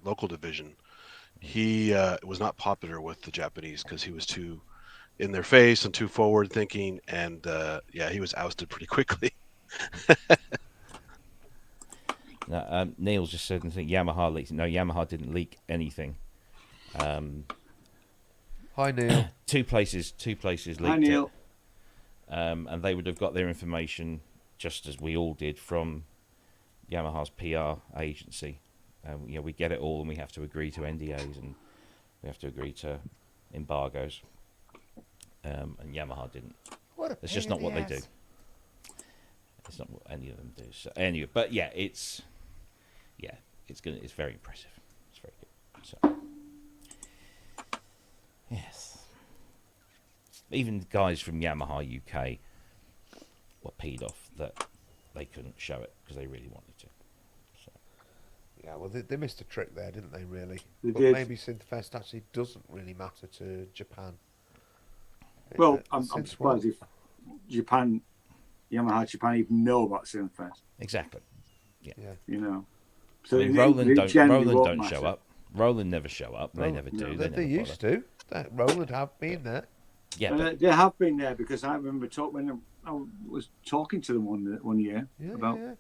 local division, he was not popular with the Japanese because he was too in their face and too forward thinking, and yeah, he was ousted pretty quickly. Now, Neil's just said, I think Yamaha leaked. No, Yamaha didn't leak anything. Hi, Neil. Two places leaked Hi, Neil. it, and they would have got their information just as we all did from Yamaha's PR agency. You know, we get it all, and we have to agree to NDAs, and we have to agree to embargoes. And Yamaha didn't. It's just not what they do. It's not what any of them do. So anyway, but yeah, it's very impressive. It's very good. So yes, even guys from Yamaha UK were peed off that they couldn't show it because they really wanted to. So. Yeah, well, they missed a trick there, didn't they? Really. They but did. maybe Synthfest actually doesn't really matter to Japan. Well, Uh, I'm Synth surprised if Yamaha Japan even know about Synthfest. Exactly. Yeah. You know. So I mean, it Roland generally won't don't matter. show up. Roland never show up. They never do. no, They They never used to. That Roland have been there. Yeah, but They have been there because I remember when I was talking to them one year Yeah, about yeah. they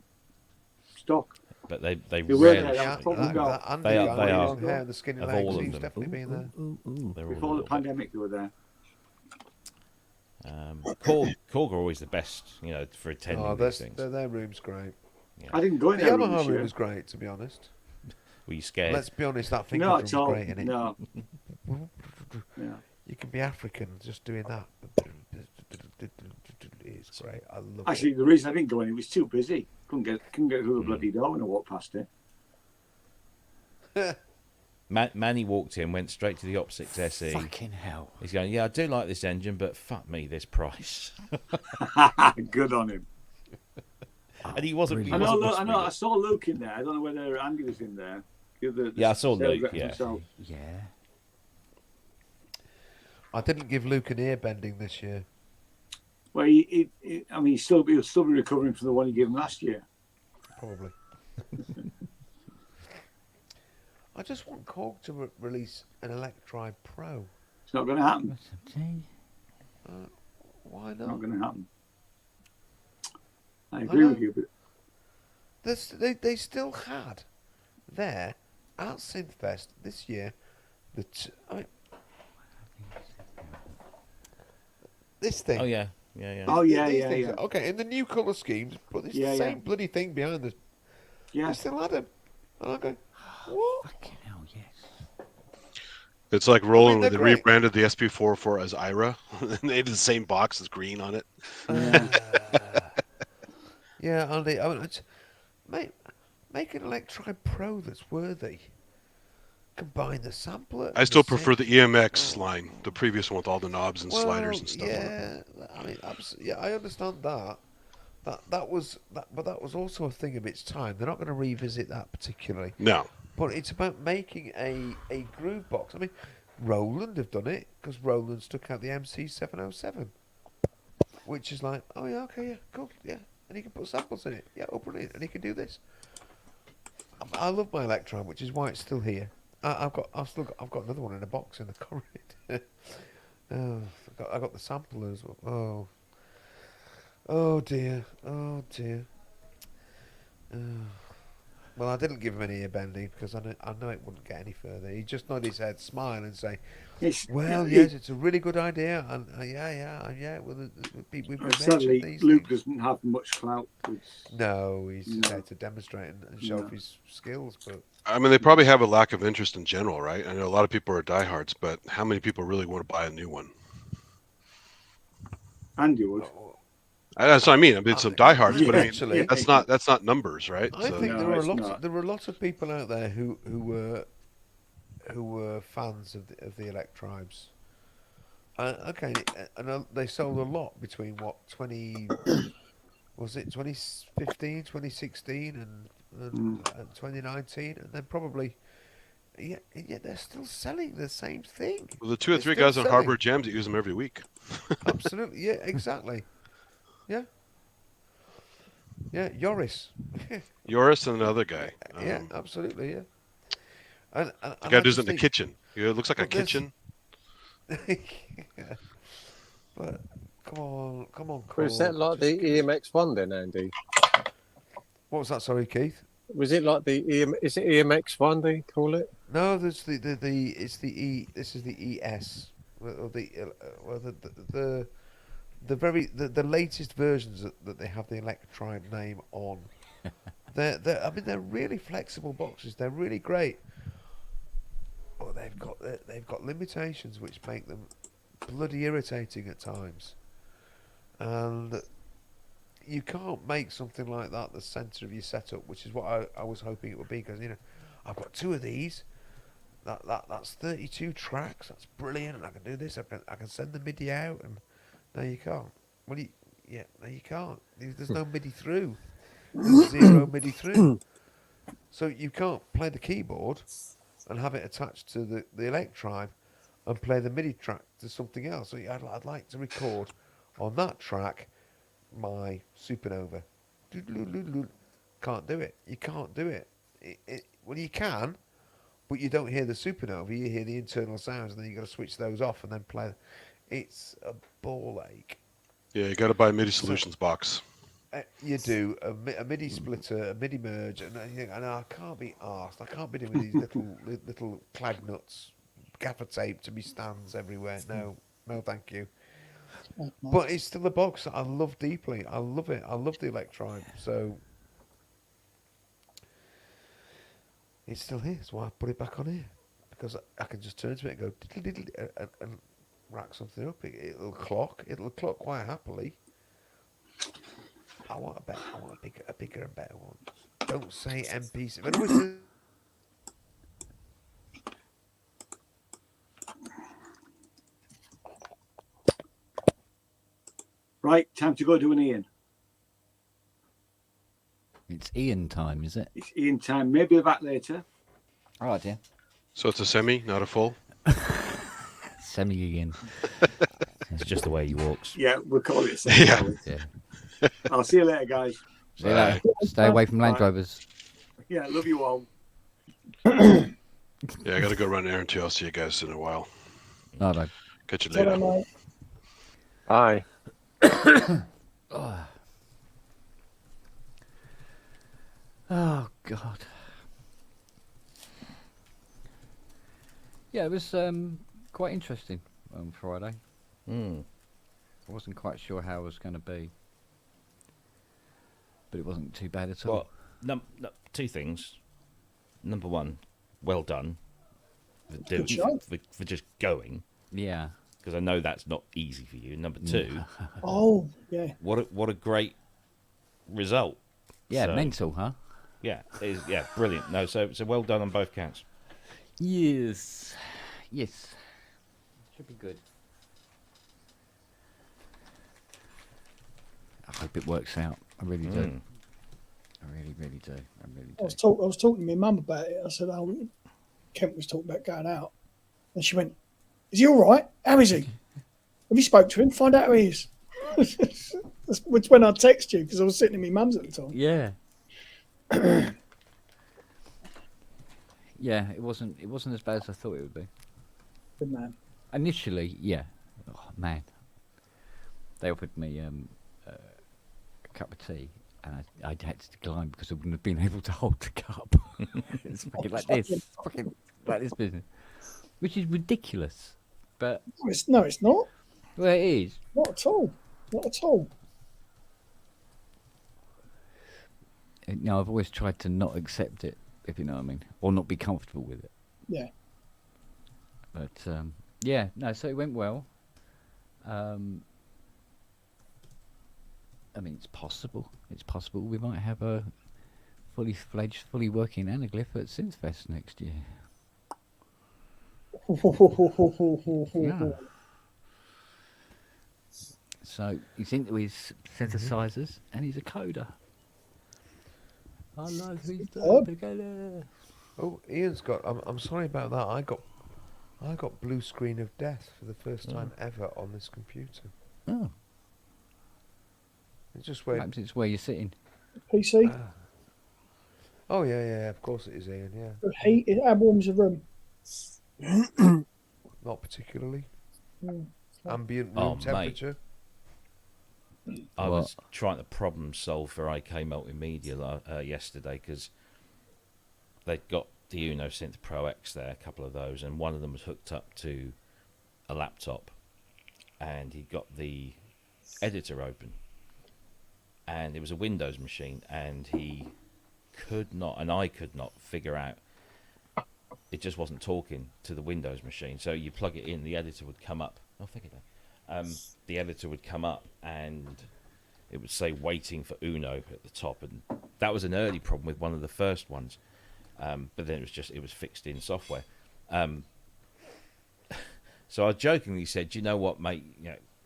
stock. They were rarely there, show yeah. up. Probably that, go. that Andy They are- guy they with are- long hair and the skinny of legs, all of he's them. definitely been there. They're all a Before the little bit. pandemic, they were there. Korg are always the best, you know, for attending Oh, these things. their room's great. I didn't go in The there Yamaha this room year. is great, to be honest. Were you scared? Let's be honest, that finger No, drum's at all. great, isn't it? No. Yeah. You can be African just doing that. It's great. I love Actually, it. the reason I didn't go in, it was too busy. Couldn't get through the bloody door when I walked past it. Manny walked in, went straight to the Op 6 SE. Fucking hell. He's going, yeah, I do like this engine, but fuck me, this price. Good on him. And he wasn't. He I know. wasn't I know. I whispering saw Luke in there. I don't know whether Andy was in there. Yeah, I saw sales Luke, rep yeah. himself. Yeah. I didn't give Luke an ear bending this year. Well, I mean, he'll still be recovering from the one he gave him last year. Probably. I just want Korg to release an Electribe Pro. It's not going to happen. Why It's not? not going to happen. I agree with you, but They still had there at Synthfest this year. I mean, this thing. Oh yeah, Yeah. Oh yeah, These yeah, things yeah. are- okay, in the new colour schemes, but it's Yeah, the yeah. same bloody thing behind the. Yeah. They still had them. And I go, what? Fucking hell, yes. It's like Roland they're when they great. rebranded the SP44 as Ira, and they had the same box as green on it. Yeah. Yeah, Andy. I mean, make an Electribe Pro that's worthy. Combine the sampler. I still prefer the EMX line, the previous one with all the knobs and sliders and stuff on it. Yeah, I mean, yeah, I understand that. That was that, but that was also a thing of its time. They're not going to revisit that particularly. No. But it's about making a groove box. I mean, Roland have done it because Roland's took out the MC707, which is like, oh yeah, okay, yeah, cool, yeah, and he can put samples in it, yeah, open it, and he can do this. I love my Electron, which is why it's still here. I've got another one in a box in the corridor. I got the samplers. Oh dear. Well, I didn't give him any ear bending because I know it wouldn't get any further. He just nodded his head, smile, and say, "Well, yes, it's a really good idea." And yeah. Well, we've been Sadly, mentioned these Luke things. doesn't have much clout. No, he's just there to demonstrate and show off his skills. But I mean, they probably have a lack of interest in general, right? I know a lot of people are diehards, but how many people really want to buy a new one? Andy would. That's what I mean. I mean, some diehards, but I mean, Actually, that's not numbers, right? I So- think No, there are it's lots. not. There were lots of people out there who were fans of the Electribes. Okay, and they sold a lot between what 2015, 2016, and 2019, and then probably yeah, they're still selling the same thing. Well, the two or They're three still guys on selling. Harvard Jams that use them every week. Absolutely, yeah, exactly, yeah, Yoris. Yoris and another guy. Yeah, absolutely, yeah. And The guy does it in the kitchen. It looks like a But this- kitchen. Yeah. But come on, But is that like the EMX1 then, Andy? What was that? Sorry, Keith. Was it like the is it EMX1 they call it? No, there's it's the E. This is the ES. Or the latest versions that they have the Electribe name on. They're really flexible boxes. They're really great. But they've got limitations which make them bloody irritating at times. And you can't make something like that the centre of your setup, which is what I was hoping it would be. Because I've got two of these. That's 32 tracks. That's brilliant, and I can do this. I can send the MIDI out, and no, you can't. No, you can't. There's no MIDI through. There's zero MIDI through. So you can't play the keyboard and have it attached to the Electribe and play the MIDI track to something else. So I'd like to record on that track my Supernova. Can't do it. You can't do it. Well, you can, but you don't hear the Supernova. You hear the internal sounds, and then you got to switch those off and then play. It's a ball ache. Yeah, you got to buy a MIDI Solutions box. You do a MIDI splitter, a MIDI merge, and I can't be arsed. I can't be doing these little clag nuts, gaffer tape to me stands everywhere. No, thank you. But it's still a box that I love deeply. I love it. I love the Electribe. So it's still here. That's why I put it back on here, because I can just turn to it and go diddle, diddle, and rack something up. It'll clock. It'll clock quite happily. I want a bigger and better one. Don't say MP7. Right, time to go do an Ian. It's Ian time, is it? It's Ian time. Maybe back later. All right, dear. So it's a semi, not a full. Semi Ian. It's just the way he walks. Yeah, we'll call it a second. Yeah. shall we? Yeah. I'll see you later, guys. See you later. Stay away from Land Bye. Rovers. Yeah, love you all. Yeah, I got to go run an errand too. I'll see you guys in a while. No, no. Catch you Hello, later. mate. Aye. Oh God. Yeah, it was quite interesting on Friday. Mm. I wasn't quite sure how it was going to be, but it wasn't too bad at all. Well, two things. Number one, well done Good job. for just going, Yeah. because I know that's not easy for you. Number two, Oh, yeah. what a great result. Yeah, So, mental, huh? Yeah, brilliant. No, so well done on both counts. Yes. Yes. Should be good. I hope it works out. I really do. I really, really do. I really do. I was talking to my mum about it. I said, "Oh, Kent was talking about going out," and she went, "Is he all right? How is he? Have you spoke to him? Find out how he is." Which when I text you because I was sitting in my mum's at the time. Yeah. Yeah, it wasn't as bad as I thought it would be. Good man. Initially, yeah. Oh, man. They offered me a cup of tea, and I had to decline because I wouldn't have been able to hold the cup. It's fucking like this. Fucking like this business. Which is ridiculous. But No, it's not. well, it is. Not at all. Not at all. No, I've always tried to not accept it, if you know what I mean, or not be comfortable with it. Yeah. But yeah, no. So it went well. I mean, it's possible. It's possible we might have a fully fledged, fully working anaglyph at Synthfest next year. Yeah. So he's into his synthesizers and he's a coder. I love his together. Oh, Ian's got. I'm sorry about that. I got blue screen of death for the first time ever on this computer. Oh, It's just where. perhaps it's where you're sitting. PC. Oh yeah. Of course it is, Ian. Yeah. Heat. How warm's the room? Not particularly. Mm. Ambient Oh, room mate. temperature. I What? was trying to problem solve for IK Multimedia yesterday because they'd got the Uno Synth Pro X there, a couple of those, and one of them was hooked up to a laptop, and he got the editor open, and it was a Windows machine, and he could not, and I could not figure out. It just wasn't talking to the Windows machine. So you plug it in, the editor would come up. Oh, thank you. The editor would come up and it would say waiting for Uno at the top, and that was an early problem with one of the first ones, but then it was fixed in software. So I jokingly said, you know what, mate,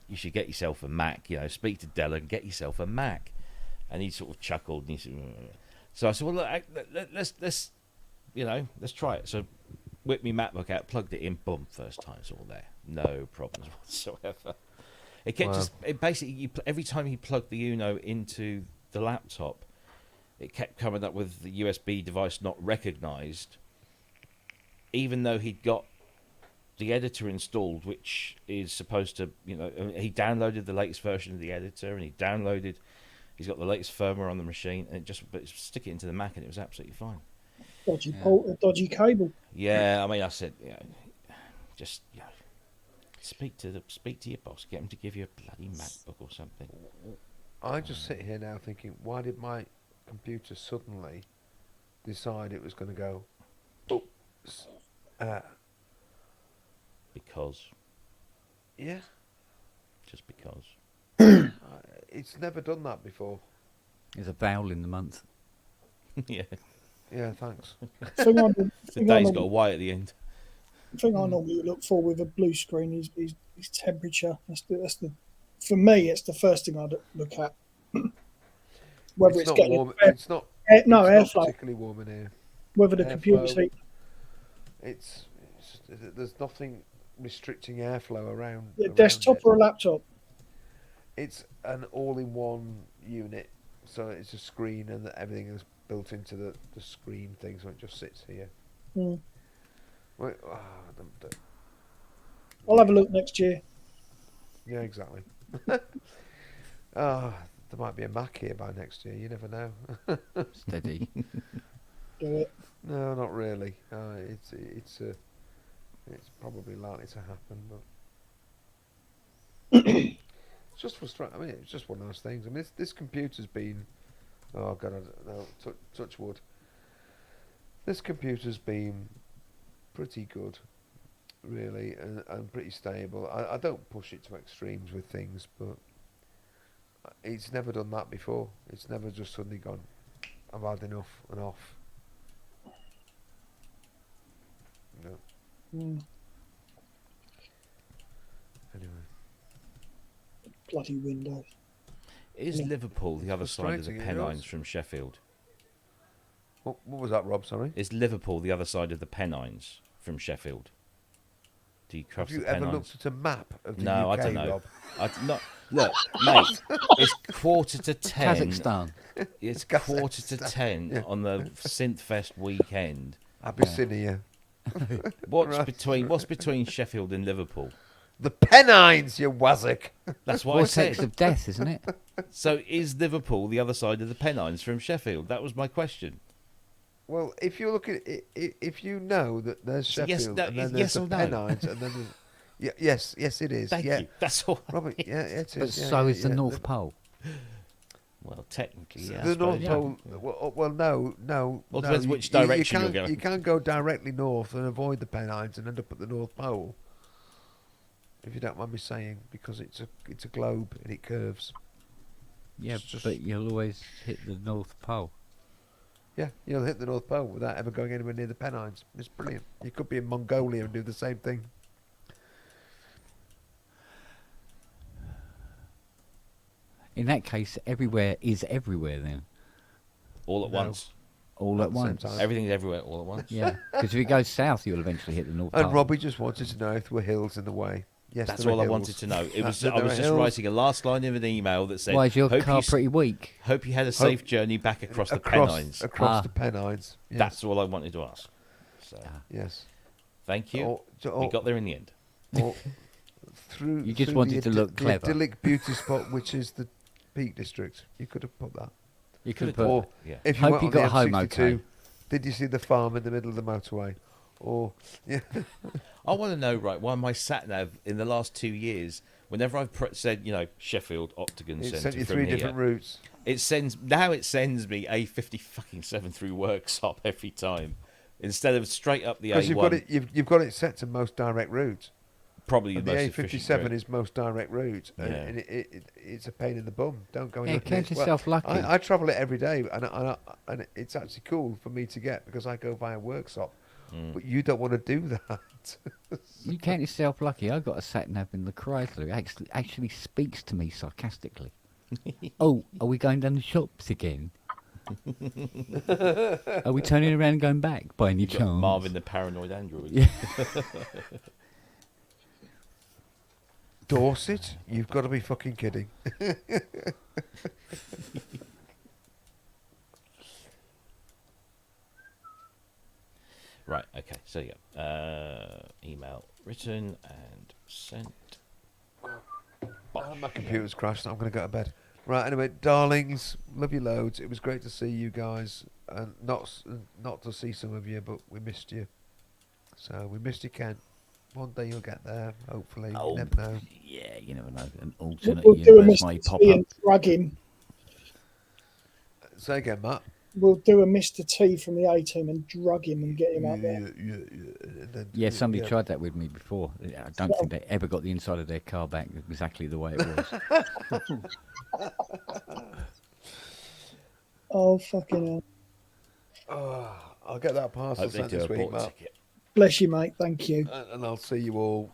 you should get yourself a Mac, speak to Della and get yourself a Mac. And he sort of chuckled and he said, so I said, well, look, let's try it. So whipped my MacBook out, plugged it in, boom, first time it's all there. No problems whatsoever. It kept basically, every time he plugged the Uno into the laptop, it kept coming up with the USB device not recognized, even though he'd got the editor installed, which is supposed to, he downloaded the latest version of the editor and he's got the latest firmware on the machine, and but stick it into the Mac and it was absolutely fine. Dodgy port, a dodgy cable. Yeah, I mean, I said, just speak to your boss, get him to give you a bloody MacBook or something. I just sit here now thinking, why did my computer suddenly decide it was going to go? Oops. Because. Yeah. Just because. It's never done that before. There's a vowel in the month. Yeah. Yeah, thanks. The The day's got a Y at the end. thing I normally look for with a blue screen is temperature. That's the for me, it's the first thing I'd look at. Whether it's not getting warm. air, It's not. it's not It's not airflow. particularly warm in here. Whether the Airflow. computer's heat. There's nothing restricting airflow around. Yeah, around desktop it. or a laptop. It's an all-in-one unit, so it's a screen and everything is built into the screen thing, so it just sits here. Mm. Wait, I'll have a look next year. yeah, exactly. There might be a Mac here by next year. You never know. Steady. Do it. No, not really. It's probably likely to happen, but just frustrating. I mean, it's just one of those things. I mean, this computer's been. Oh God, no, touch wood. This computer's been pretty good, really, and pretty stable. I don't push it to extremes with things, but it's never done that before. It's never just suddenly gone, I've had enough and off. No. Anyway. Bloody Windows. Is Liverpool the other side of the Frustrating, it Pennines is. from Sheffield? What was that, Rob? Sorry. Is Liverpool the other side of the Pennines from Sheffield? Do you cross Have you the ever Pennines? looked at a map of the No, UK, I don't know. Rob? Look, mate, it's 9:45. Kazakhstan. It's Kazakhstan, 10:45 yeah. on the Synth Fest weekend. Abyssinia. What's Right. between Sheffield and Liverpool? The Pennines, you wazzock. That's what I Vortex said. of death, isn't it? So is Liverpool the other side of the Pennines from Sheffield? That was my question. Well, if you look at it, if you know that there's So Sheffield yes, and no, then yes there's the or no? Pennines and then there's, yes, it is. Thank yeah, you. That's all. Robert, yeah, it But is. Yeah, so yeah, is the yeah. North Pole. Well, technically, yeah. I The suppose, North yeah. Pole. Well, no. Well, it no, depends which direction you're can't, going. You can't go directly north and avoid the Pennines and end up at the North Pole. If you don't mind me saying, because it's a globe and it curves. Yeah, It's just- but you'll always hit the North Pole. Yeah, you'll hit the North Pole without ever going anywhere near the Pennines. It's brilliant. You could be in Mongolia and do the same thing. In that case, everywhere is everywhere then. All at No. once. All At at the same once. time. Everything's everywhere all at once. Yeah, because if it goes south, you'll eventually hit the North And Pole. Robbie just wanted to know if there were hills in the way. Yes, That's there are all I hills. wanted to know. It was. There I are was just hills. writing a last line of an email that said, Why is your "Hope car you s- pretty weak? Hope you had a safe journey back across the Pennines." Across Ah. the Pennines. Yes. That's all I wanted to ask. So, yes. thank you. Or, We got there in the end. or through. You just through wanted the to look the clever. idyllic beauty spot, which is the Peak District. You could have put that. You could Could've put. Or Yeah. if you Hope went you on got the home M62, okay. did you see the farm in the middle of the motorway? Or yeah, I want to know, right, why my sat nav in the last 2 years, whenever I've said, Sheffield Octagon it Centre sent you from 3 here, different routes. it sends me A57 through Worksop every time, instead of straight up the Because A1. you've got it set to most direct route. Probably And the the most efficient A57 route. is most direct route, and, Yeah. and it's a pain in the bum. Don't go. Yeah, in count yourself lucky. I travel it every day, and it's actually cool for me to get because I go via Worksop. But you don't want to do that. You count yourself lucky. I got a sat nav in the Chrysler. It actually speaks to me sarcastically. Oh, are we going down the shops again? Are we turning around and going back by any You've got chance? Marvin the paranoid android. Yeah. Dorset, you've got to be fucking kidding. Right, okay, so yeah. Email written and sent. My computer's crashed. I'm going to go to bed. Right, anyway, darlings, love you loads. It was great to see you guys, and not to see some of you, but we missed you. So we missed you, Ken. One day you'll get there, hopefully. Oh, You never know. Yeah, you never know. An alternate We'll do a universe may Mr. pop T up. and drag him. Say again, Matt. We'll do a Mr. T from the A team and drug him and get him out there. And then- Yeah, somebody tried that with me before. I don't think they ever got the inside of their car back exactly the way it was. Oh, fucking hell. Oh, I'll get that parcel Hope they sent do this a week, bought Matt. ticket. Bless you, mate. Thank you. And I'll see you all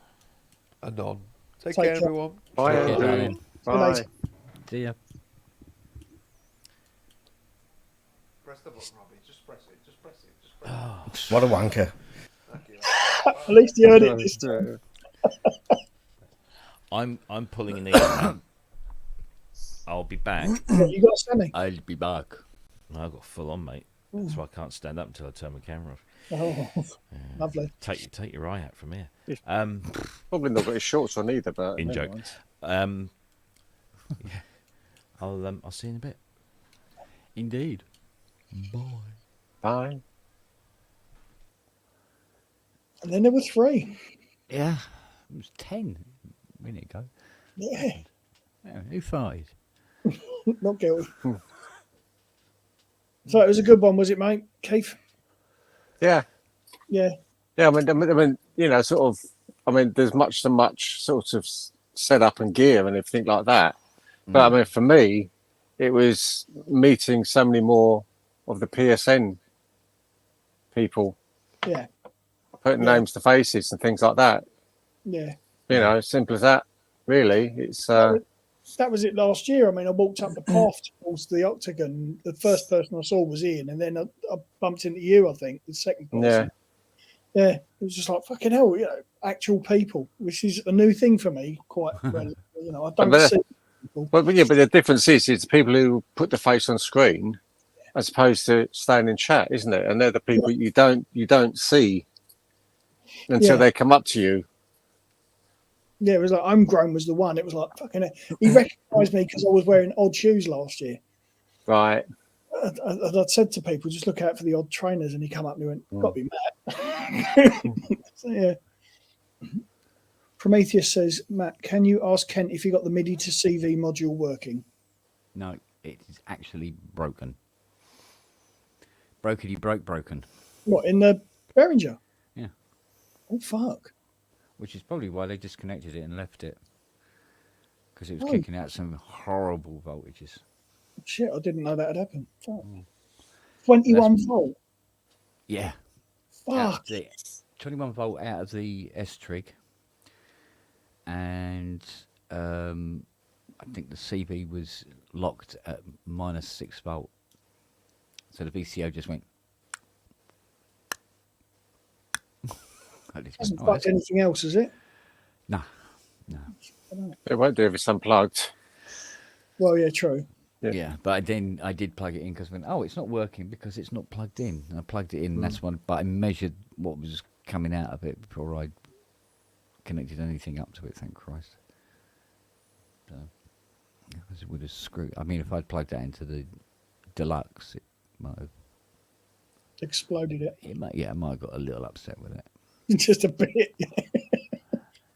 anon. Take Take care, care. everyone. Bye, Yeah, Andrew. darling. Bye. night. See ya. Press the button, Robbie. Just press it. Just press it. Just press What a wanker. At least you heard it this time. I'm pulling an email. I'll be back. What, you got Sammy? I'll be back. I've got full on, mate. That's why I can't stand up until I turn my camera off. Oh, lovely. Take your eye out from here. Probably not got his shorts on either, but In never joke. mind. Yeah. I'll see you in a bit. Indeed. Bye. And then there were 3. Yeah, it was 10 a minute ago. Yeah. Who farted? Not guilty. So it was a good one, was it, mate? Keith? Yeah. Yeah. Yeah, I mean, you know, sort of. I mean, there's much sort of setup and gear and everything like that. But I mean, for me, it was meeting so many more of the PSN people, Yeah. putting names to faces and things like that. Yeah. You know, simple as that. Really, it's. That was it last year. I mean, I walked up the path towards the octagon. The first person I saw was Ian, and then I bumped into you, I think, the second person. Yeah, it was just like, fucking hell, you know, actual people, which is a new thing for me, quite well. You know, I don't see people. But the difference is the people who put the face on screen as opposed to staying in chat, isn't it? And they're the people you don't see until they come up to you. Yeah, it was like Homegrown was the one. It was like, fucking hell. He recognised me because I was wearing odd shoes last year. Right. I'd said to people, just look out for the odd trainers, and he come up and he went, got to be Matt. So, yeah. Prometheus says, Matt, can you ask Kent if he got the MIDI to CV module working? No, it is actually broken. Broken. What, in the Behringer? Yeah. Oh, fuck. Which is probably why they disconnected it and left it. Because it was kicking out some horrible voltages. Shit, I didn't know that had happened. Fuck. 21 volt? Yeah. Fuck. 21 volt out of the S-trig. And I think the CV was locked at -6 volt. So the VCO just went. Hasn't fucked anything else, is it? No. It won't do if it's unplugged. Well, yeah, true. Yeah, but then I did plug it in because it's not working because it's not plugged in. And I plugged it in, and that's one. But I measured what was coming out of it before I connected anything up to it. Thank Christ. So, because it would have screwed. I mean, if I'd plugged that into the deluxe, it might have exploded it. I might have got a little upset with it. Just a bit.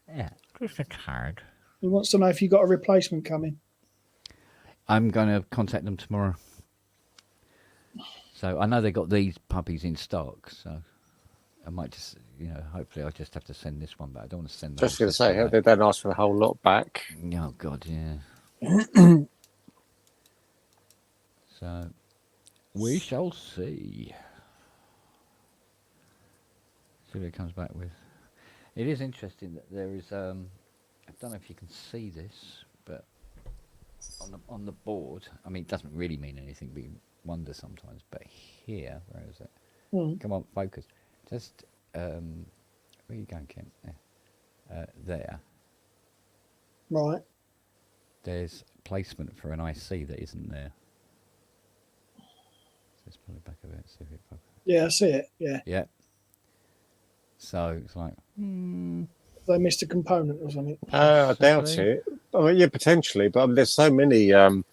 Yeah, just a card. He wants to know if you got a replacement coming. I'm going to contact them tomorrow. So I know they got these puppies in stock, so I might just, hopefully I'll just have to send this one back. I don't want to send. Just going to say, they don't ask for the whole lot back. Oh God, yeah. So we shall see. See what it comes back with. It is interesting that there is. I don't know if you can see this, but on the board. I mean, it doesn't really mean anything, but you wonder sometimes. But here, where is it? Come on, focus. Just where are you going, Kim? There. Right. There's placement for an IC that isn't there. Let's pull it back a bit. See if it focuses. Yeah, I see it. Yeah. Yeah. So it's like, They missed a component or something. I doubt it. I mean, yeah, potentially, but I mean, there's so many. I mean,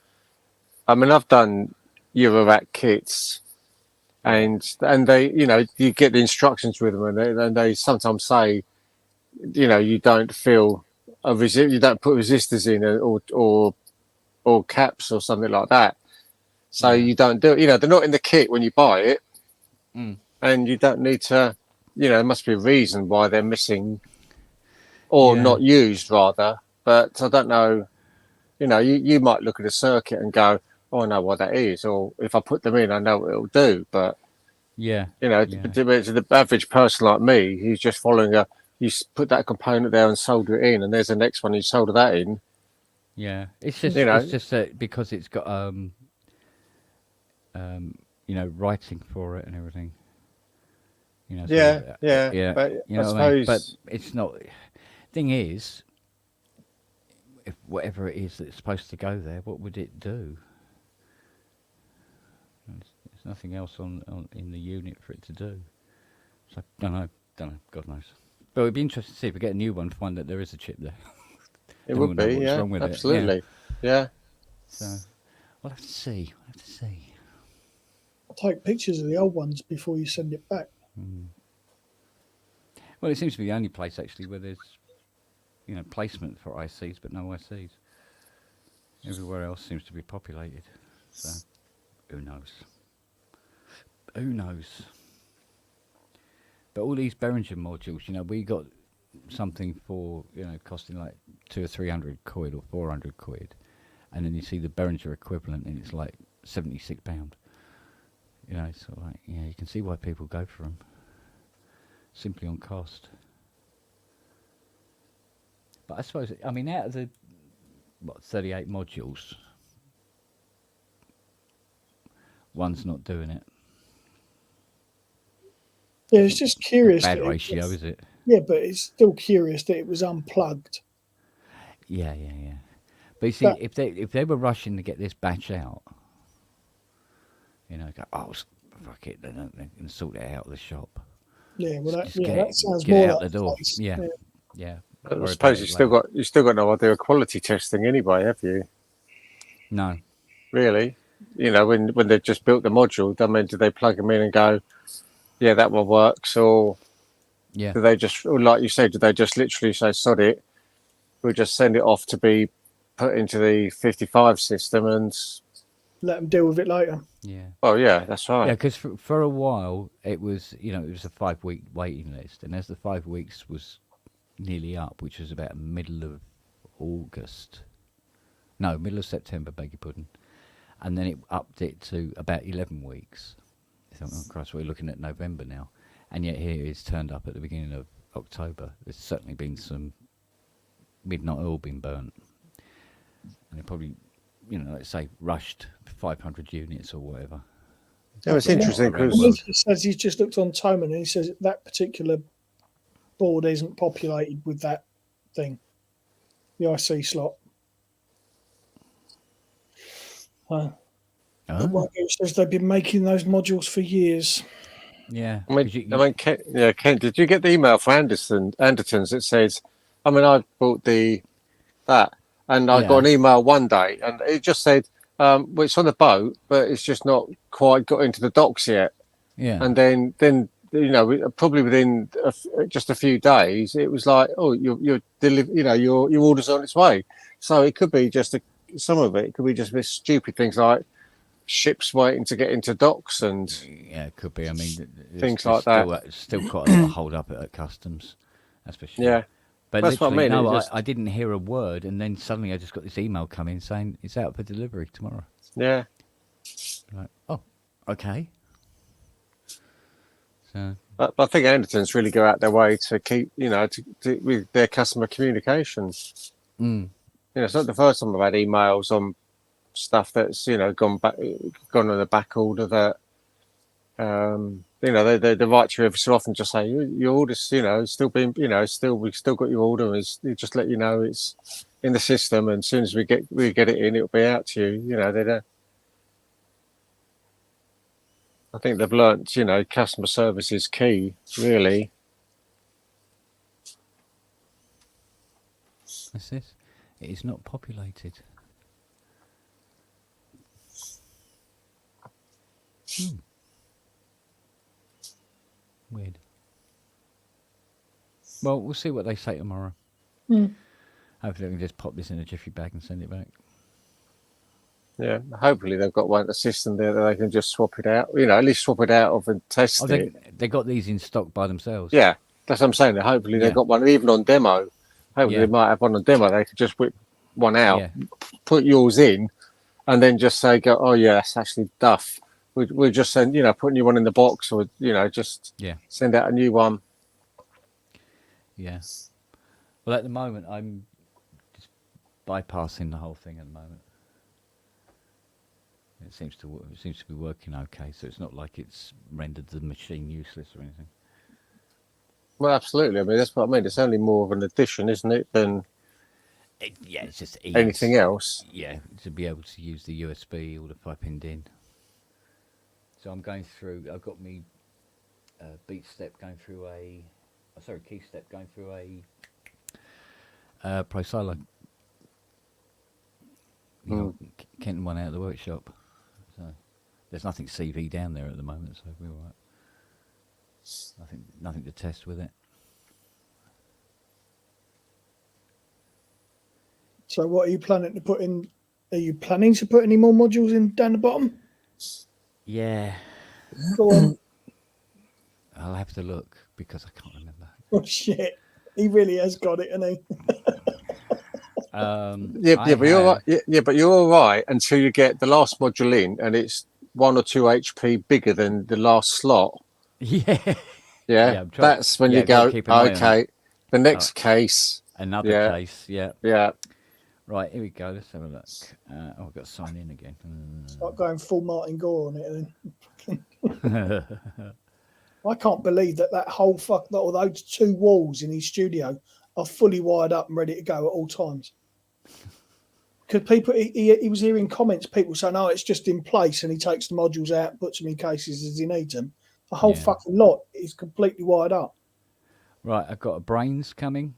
I've done Eurorack kits, and they, you get the instructions with them, and they sometimes say, you don't feel you don't put resistors in or caps or something like that, so you don't do it. They're not in the kit when you buy it, and you don't need to. There must be a reason why they're missing or not used, rather. But I don't know. You might look at a circuit and go, "Oh, I know what that is," or if I put them in, I know what it'll do. But to the average person like me, who's just following you put that component there and solder it in, and there's the next one you solder that in. Yeah, it's just it's just that because it's got writing for it and everything. Yeah. But I suppose... But it's not. Thing is, if whatever it is that's supposed to go there, what would it do? There's nothing else on in the unit for it to do. So don't know. God knows. But it'd be interesting to see if we get a new one, find that there is a chip there. It would be, yeah, absolutely, yeah. So we'll have to see. I'll take pictures of the old ones before you send it back. Well, it seems to be the only place actually where there's, placement for ICs, but no ICs. Everywhere else seems to be populated. So, who knows? Who knows? But all these Behringer modules, you know, we got something for, you know, costing like 200 or 300 quid or 400 quid. And then you see the Behringer equivalent and it's like £76. You know, it's sort of like, yeah, you can see why people go for them. Simply on cost. But I suppose, I mean, out of the, 38 modules, one's not doing it. Yeah, it's just curious. Bad ratio, is it? Yeah, but it's still curious that it was unplugged. Yeah. But you see, if they were rushing to get this batch out, you know, go, oh, fuck it, they're going to sort it out of the shop. Yeah, well, that sounds get more it out like the door. place. Yeah. I suppose you still got no idea of quality testing anyway, have you? No. Really? You know, when they've just built the module, I mean, do they plug them in and go, yeah, that one works, or do they just, or like you said, do they just literally say, sod it, we'll just send it off to be put into the 55 system and let them deal with it later? Yeah. Oh yeah, that's right. Yeah, because for a while it was, you know, it was a 5-week waiting list, and as the 5 weeks was nearly up, which was about middle of September, beg your pardon, and then it upped it to about 11 weeks. I thought, oh Christ, we're looking at November now, and yet here it's turned up at the beginning of October. There's certainly been some midnight oil being burnt, and it probably, you know, let's say rushed 500 units or whatever. Yeah, it's interesting because he says he's just looked on Toman and he says that particular board isn't populated with that thing, the IC slot. It says they've been making those modules for years. Yeah. I mean, Kent, did you get the email for Anderton's that says, I mean, I bought that, and I got an email one day, and it just said, well, it's on the boat, but it's just not quite got into the docks yet. Yeah. And then you know, probably within just a few days, it was like, oh, your order's on its way. So it could be just some of it could be just this stupid things like ships waiting to get into docks and it could be. I mean, things like that. Still quite a lot of hold up at customs, that's for sure. Yeah, but that's what I mean. No, I didn't hear a word, and then suddenly I just got this email come in saying it's out for delivery tomorrow. Yeah. Like, oh, okay. So, but I think Anderton's really go out their way to keep, you know, to with their customer communications. Mm. You know, it's not the first time I've had emails on stuff that's, you know, gone on the back order that, you know, they write to you every so often, just say your order's, you know, still being, you know, we've still got your order. They just let you know it's in the system, and as soon as we get it in, it'll be out to you. You know, they don't. I think they've learnt, you know, customer service is key, really. What's this? It is not populated. Weird. Well, we'll see what they say tomorrow. Hopefully I can just pop this in a jiffy bag and send it back. Yeah, hopefully they've got a system there that they can just swap it out. You know, at least swap it out of and test it. They got these in stock by themselves. Yeah, that's what I'm saying. Hopefully they've got one even on demo. Hopefully they might have one on demo. They could just whip one out, put yours in, and then just say, "Go, oh yeah, that's actually duff. We'll just send, you know, putting you one in the box, or you know, just send out a new one." Yeah. Well, at the moment, I'm just bypassing the whole thing at the moment. It seems to be working okay, so it's not like it's rendered the machine useless or anything. Well, absolutely. I mean, that's what I mean. It's only more of an addition, isn't it, than it's just anything else. Yeah, to be able to use the USB or the 5-pin DIN. So I'm going through. I've got me key step going through a Pro Silo. You know, Kenton one out of the workshop. So there's nothing CV down there at the moment, so we're all right. Nothing to test with it. So what are you planning to put in Are you planning to put any more modules in down the bottom? Yeah, Go on. I'll have to look because I can't remember. Oh shit! He really has got it, hasn't he? Yeah, but you're right. Yeah, but you're all right until you get the last module in, and it's 1 or 2 HP bigger than the last slot. Yeah, Yeah, I'm trying- that's when yeah, you gotta go. keep an eye on Okay, the next case. another Yeah. case. Yeah, Yeah, right. Here we go. Let's have a look. Oh, I've got to sign in again. Start going full Martin Gore on it. Then I can't believe that whole or those 2 walls in his studio are fully wired up and ready to go at all times. Because people, he was hearing comments, people saying, "Oh, it's just in place," and he takes the modules out, and puts them in cases as he needs them. The whole Yeah. fucking lot is completely wired up. Right, I've got a brains coming.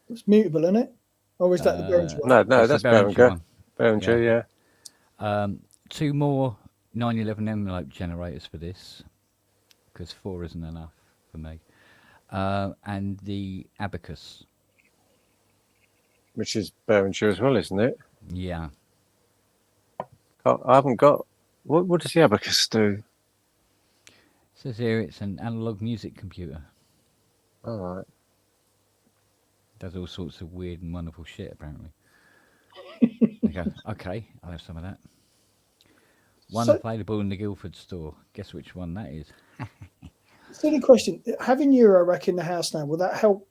It's mutable, isn't it? Or is that the Behringer one? no, It's that's the Behringer Behringer. one. Behringer, yeah. 2 more 911 envelope generators for this, because 4 isn't enough for me. And the abacus. Which is Behringer as well, isn't it? Yeah. I haven't got. What does the abacus do? It says here it's an analog music computer. All right. Does all sorts of weird and wonderful shit, apparently. Okay, I'll have some of that. One So- available in the Guildford store. Guess which one that is? Silly question. Having Euro rack in the house now, will that help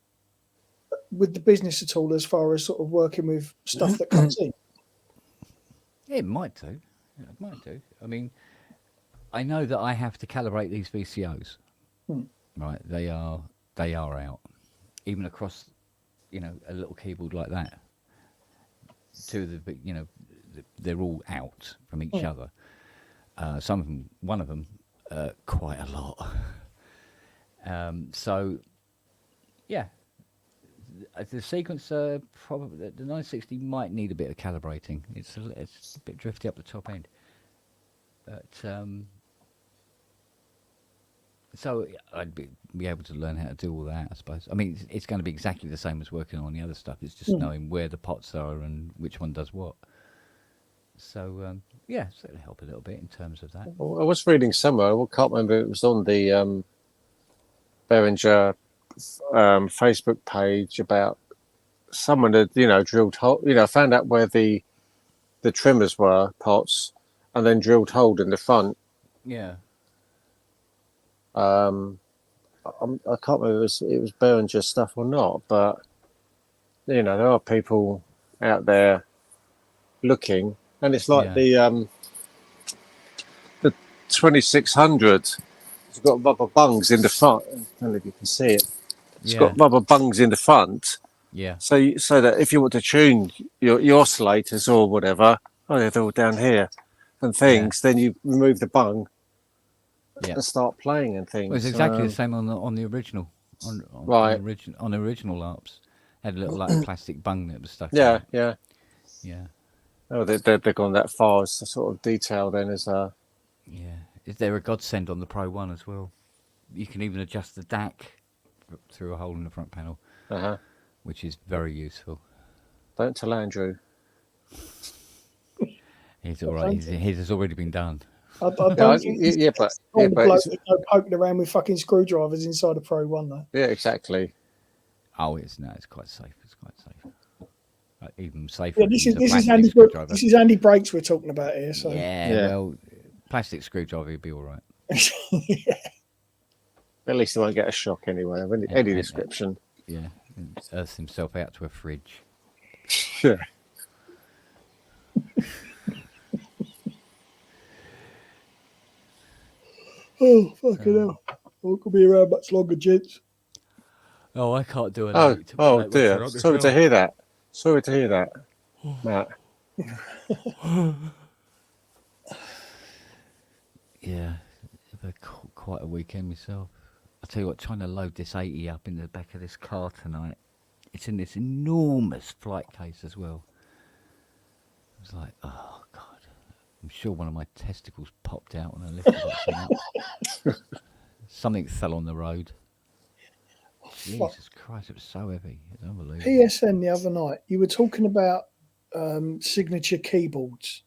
with the business at all as far as sort of working with stuff that comes in? Yeah, it might do. Yeah, it might do. I mean, I know that I have to calibrate these VCOs. Right, they are out. Even across, a little keyboard like that. 2 of the, they're all out from each other. Some of them, one of them, quite a lot. So, yeah, the sequencer probably the 960 might need a bit of calibrating. It's a bit drifty up the top end, but so I'd be able to learn how to do all that, I suppose. I mean, it's going to be exactly the same as working on the other stuff. It's just knowing where the pots are and which one does what. So yeah, so it'll help a little bit in terms of that. I was reading somewhere. I can't remember. It was on the Behringer Facebook page about someone had drilled hole. Found out where the trimmers were, pots, and then drilled hole in the front. Yeah. I can't remember if it was Behringer stuff or not, but there are people out there looking, and it's like the 2600. It's got rubber bungs in the front. I don't know if you can see it. It's got rubber bungs in the front. Yeah. So that if you want to tune your oscillators or whatever, they're all down here and things. Then you remove the bung. And start playing and things. Well, it's exactly the same on the original. On Right. On original LARPs, had a little like plastic bung that was stuck. Yeah, in it. yeah. Yeah. Oh, they've gone that far as the sort of detail then as Yeah. Is there a godsend on the Pro 1 as well? You can even adjust the DAC through a hole in the front panel, which is very useful. Don't tell Andrew. He's all right. His has already been done. I don't think but it's poking around with fucking screwdrivers inside a Pro 1 though. yeah, exactly. Oh, it's quite safe. It's quite safe. Even safer. Yeah, if you this use a is plastic Andy. screwdriver. This is Andy Brakes we're talking about here. So Yeah, well, plastic screwdriver would be all right. At least he won't get a shock anyway of any description. Yeah, and earth himself out to a fridge. Yeah. Oh fucking hell! I could be around much longer, gents. Oh, I can't do it. Oh dear. Sorry to hear that. Sorry to hear that, Matt. Yeah, I've had quite a weekend myself. I'll tell you what, trying to load this 80 up in the back of this car tonight. It's in this enormous flight case as well. I was like, oh God. I'm sure one of my testicles popped out when I lifted that thing up. Something fell on the road. Jesus Christ, it was so heavy. It's unbelievable. PSN the other night, you were talking about signature keyboards,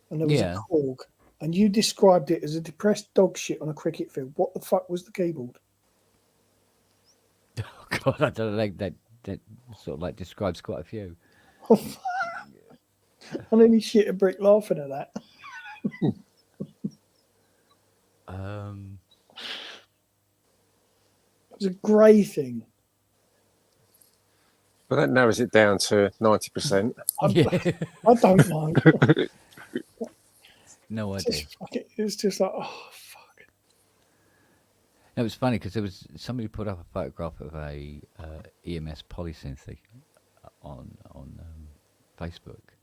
and there was Yeah. a Korg, and you described it as a depressed dog shit on a cricket field. What the fuck was the keyboard? Oh God, I don't know. That sort of like describes quite a few. I nearly shit a brick laughing at that. It was a grey thing. But that narrows it down to 90%. Yeah. I don't know. No idea. It was just like, oh fuck. No, it was funny because there was somebody put up a photograph of a EMS polysynth on Facebook,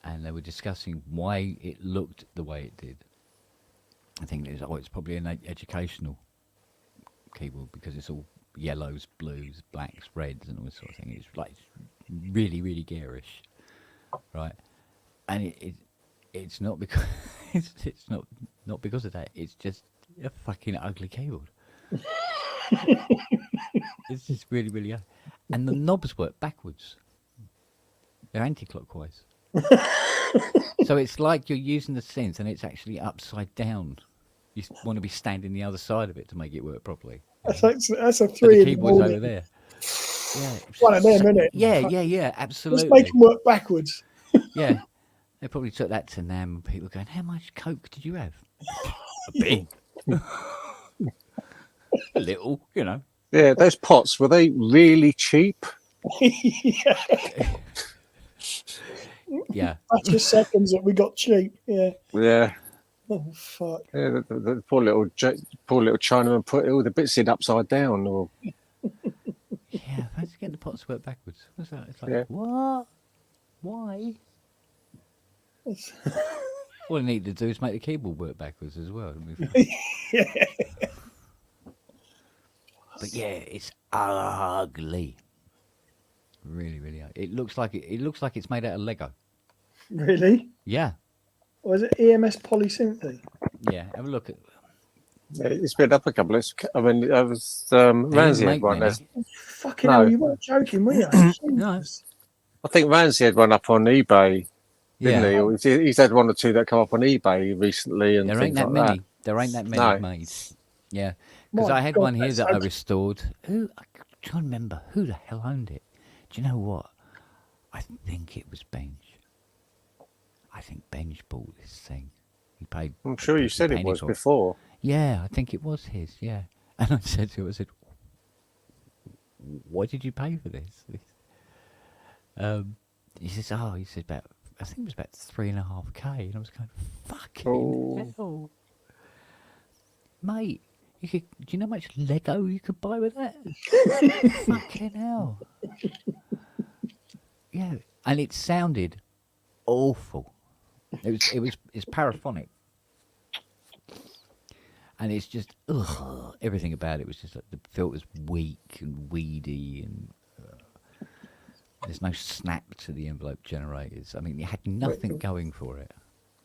and they were discussing why it looked the way it did. I think it was, it's probably an educational keyboard because it's all yellows, blues, blacks, reds, and all this sort of thing. It's like really, really garish, right? And it's not because it's not because of that. It's just a fucking ugly keyboard. It's just really, really ugly. And the knobs work backwards. They're anti-clockwise. So it's like you're using the synth and it's actually upside down. You want to be standing the other side of it to make it work properly. That's a So three. the keyboard's over there. Yeah, One of them, isn't it? Yeah, absolutely. Let's make them work backwards. Yeah, they probably took that to NAMM and people going, "How much coke did you have?" A bit. A little, you know. Yeah, those pots, were they really cheap? Yeah. That's just seconds that we got cheap. Yeah. Yeah. Oh fuck. Yeah, the poor little Chinaman put all the bits in upside down. Or Yeah, let's get the pots to work backwards. What's that? It's like, Yeah. what? Why? All I need to do is make the keyboard work backwards as well. Yeah. But yeah, it's ugly. Really, really ugly. It looks like it's made out of Lego. Really? Yeah. Was it EMS polysynth? Yeah. Have a look at. it's been up a couple of. I mean, I was Ramsey had make one. many. Fucking No. hell, you weren't joking, were you? No. I think Ramsey had one up on eBay, didn't Yeah. he? Or he's had one or two that come up on eBay recently, and There things ain't that like many. that. There ain't that many No. made. Yeah. Because My I had God, one here that's that so I restored. I'm trying to remember who the hell owned it. Do you know what? I think it was Benj. I think Benj bought this thing. He paid. I'm sure you said it penny was for before. Yeah, I think it was his. Yeah. And I said to him, "What did you pay for this?" He says, I think it was about 3.5K, and I was going, "Fucking hell, mate! Do you know how much Lego you could buy with that?" Fucking hell. Yeah, and it sounded awful. It's paraphonic, and it's just everything about it was just like the filter's weak and weedy, and there's no snap to the envelope generators. I mean, it had nothing going for it.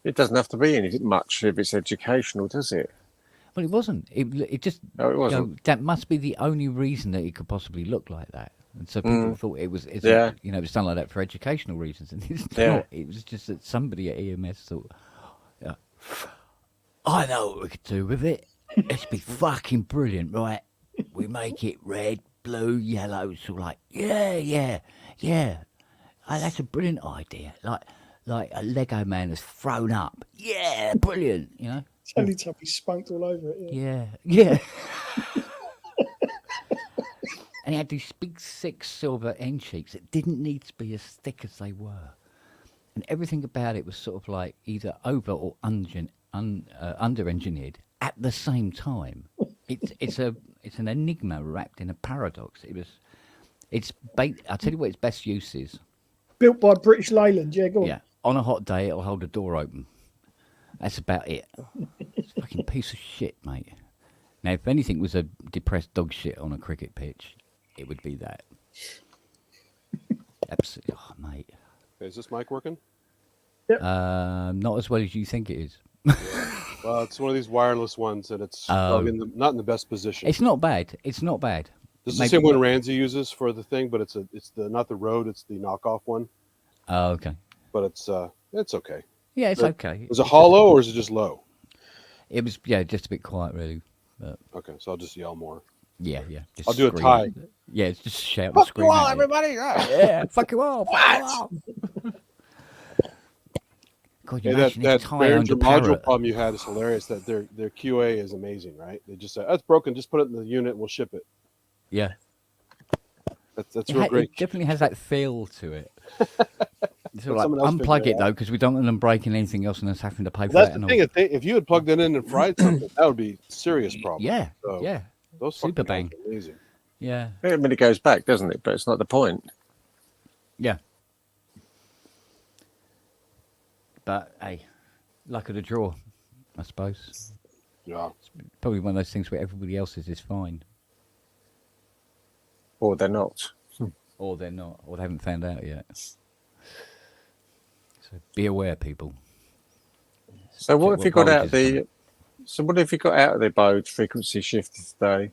It doesn't have to be anything much if it's educational, does it? Well, it wasn't. It just. No, it wasn't. That must be the only reason that it could possibly look like that. And so people thought it was. It was done like that for educational reasons, and it's not. It was just that somebody at EMS thought, "I know what we could do with it. It'd be fucking brilliant, right? We make it red, blue, yellow. It's all like, yeah. Oh, that's a brilliant idea. Like a Lego man has thrown up. Yeah, brilliant. You know." Teletubby spunked all over it. Yeah. And he had these big 6 silver end cheeks that didn't need to be as thick as they were. And everything about it was sort of like either over or under-engineered at the same time. It's an enigma wrapped in a paradox. I'll tell you what its best use is. Built by British Leyland. Yeah, go on. Yeah, on a hot day, it'll hold a door open. That's about it. It's a fucking piece of shit, mate. Now, if anything was a depressed dog shit on a cricket pitch, it would be that. Absolutely. Oh, mate. Is this mic working? Not as well as you think it is. Well, it's one of these wireless ones, and it's probably not in the best position. It's not bad. It's not bad. This is the same one Ramsey uses for the thing, but it's not the Rode, it's the knockoff one. Oh, okay. but it's okay. Yeah, it's okay. Was it hollow or is it just low? It was just a bit quiet, really. But Okay, so I'll just yell more. yeah. Just I'll do a scream. tie. Yeah, it's just shout and Fuck scream you all, at it. everybody! Yeah, fuck you all. Fuck you all. God, you Hey, imagine that this tie on Behringer your module parrot. problem you had is hilarious. That their QA is amazing, right? They just say, "Oh, it's broken. Just put it in the unit. And we'll ship it." Yeah. That's real It great. definitely has that feel to it. So like, someone else unplug figure it it though, because we don't want them breaking anything else and us having to pay for That's that. the And thing. all. If you had plugged it in and fried something, that would be a serious problem. Yeah, So, yeah, Those super fucking bang. guys are amazing. Yeah, I mean, it goes back, doesn't it? But it's not the point. yeah. But hey, luck of the draw, I suppose. Yeah. Probably one of those things where everybody else's is fine, Or they're not. or they're not, or they haven't found out yet. So be aware, people. So what Check have you got out of voltage is the? So what have you got out of the Bode frequency shifter today?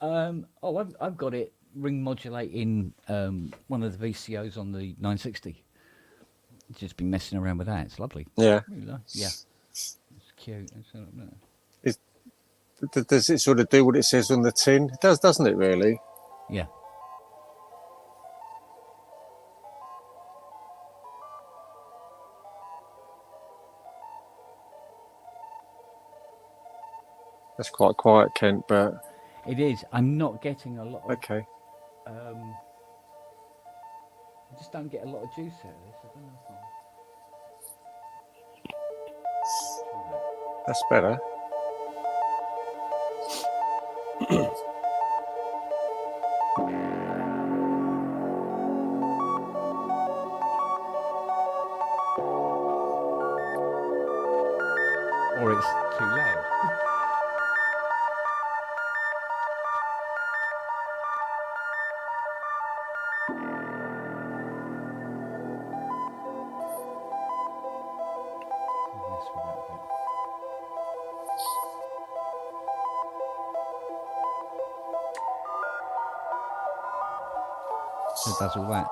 I've got it ring modulating one of the VCOs on the 960. Just been messing around with that. It's lovely. Yeah. Really nice. Yeah. It's cute. Does it sort of do what it says on the tin? It does, doesn't it? Really? Yeah. That's quite quiet, Kent. But It is. I'm not getting a lot of. okay. I just don't get a lot of juice out of this. I don't know. That's better. Or it's too loud. Mess with that a bit. So it does all that.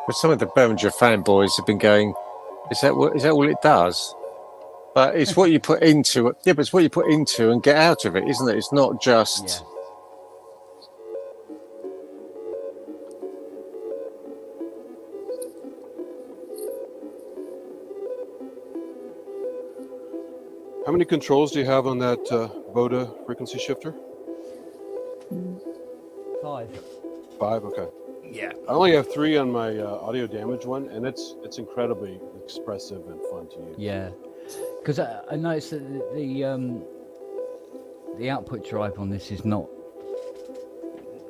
But some of the Behringer fanboys have been going, is that all it does? But it's what you put into it. Yeah, but it's what you put into and get out of it, isn't it? It's not just. Yeah. How many controls do you have on that Bode frequency shifter? 5. 5. Okay. Yeah. I only have 3 on my audio damage one, and it's incredibly expressive and fun to use. Yeah. Because I noticed that the output drive on this is not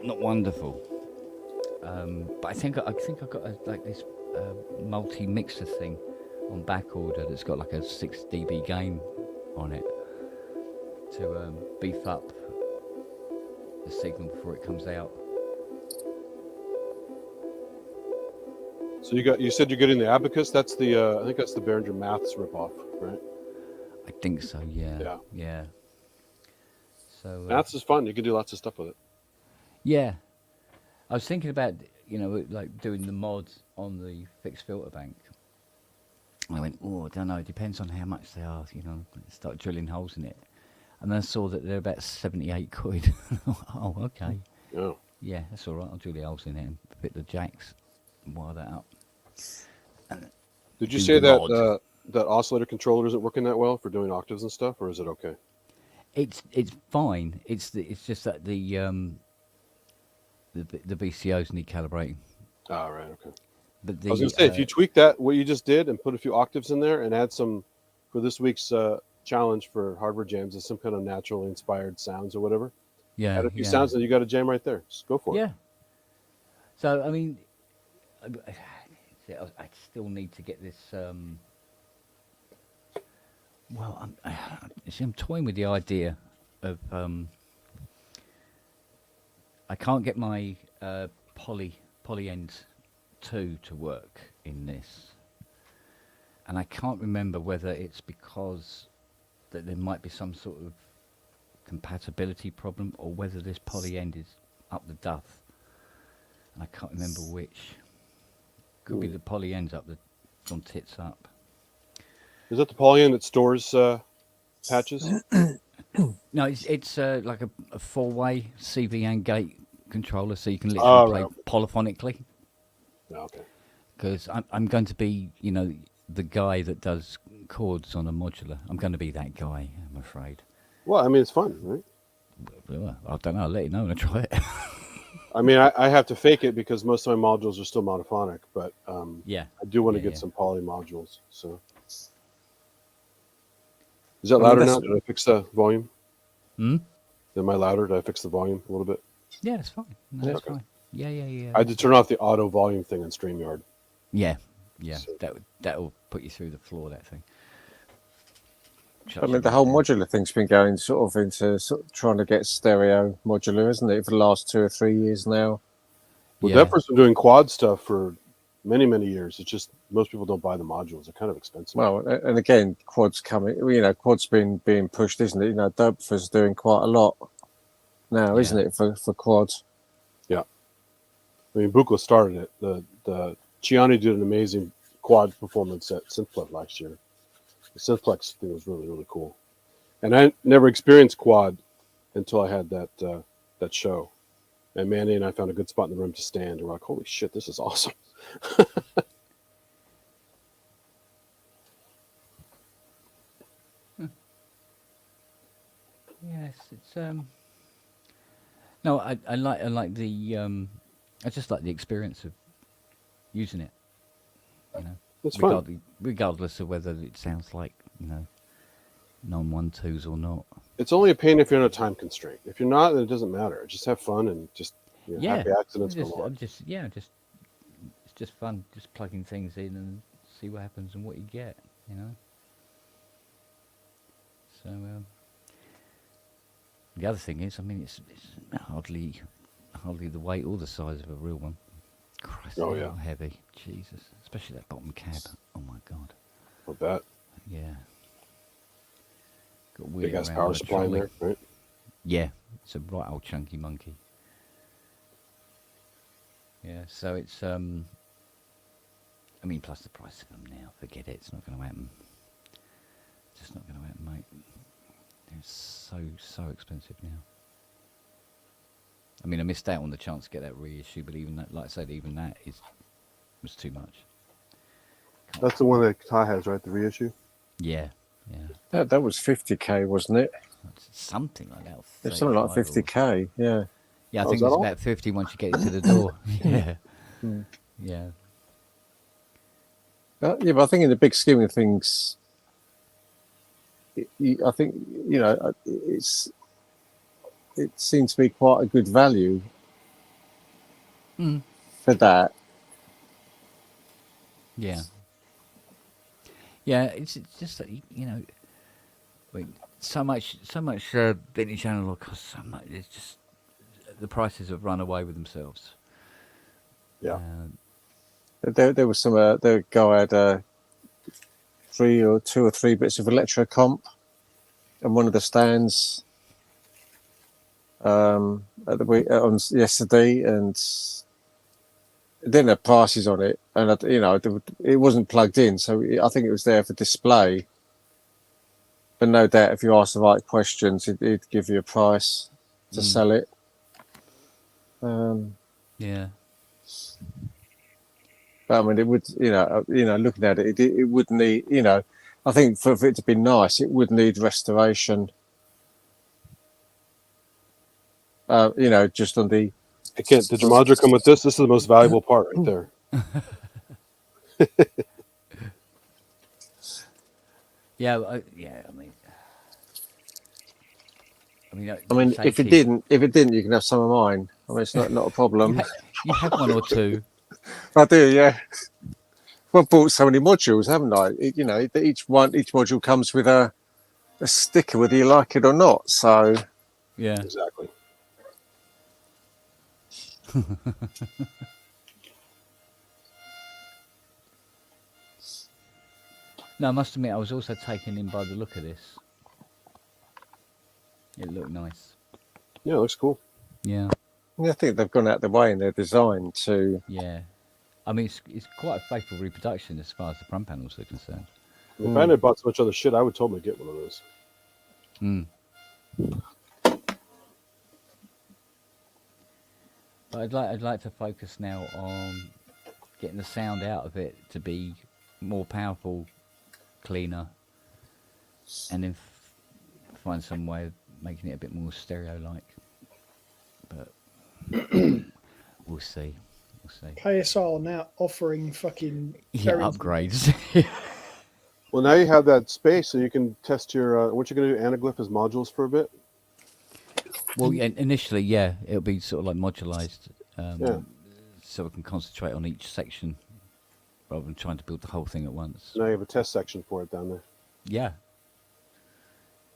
wonderful. But I think I've got like this multi mixer thing on back order that's got like a 6 dB gain on it to beef up the signal before it comes out. So you said you're getting the Abacus. That's the I think that's the Behringer Maths ripoff, right? I think so. Yeah. Yeah. Yeah. So Maths is fun. You can do lots of stuff with it. yeah, I was thinking about like doing the mods on the fixed filter bank. I went, oh, I don't know. It depends on how much they are. Start drilling holes in it, and then I saw that they're about 78 quid. Oh, okay. Oh. Yeah, that's all right. I'll drill the holes in it and fit the jacks and wire that up. Did you Do say the mod. that that oscillator controller isn't working that well for doing octaves and stuff, or is it okay? It's fine. It's just that the VCOs need calibrating. Ah, right, okay. But I was going to say, if you tweak that, what you just did, and put a few octaves in there, and add some for this week's challenge for hardware jams, is some kind of naturally inspired sounds or whatever. yeah, Add a few yeah. sounds, and you got a jam right there. Just go for it. Yeah. So I mean, I still need to get this. Well, I'm toying with the idea of. I can't get my poly end 2 to work in this, and I can't remember whether it's because that there might be some sort of compatibility problem, or whether this poly end is up the duff. And I can't remember which. Could be the poly end's up the on tits up. Is that the poly end that stores patches? No, it's like a four-way CV and gate controller, so you can literally play polyphonically. Okay. Because I'm going to be, you know, the guy that does chords on a modular. I'm going to be that guy, I'm afraid. Well, I mean, it's fun, right? Well, I don't know. I'll let you know when I try it. I mean, I have to fake it because most of my modules are still monophonic, but yeah, I do want to get some poly modules. So, is that louder now? Did I fix the volume? Hmm? Am I louder? Did I fix the volume a little bit? Yeah, that's fine. No, that's fine. Yeah. I had to turn off the auto volume thing on StreamYard. Yeah. So. That will put you through the floor, that thing. I mean, the whole modular thing's been going sort of trying to get stereo modular, isn't it, for the last 2 or 3 years now? Well, Defra's been doing quad stuff for many, many years. It's just most people don't buy the modules. They're kind of expensive. Well, and again, quad's coming. You know, quad's being pushed, isn't it? You know, Defra's doing quite a lot now, isn't it, for quads? Yeah. I mean, Buchla started it. The Chiani did an amazing quad performance at Synthplex last year. The Synthplex thing was really, really cool. And I never experienced quad until I had that show. And Mandy and I found a good spot in the room to stand. And we're like, holy shit, this is awesome. Yes, it's no, I like the I just like the experience of using it. You know, it's fun. Regardless of whether it sounds like, you know, non-1-2s or not. It's only a pain if you're in a time constraint. If you're not, then it doesn't matter. Just have fun and just, you know, happy accidents galore. It's just fun, just plugging things in and see what happens and what you get, you know. So the other thing is, I mean, it's hardly the weight or the size of a real one. Christ, oh it's yeah, heavy, Jesus, especially that bottom cab. Oh my God. I bet. Yeah. Got big ass power supply in there, right? Yeah, it's a right old chunky monkey. Yeah, so it's I mean, plus the price of them now. Forget it. It's not going to happen. Just not going to happen, mate. They're so expensive now. I mean, I missed out on the chance to get that reissue, but even that, like I said, even that was too much. That's the one that Kai has, right? The reissue. Yeah. That was 50k, wasn't it? Something like that. It's something like 50k. Yeah. Yeah, I think it's about 50 once you get into the door. Yeah. Yeah. Yeah, but I think in the big scheme of things, I think, you know, it seems to be quite a good value for that. Yeah. Yeah, it's just that, you know, so much vintage analog costs so much. It's just the prices have run away with themselves. Yeah. There was some. The guy had 2 or 3 bits of electro comp on one of the stands on yesterday, and it didn't have prices on it, and you know, it wasn't plugged in, so I think it was there for display. But no doubt, if you ask the right questions, it'd give you a price to sell it. Yeah. But I mean, it would, you know, looking at it, it would need, you know, I think for it to be nice, it would need restoration. You know, just on the. Did the modular come with this? This is the most valuable part right there. Yeah, I mean, if it didn't, you can have some of mine. I mean, it's not a problem. You have one or two. I do, yeah. Well, I've bought so many modules, haven't I? You know, each module comes with a sticker, whether you like it or not. So, yeah, exactly. No, I must admit, I was also taken in by the look of this. It looked nice. Yeah, it looks cool. Yeah. I think they've gone out the way in their design to. Yeah. I mean, it's quite a faithful reproduction as far as the front panels are concerned. If I hadn't bought so much other shit, I would totally get one of those. But I'd like to focus now on getting the sound out of it to be more powerful, cleaner, and then find some way of making it a bit more stereo-like. But we'll see. We'll see. KSR now offering fucking Upgrades. Well, now you have that space, so you can test your. What you're going to do? Anaglyph as modules for a bit. Well, yeah, initially, yeah, it'll be sort of like modularized, Yeah. so we can concentrate on each section rather than trying to build the whole thing at once. Now you have a test section for it down there. Yeah.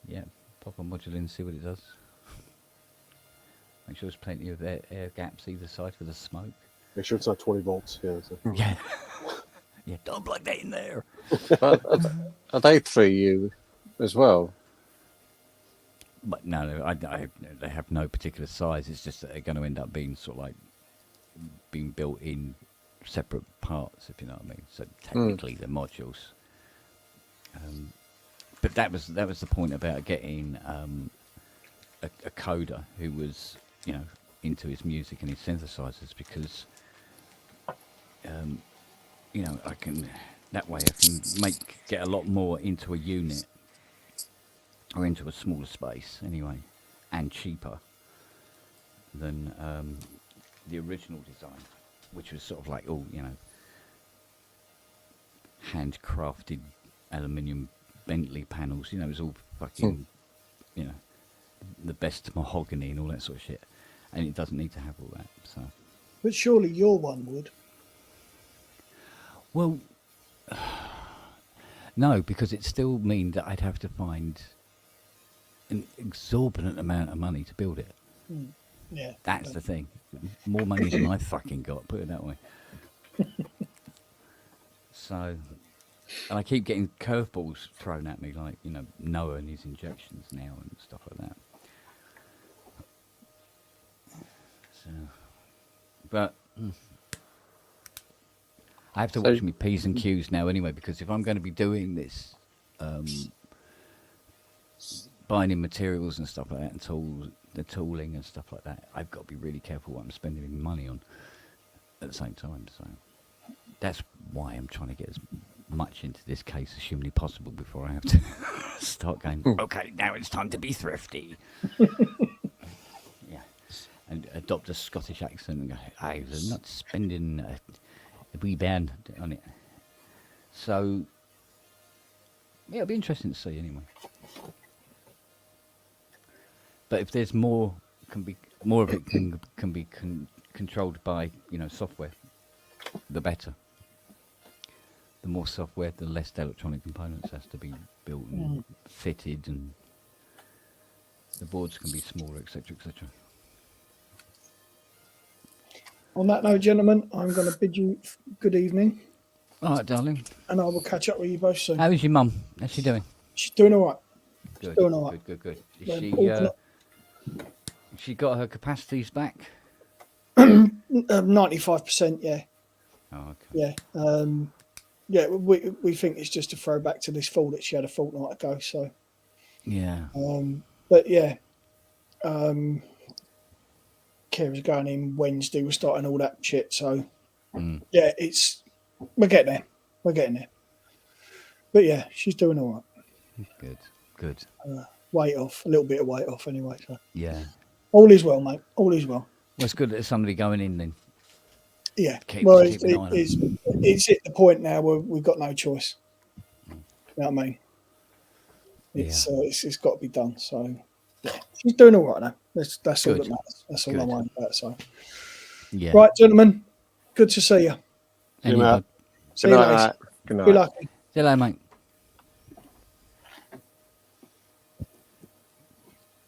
Yeah, pop a module in, see what it does. Make sure there's plenty of air gaps either side for the smoke. Make sure it's not 20 volts. Yeah. Yeah. Yeah, don't plug that in there. Are they 3U as well? But no, they have no particular size. It's just that they're going to end up being sort of like being built in separate parts, if you know what I mean. So technically they're modules. But that was the point about getting a coder who was, you know, into his music and his synthesizers, because you know, I can get a lot more into a unit or into a smaller space anyway, and cheaper than the original design, which was sort of like all, you know, handcrafted aluminium Bentley panels. You know, it was all fucking, you know, the best mahogany and all that sort of shit, and it doesn't need to have all that. So, But surely your one would. well, no, because it still mean that I'd have to find an exorbitant amount of money to build it. Yeah. That's the thing. More money than I fucking got, put it that way. So, and I keep getting curveballs thrown at me, like, you know, Noah and his injections now and stuff like that. So, but I have to watch my P's and Q's now anyway, because if I'm going to be doing this, buying in materials and stuff like that, and the tooling and stuff like that, I've got to be really careful what I'm spending my money on at the same time. So that's why I'm trying to get as much into this case as humanly possible before I have to start going, okay, now it's time to be thrifty. Yeah. And adopt a Scottish accent and go, I'm not spending a wee band on it. So, yeah, it'll be interesting to see anyway. But if there's more of it can be controlled by, you know, software, the better. The more software, the less electronic components has to be built and fitted, and the boards can be smaller, etc., etc. On that note, gentlemen, I'm going to bid you good evening. All right, darling. And I will catch up with you both soon. How is your mum? How's she doing? She's doing all right. Good. She's doing all right. Good. Is Yeah, she got her capacities back? 95%, yeah. Oh, okay. Yeah. Yeah, we think it's just a throwback to this fall that she had a fortnight ago. So, yeah. But yeah, Kira's going in Wednesday. We're starting all that shit. So, yeah, we're getting there. But yeah, she's doing all right. Good. Weight off, a little bit of weight off anyway. So Yeah. all is well, mate. All is well. Well, it's good that there's somebody going in then. Yeah. Keep Well, an eye on it's at the point now where we've got no choice. You know what I mean? It's got to be done. So yeah, she's doing all right now. That's all that matters. That's all I'm worried about. So yeah. Right, gentlemen. Good to see you. Hey, Matt. See you later. Good night. Be lucky. See you later, mate.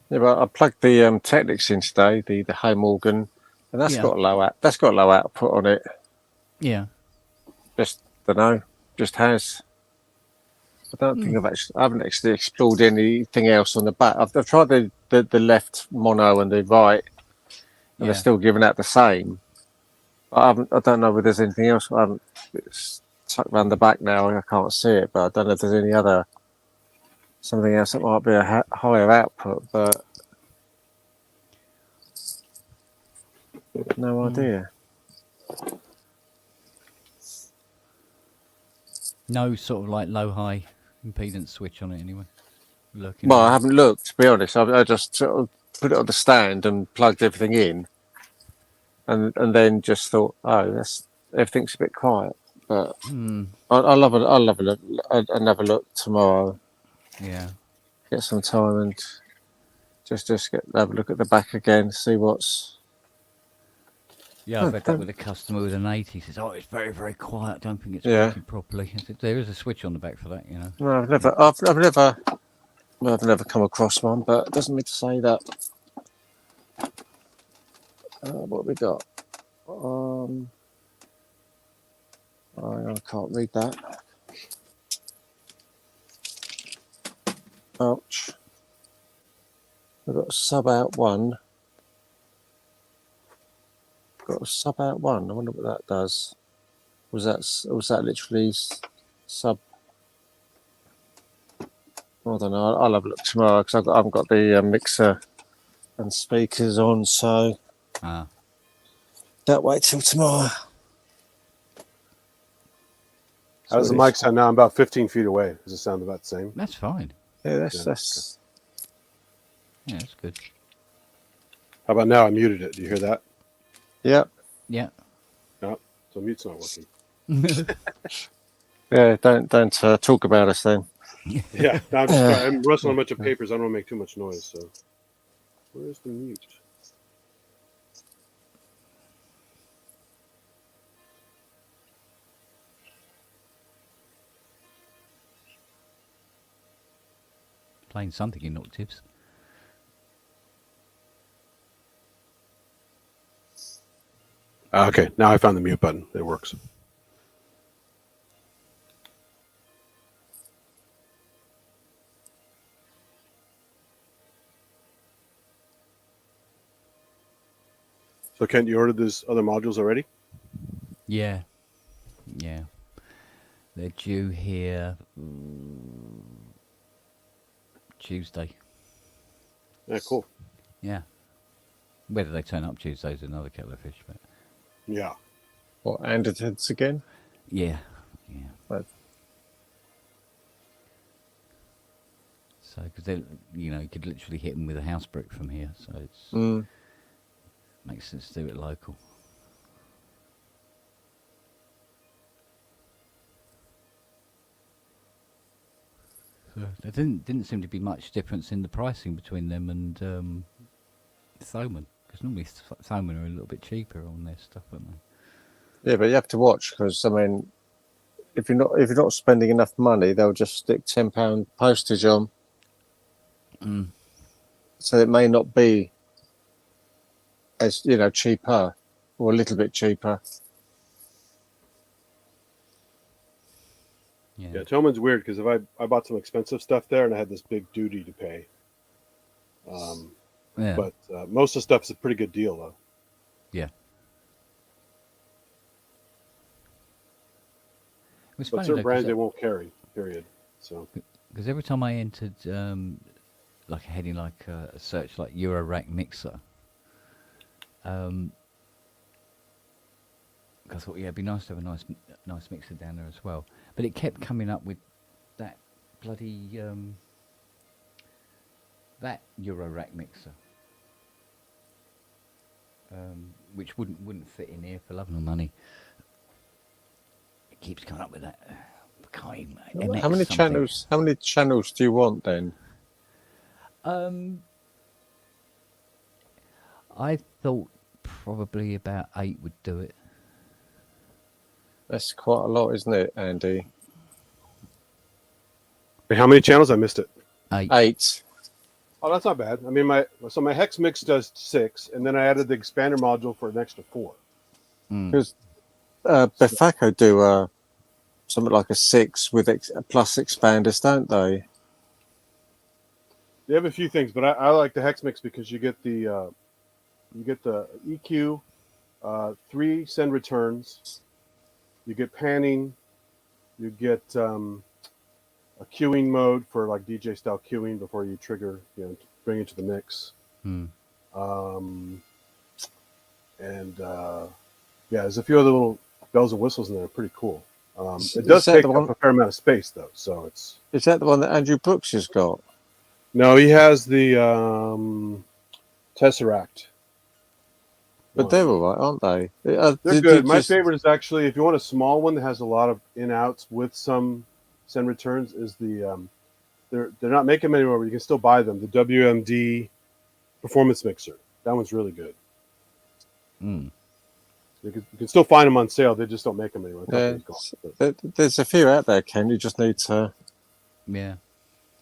Yeah, but I plugged the Technics in today, the home organ, and that's got low output on it. Yeah. Just don't know, just has. don't think I haven't actually explored anything else on the back. I've tried the left mono and the right, and they're still giving out the same. I don't know if there's anything else. It's tucked around the back now. I can't see it, but I don't know if there's something else that might be a higher output. But no idea. No sort of like low-high impedance switch on it anyway. Well, I haven't looked, to be honest. I just sort of put it on the stand and plugged everything in, and then just thought, everything's a bit quiet. But I'll have another look tomorrow. Yeah. Get some time and just have a look at the back again, see what's. Yeah, I've had that with a customer with an 80. He says, it's very, very quiet. I don't think it's working properly. I said, there is a switch on the back for that, you know. No, I've never come across one, but it doesn't mean to say that. What have we got? I can't read that. Ouch. We've got a sub out one. Got a sub out one. I wonder what that does. Was that literally sub? I don't know. I'll have a look tomorrow because I haven't got the mixer and speakers on, so don't wait till tomorrow. How does the mic sound now? I'm about 15 feet away. Does it sound about the same? That's fine. Yeah, that's good. How about now? I muted it. Do you hear that? Yeah. Yeah. No, so mute's not working. Yeah, don't talk about us then. Yeah, no, I'm rustling a bunch of papers. I don't want to make too much noise. So, where's the mute? Playing something in octaves. Okay, now I found the mute button. It works. So, Kent, you ordered these other modules already? Yeah. Yeah. They're due here Tuesday. Yeah, cool. Yeah. Whether they turn up Tuesday is another kettle of fish, but yeah. What, Andertons again? Yeah. Yeah. But so, because you could literally hit them with a house brick from here, so it's makes sense to do it local. So there didn't seem to be much difference in the pricing between them and Thomann, because normally Thomann are a little bit cheaper on their stuff, aren't they? yeah, but you have to watch because if you're not spending enough money, they'll just stick £10 postage on. So it may not be as cheaper or a little bit cheaper. Yeah, Tillman's weird because if I bought some expensive stuff there and I had this big duty to pay. But most of the stuff is a pretty good deal though. Yeah. But certain brands they won't carry. Period. So. Because every time I entered like a heading like a search like Euro rack mixer, I thought it'd be nice to have a nice mixer down there as well. But it kept coming up with that bloody that Euro rack mixer, which wouldn't fit in here for love nor money. It keeps coming up with that. How many channels? How many channels do you want then? I thought probably about 8 would do it. That's quite a lot, isn't it, Andy? How many channels? I missed it. 8. Oh, that's not bad. I mean, my hex mix does 6, and then I added the expander module for an extra 4. Because Befaco do something like a 6 with plus expanders, don't they? They have a few things, but I like the hex mix because you get the EQ, 3 send returns, you get panning, you get a queuing mode for like DJ style queuing before you trigger, bring it to the mix. There's a few other little bells and whistles in there. Pretty cool. It does take up a fair amount of space though, so it's. Is that the one that Andrew Brooks has got? No, he has the Tesseract. But they're all right, aren't they? They're good. My favorite is actually, if you want a small one that has a lot of in-outs with some send returns, is the they're not making them anymore, but you can still buy them. The WMD Performance Mixer. That one's really good. You can still find them on sale. They just don't make them anymore. There's a few out there, Ken. You just need to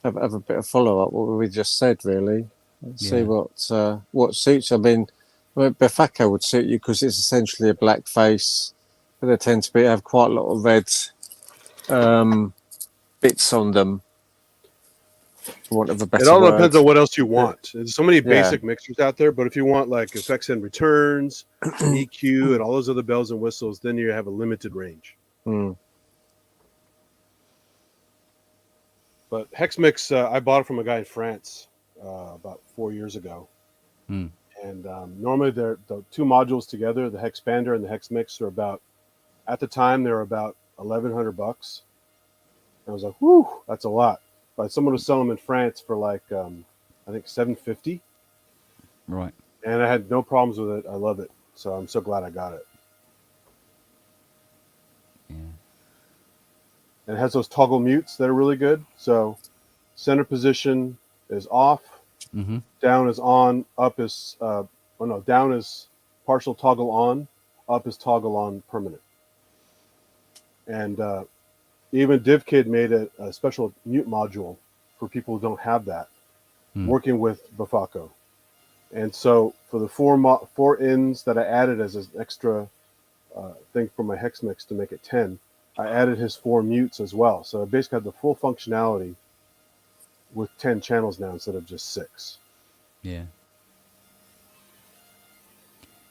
have a bit of follow-up, what we just said, really. See what suits. I mean, Befacco would suit you because it's essentially a black face, but they tend to have quite a lot of red bits on them. For want of a better it all word. Depends on what else you want. There's so many basic mixers out there, but if you want like effects and returns, EQ, and all those other bells and whistles, then you have a limited range. But Hex Mix, I bought it from a guy in France about 4 years ago. And normally the 2 modules together, the Hex Bander and the Hex Mix, are about, at the time, they were about $1,100. I was like, whew, that's a lot. But someone was selling them in France for like, I think $750. Right. And I had no problems with it. I love it. So I'm so glad I got it. Yeah. And it has those toggle mutes that are really good. So center position is off. Down is on. Up is down is partial toggle on. Up is toggle on permanent. And even DivKid made a special mute module for people who don't have that, working with Befacco. And so for the 4 ins that I added as an extra thing for my Hex Mix to make it 10, I added his 4 mutes as well. So I basically have the full functionality with 10 channels now instead of just 6. Yeah.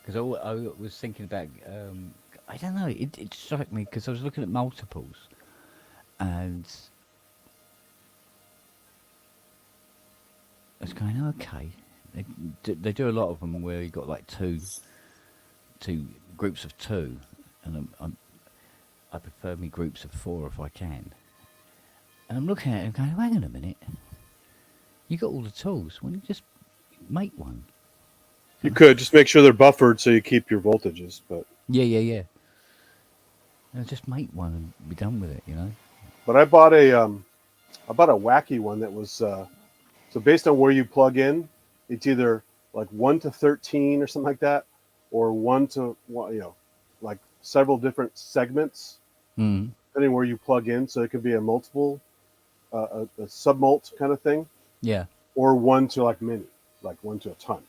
Because I was thinking about, I don't know, it struck me because I was looking at multiples, and I was going, okay, they do a lot of them where you got like two groups of 2, and I prefer me groups of 4 if I can. And I'm looking at it and going, hang on a minute, you got all the tools. Why don't you just make one? You could just make sure they're buffered so you keep your voltages, but yeah. And just make one and be done with it, But I bought a wacky one that was so based on where you plug in, it's either like 1 to 13 or something like that, or 1 to like several different segments, depending where you plug in. So it could be a multiple, a submult kind of thing. Yeah. Or 1 to like mini, like 1 to a ton.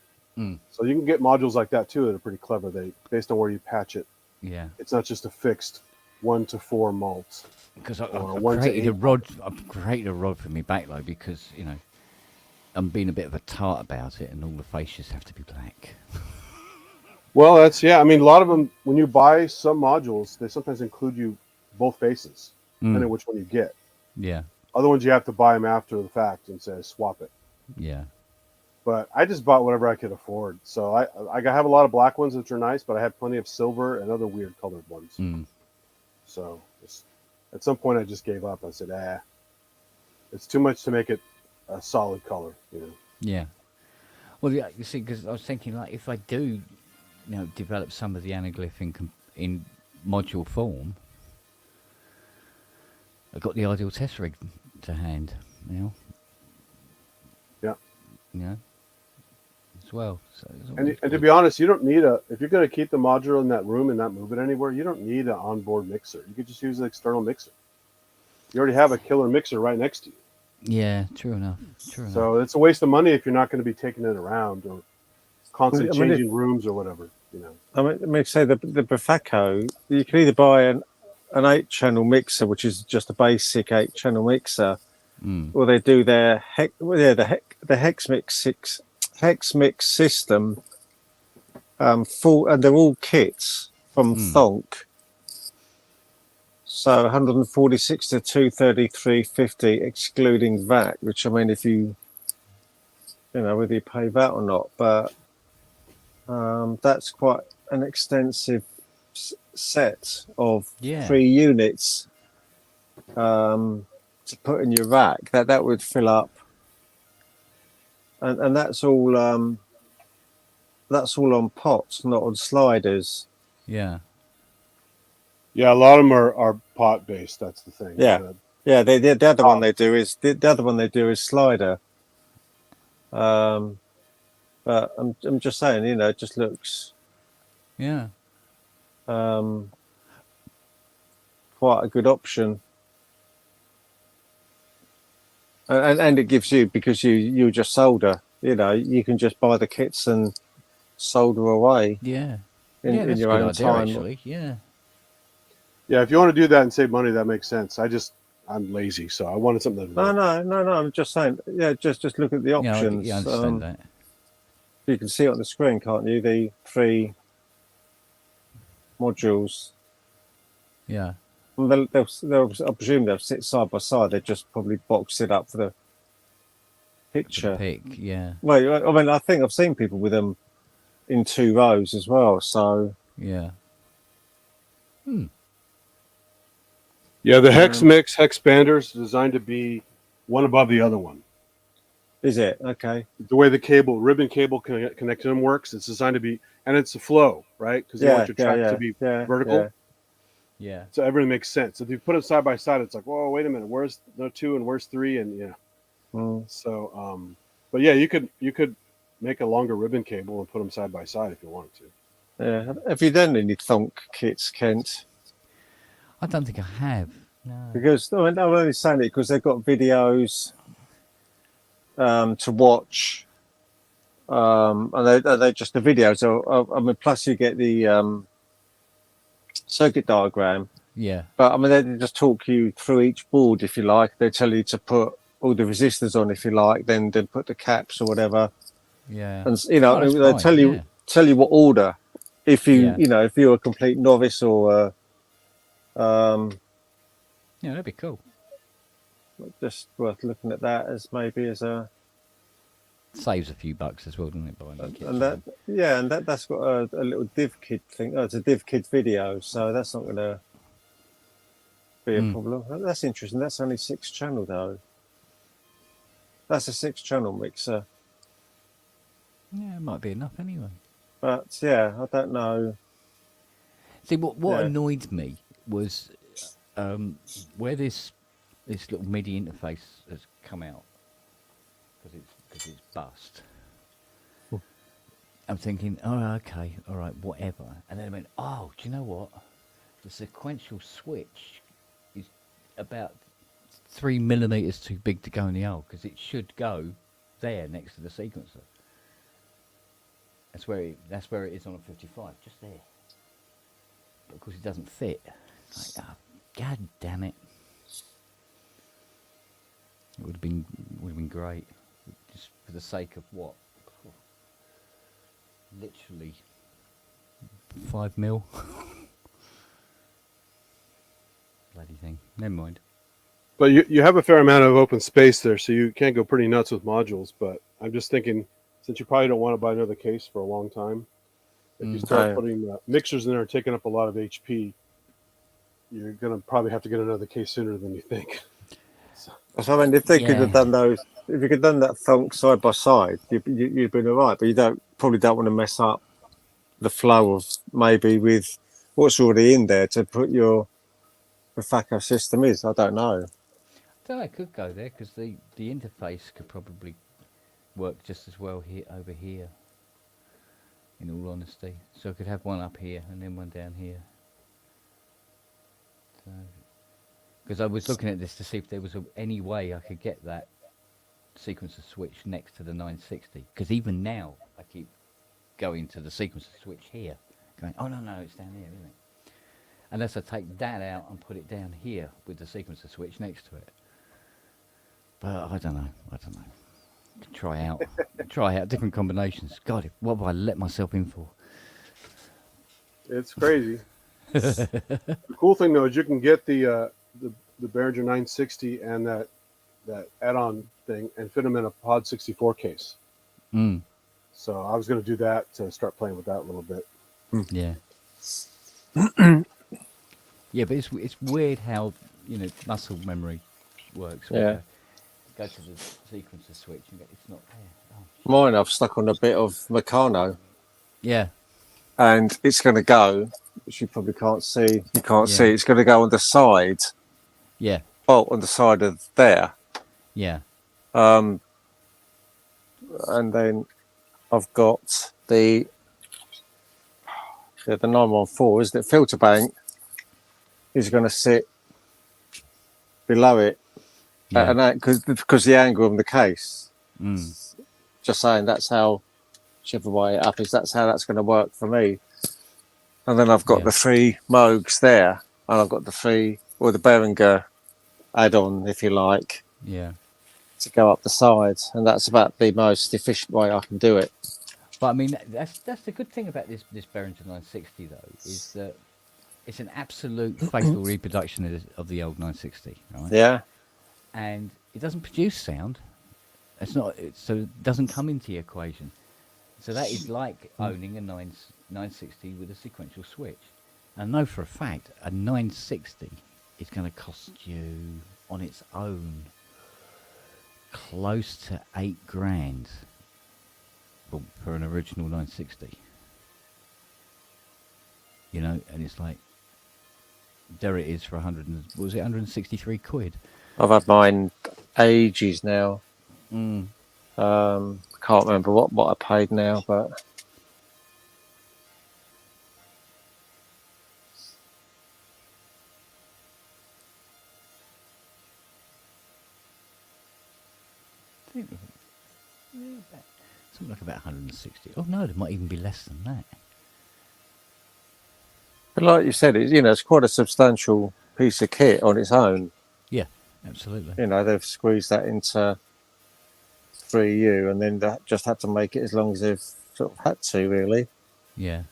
So you can get modules like that too that are pretty clever. They based on where you patch it. Yeah. It's not just a fixed 1 to 4 malt. Because I've created a rod. I've created a rod for me backload because I'm being a bit of a tart about it, and all the fascias have to be black. Well, that's I mean, a lot of them when you buy some modules, they sometimes include you both faces, depending on which one you get. Yeah. Other ones you have to buy them after the fact and say swap it. Yeah. But I just bought whatever I could afford. So I have a lot of black ones which are nice, but I have plenty of silver and other weird colored ones. So at some point I just gave up. I said, it's too much to make it a solid color, Yeah. Well, yeah, you see, because I was thinking, like, if I do, develop some of the anaglyph in module form, I've got the ideal test rig to hand now. Yeah. As well. So and to be honest, you don't need if you're going to keep the module in that room and not move it anywhere, you don't need an onboard mixer. You could just use an external mixer. You already have a killer mixer right next to you. Yeah, true enough. So it's a waste of money if you're not going to be taking it around or constantly changing rooms or whatever. I mean, say the Befacco, you can either buy an 8-channel mixer, which is just a basic 8-channel mixer, Mm. or they do their the hex mix system, full, and they're all kits from Thonk. So 146 to 233.50 excluding VAT, which, I mean, if you know, whether you pay VAT or not, but that's quite an extensive set of 3 units to put in your rack. That would fill up, and that's all on pots, not on sliders. Yeah. Yeah, a lot of them are pot based. That's the thing. Yeah. Yeah, the other one they do is slider. But I'm just saying, you know, it just looks quite a good option. And it gives you, because you just solder, you know, you can just buy the kits and solder away. Yeah. In your own time. Actually. Yeah. Yeah, if you want to do that and save money, that makes sense. I'm lazy, so I wanted something. No. I'm just saying. Yeah, just look at the options. Yeah, I understand that. You can see it on the screen, can't you? The 3 modules. Yeah. Well, they'll, I presume they'll sit side by side. They just probably box it up for the picture. Yeah. Well, I mean, I think I've seen people with them in 2 rows as well. So yeah. Yeah, the hex bander is designed to be one above the other one. Is it? Okay. The way the ribbon cable connecting them works, it's designed to be, and it's a flow, right? Because you want your track to be vertical. Yeah. So everything makes sense. If you put them side by side, it's like, whoa, wait a minute, where's the 2 and where's 3? And so, but yeah, you could make a longer ribbon cable and put them side by side if you wanted to. Yeah. Have you done any Thonk kits, Kent? I don't think I have. No. Because I'm only saying it because they've got videos to watch, and they just the videos. I mean, plus you get the circuit diagram. Yeah. But I mean, they just talk you through each board if you like. They tell you to put all the resistors on if you like, then put the caps or whatever. Yeah. And you know, they tell you what order. If you if you're a complete novice or yeah, that'd be cool. Just worth looking at that as maybe as a saves a few bucks as well, doesn't it? And that's got a little div kit thing. Oh, it's a div kit video, so that's not going to be a problem. That's interesting. That's only 6-channel though. That's a 6-channel mixer. Yeah, it might be enough anyway. But yeah, I don't know. See, what annoyed me was where this little MIDI interface has come out because it's bust. I'm thinking, oh, okay, all right, whatever. And then I went, oh, do you know what? The sequential switch is about 3 millimeters too big to go in the hole because it should go there next to the sequencer. That's where it is on a 55, just there. But of course, it doesn't fit. It's like, oh, God damn it! It would have been great, just for the sake of what? Literally 5 mil. Bloody thing. Never mind. But you have a fair amount of open space there, so you can go pretty nuts with modules. But I'm just thinking, since you probably don't want to buy another case for a long time, if you start putting mixers in there and taking up a lot of HP, you're going to probably have to get another case sooner than you think. So I mean, if they could have done those, if you could have done that Thonk side by side, you'd been all right. But you probably don't want to mess up the flow of maybe with what's already in there to put your FACO system is. I don't know. I could go there because the interface could probably work just as well over here. In all honesty, so I could have one up here and then one down here. So, because I was looking at this to see if there was any way I could get that sequencer switch next to the 960. Because even now I keep going to the sequencer switch here, going, oh no, it's down here, isn't it? unless I take that out and put it down here with the sequencer switch next to it. But I don't know. Try out different combinations. God, what have I let myself in for? It's crazy. The cool thing though is you can get the Behringer 960 and that add-on thing and fit them in a Pod 64 case. Mm. So I was going to do that to start playing with that a little bit. Yeah. Yeah, but it's weird how muscle memory works. Yeah. Go to the sequencer switch and it's not there. Oh. Mine, I've stuck on a bit of Meccano. Yeah. And it's going to go, which you probably can't see. You can't see. It's going to go on the side. Yeah. Oh, on the side of there. Yeah. And then I've got the 914, isn't it? Filter bank is going to sit below it. Yeah. And that because the angle of the case. Mm. Just saying that's how, whichever way it up is, that's how that's going to work for me. And then I've got the 3 Moogs there, and I've got the Behringer add-on, if you like, Yeah. to go up the sides, and that's about the most efficient way I can do it. But I mean, that's the good thing about this Behringer 960 though, is that it's an absolute faithful reproduction of the old 960, right? Yeah. And it doesn't produce sound. So it doesn't come into the equation. So that is like owning a 960 with a sequential switch. And I know for a fact a 960 is going to cost you on its own close to $8,000 for an original 960. And it's like, there it is for 163 quid. I've had mine ages now. Mm. Can't remember what I paid now, but Something like about 160. Oh no, there might even be less than that. But like you said, it's quite a substantial piece of kit on its own. Yeah, absolutely. They've squeezed that into 3U, and then just had to make it as long as they've sort of had to, really. Yeah.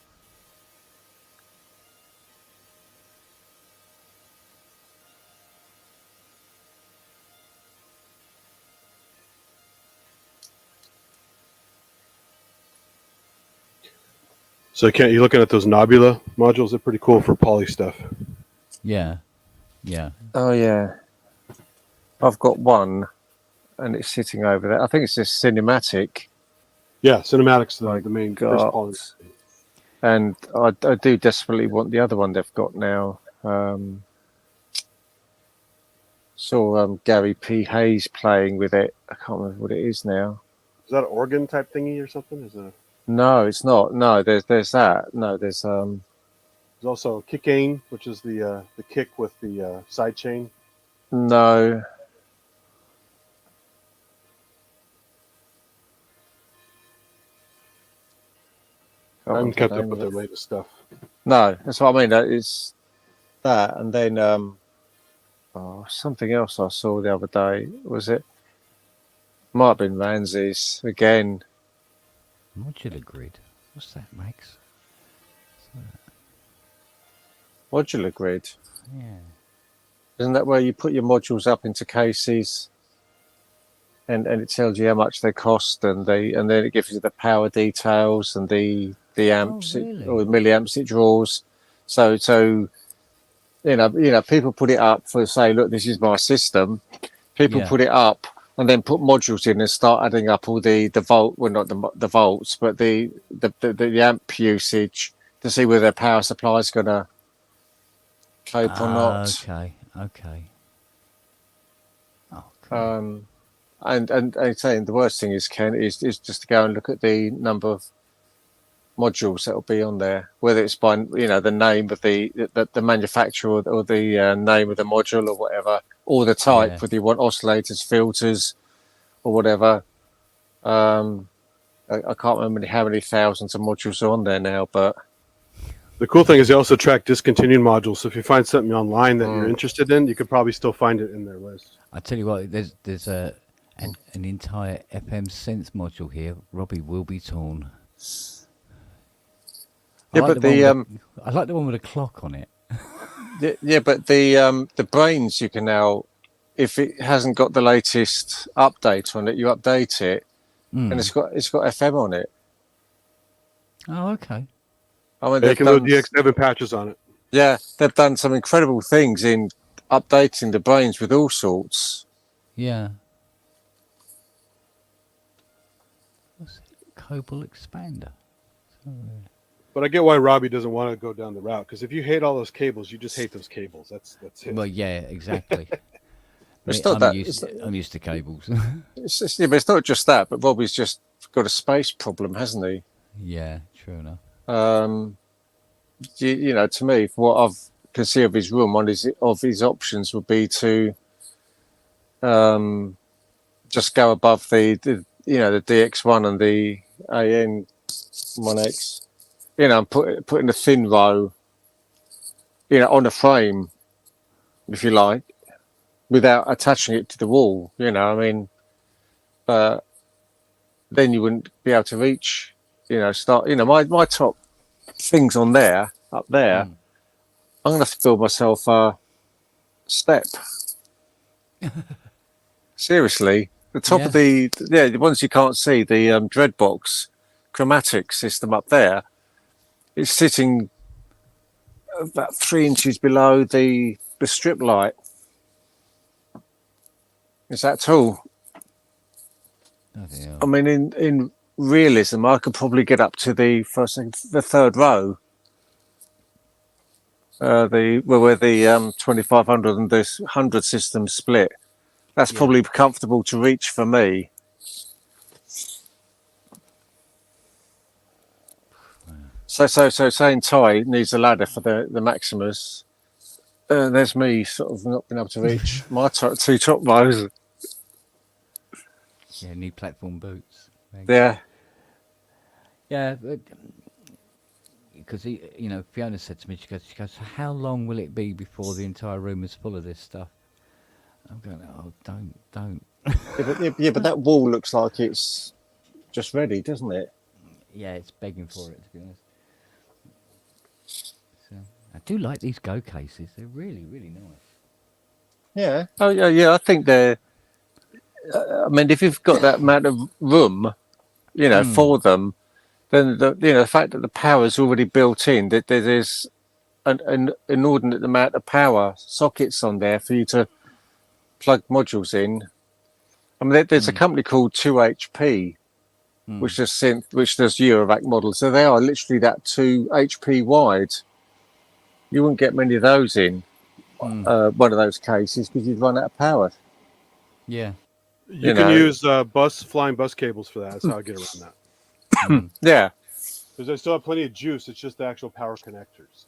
So you're looking at those Nobula modules? They're pretty cool for poly stuff. Yeah. Yeah. Oh yeah, I've got one, and it's sitting over there. I think it's just cinematic. Yeah, cinematic's the main first poly. And I do desperately want the other one they've got now. Saw Gary P. Hayes playing with it. I can't remember what it is now. Is that an organ type thingy or something? Is it? No, it's not. No, there's that. No, there's There's also Kick-Ain, which is the kick with the side chain. No. I haven't kept up with their latest stuff. No, that's what I mean. It's that, and then something else I saw the other day. Was it? Might have been Ramsey's again. Modular grid. What's that, Max? Modular grid. Yeah. Isn't that where you put your modules up into cases, and it tells you how much they cost, and then it gives you the power details and the amps or the milliamps it draws. So people put it up for say, look, this is my system. People put it up and then put modules in and start adding up all the volt, well, not the volts, but the amp usage to see whether their power supply is going to cope or not. Okay. Oh, cool. And saying the worst thing is, Ken, is just to go and look at the number of modules that will be on there, whether it's by the name of the manufacturer or the name of the module or whatever, or the type, whether you want oscillators, filters, or whatever. I can't remember how many thousands of modules are on there now, but The cool thing is they also track discontinued modules. So if you find something online that you're interested in, you could probably still find it in their list. I tell you what, there's an entire FM synth module here. Robbie will be torn. Yeah, I like but I like the one with a clock on it. yeah, but the brains you can now, if it hasn't got the latest update on it, you update it, and it's got FM on it. Oh, okay. I mean, They can load DX7 patches on it. Yeah, they've done some incredible things in updating the brains with all sorts. Yeah. What's it? Cobalt expander. But I get why Robbie doesn't want to go down the route, because if you hate all those cables, you just hate those cables. That's it. Well, yeah, exactly. It's Mate, not that. I'm used to cables. It's just, yeah, but it's not just that. But Robbie's just got a space problem, hasn't he? Yeah, true enough. You know, to me, from what I can see of his room, one of his options would be to just go above the DX1 and the AN1X, you know, and put in a thin row, you know, on a frame, if you like, without attaching it to the wall. You know, I mean, then you wouldn't be able to reach. You know, my top things on there, up there, I'm going to have to build myself a step. Seriously, the top of the ones you can't see, the Dreadbox chromatic system up there, is sitting about 3 inches below the strip light. Is that tall? I mean, in realism, I could probably get up to the third row. Where the 2500 and this 100 system split. That's probably comfortable to reach for me. So saying Ty needs a ladder for the Maximus. There's me sort of not being able to reach my two top rows. Yeah, need platform boots. Yeah. Yeah, because Fiona said to me, she goes, how long will it be before the entire room is full of this stuff? I'm going, oh, don't. yeah, but that wall looks like it's just ready, doesn't it? Yeah, it's begging for it, to be honest. So, I do like these Go cases. They're really, really nice. Yeah. Oh, yeah. I think they're. I mean, if you've got that amount of room, you know, for them, then the fact that the power is already built in, that there's an inordinate amount of power sockets on there for you to plug modules in. I mean, there's a company called 2HP, which does synth, which does Eurovac models. So they are literally that 2 HP wide. You wouldn't get many of those in one of those cases because you'd run out of power. Yeah. You can use flying bus cables for that. That's how I get around that. Yeah. Because I still have plenty of juice. It's just the actual power connectors.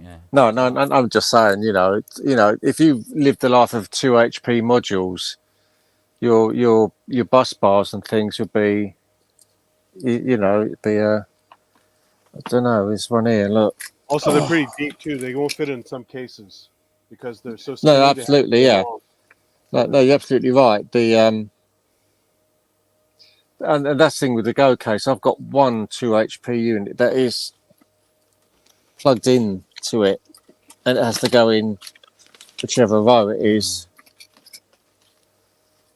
Yeah. No, I'm just saying, you know, if you lived the life of 2 HP modules, your bus bars and things would be, it'd be I don't know. There's one here. Look. Also, they're pretty deep too. They won't fit in some cases because they're so. No, absolutely, yeah. No, you're absolutely right. The and that's the thing with the Go case. I've got one 2 HP unit that is plugged in to it, and it has to go in whichever row it is.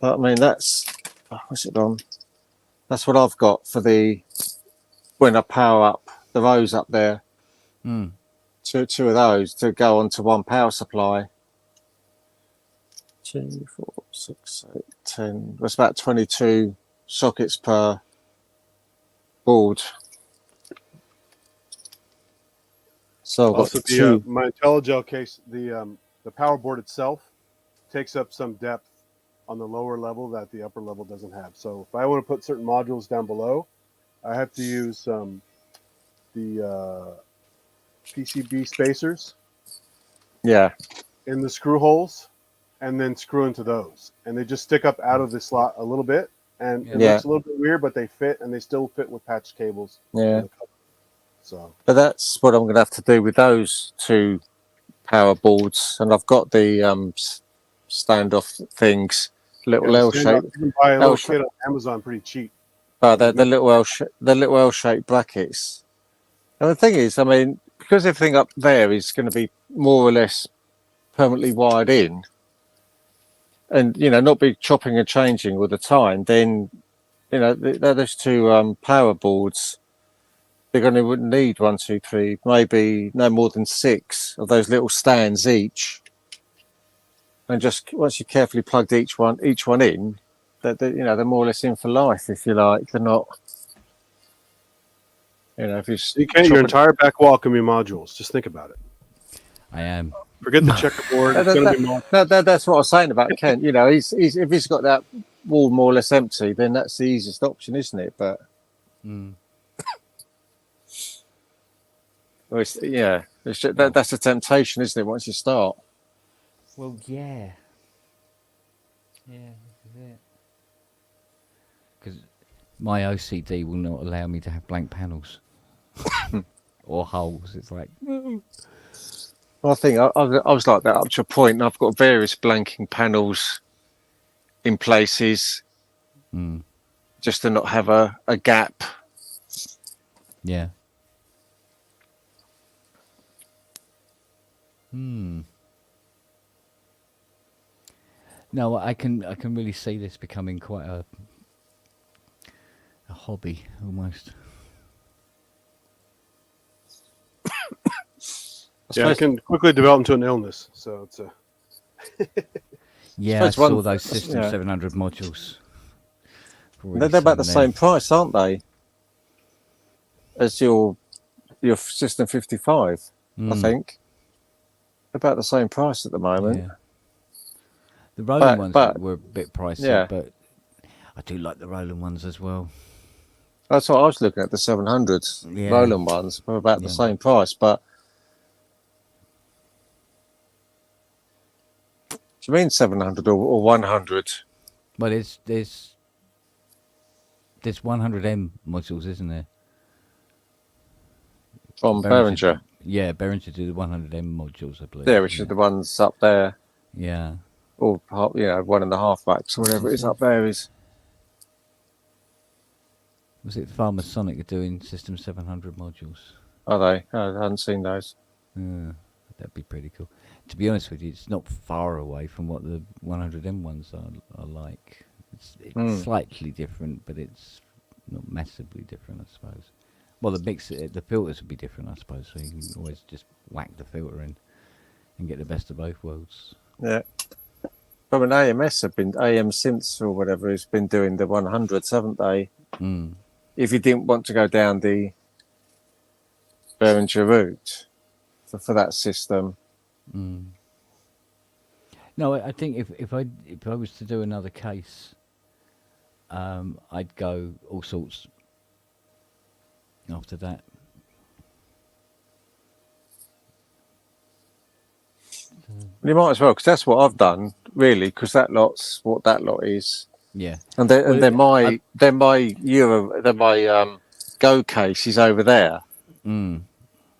But I mean, what's it on? That's what I've got for when I power up the rows up there. Two of those to go onto one power supply. 2, 4, 6, 8, 10. That's about 22 sockets per board. So I've got also my IntelliGel case, the power board itself takes up some depth on the lower level that the upper level doesn't have. So if I want to put certain modules down below, I have to use the PCB spacers. Yeah. In the screw holes, and then screw into those, and they just stick up out of the slot a little bit, and it looks a little bit weird, but they fit, and they still fit with patch cables. Yeah. So But that's what I'm going to have to do with those two power boards, and I've got the standoff things, little L shape. You can buy a L little shape. kit on Amazon pretty cheap. The little L shaped brackets. And the thing is, I mean, because everything up there is going to be more or less permanently wired in, and not be chopping and changing all the time, then those two power boards, they're going to need 1, 2, 3, maybe no more than 6 of those little stands each. And just once you carefully plugged each one in, that they're more or less in for life, if you like. They're not. If You can't. Your entire back wall can be modules. Just think about it. I am. Forget the checkerboard. It's going to be modules. That's what I was saying about Kent. He's if he's got that wall more or less empty, then that's the easiest option, isn't it? But well, that's the temptation, isn't it? Once you start. Well, yeah. Yeah, this is it. Because my OCD will not allow me to have blank panels or holes. It's like, no. Well, I think I was like that up to a point, and I've got various blanking panels in places just to not have a gap. Yeah. No, I can really see this becoming quite a hobby almost. Yeah, it can quickly develop into an illness. So it's a. Yeah, I saw those System 700 modules. They're about the same price, aren't they? As your System 55, I think. About the same price at the moment. Yeah. The Roland ones were a bit pricey, but I do like the Roland ones as well. That's what I was looking at, the 700s. Roland ones were about the same price, but do you mean 700 or 100? Well, there's 100M modules, isn't there? From Behringer. Yeah, Behringer do the 100M modules, I believe. Yeah, which are the ones up there. Yeah. Or 1.5 racks or whatever it is up there is. Was it Pharmasonic are doing System 700 modules? Are they? I haven't seen those. That'd be pretty cool. To be honest with you, it's not far away from what the 100M ones are like. It's slightly different, but it's not massively different, I suppose. Well, the filters would be different, I suppose. So you can always just whack the filter in and get the best of both worlds. Yeah. But an AM Synths or whatever has been doing the 100s, haven't they? If you didn't want to go down the Behringer route for that system. No, I think if I was to do another case, I'd go all sorts after that. You might as well, because that's what I've done, really, because that lot's what that lot is. Yeah. And then my Go case is over there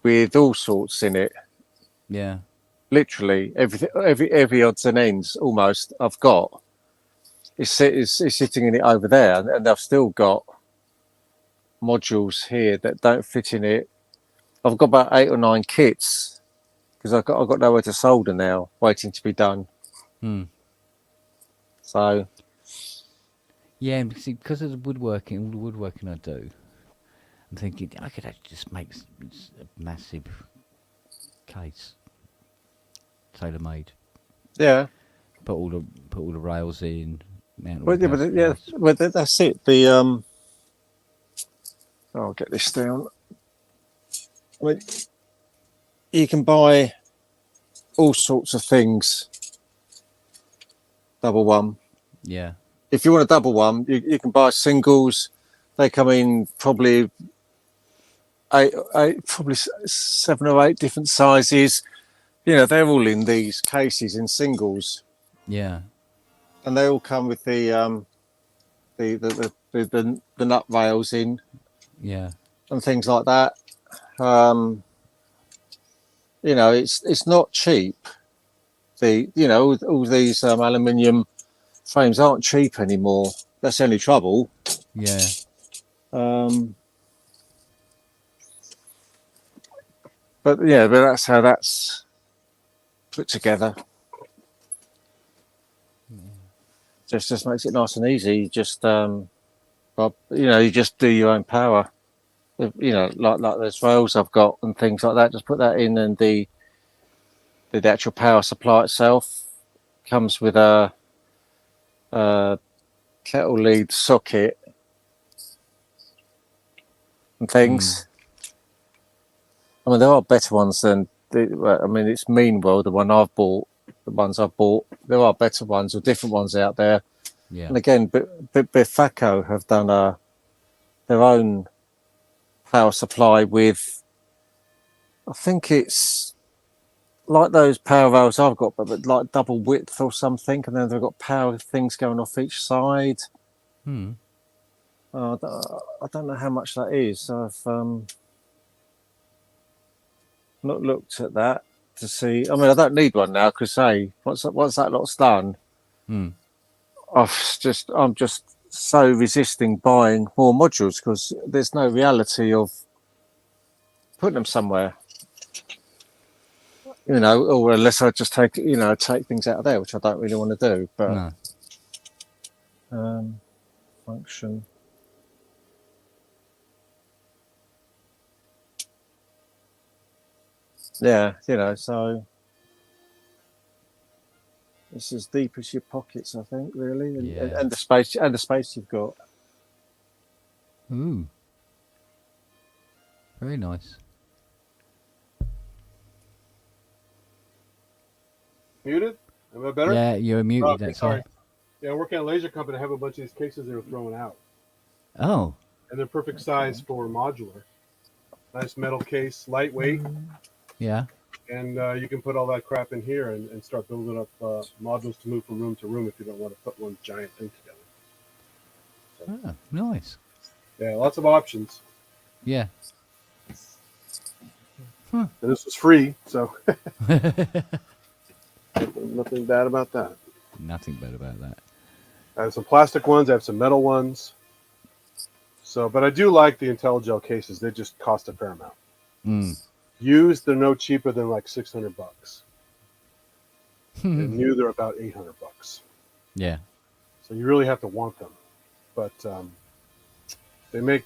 with all sorts in it. Yeah. Literally every odds and ends almost I've got is sitting in it over there, and I've still got modules here that don't fit in it. I've got about 8 or 9 kits because I've got nowhere to solder now, waiting to be done. So. Yeah, see, because of the woodworking, all the woodworking I do, I'm thinking I could actually just make a massive case, tailor-made. Yeah. Put all the rails in. Mount all Well, the but that's it. I'll get this down. I mean, you can buy all sorts of things. Double one. Yeah. If you want a double one, you can buy singles. They come in probably 7 or 8 different sizes. They're all in these cases in singles. Yeah. And they all come with the nut rails in. Yeah. And things like that. It's not cheap. All these aluminium frames aren't cheap anymore. That's the only trouble. Yeah. But that's how that's put together. Just makes it nice and easy. Just you just do your own power. Like those rails I've got and things like that. Just put that in, and the actual power supply itself comes with a kettle lead socket and things. I mean, there are better ones than it's Meanwell, the one I've bought. The ones I've bought, there are better ones or different ones out there. Yeah. And again, Bifaco have done their own power supply with, I think it's like those power rails I've got, but like double width or something, and then they've got power things going off each side. I don't know how much that is. I've not looked at that to see. I mean, I don't need one now because, once that lot's done, I'm just so resisting buying more modules because there's no reality of putting them somewhere. Or unless I just take things out of there, which I don't really want to do. But function. Yeah, so it's as deep as your pockets, I think, really, and the space you've got. Ooh, very nice. Muted? Am I better? Yeah, you're muted. Okay, That's sorry. right. Yeah, working at a laser company, I have a bunch of these cases they were throwing out. Oh. And they're perfect size for modular. Nice metal case, lightweight. Yeah. And you can put all that crap in here and start building up modules to move from room to room if you don't want to put one giant thing together. So. Oh, nice. Yeah, lots of options. Yeah. And this was free, so nothing bad about that. Nothing bad about that. I have some plastic ones. I have some metal ones. So, but I do like the IntelliGel cases. They just cost a fair amount. Used, they're no cheaper than like $600. And new, they're about $800. Yeah. So you really have to want them. But they make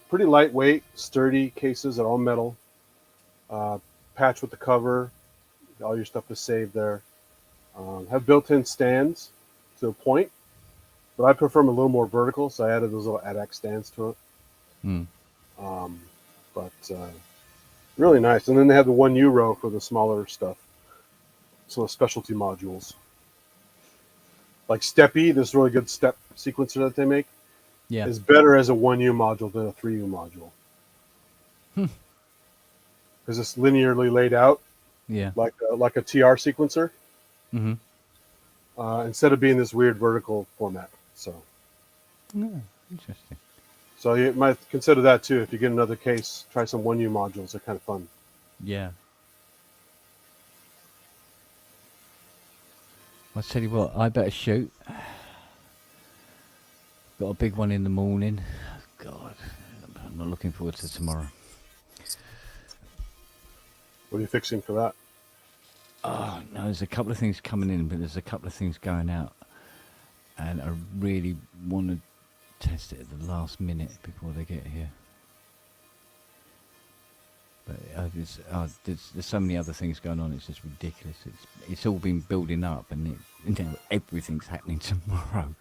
pretty lightweight, sturdy cases. They're all metal. Patch with the cover. All your stuff is saved there. Have built-in stands to a point, but I prefer them a little more vertical, so I added those little ADAC stands to it. Really nice. And then they have the 1U row for the smaller stuff. So specialty modules. Like Steppy, this really good step sequencer that they make, is better as a 1U module than a 3U module. Because it's linearly laid out, like a TR sequencer, instead of being this weird vertical format. So, interesting. So you might consider that too. If you get another case, try some 1U modules. They're kind of fun. Yeah. I'll tell you what, I better shoot. Got a big one in the morning. God, I'm not looking forward to tomorrow. What are you fixing for that? Oh, no, there's a couple of things coming in, but there's a couple of things going out. And I really want to test it at the last minute before they get here. But there's so many other things going on. It's just ridiculous. It's all been building up, and everything's happening tomorrow.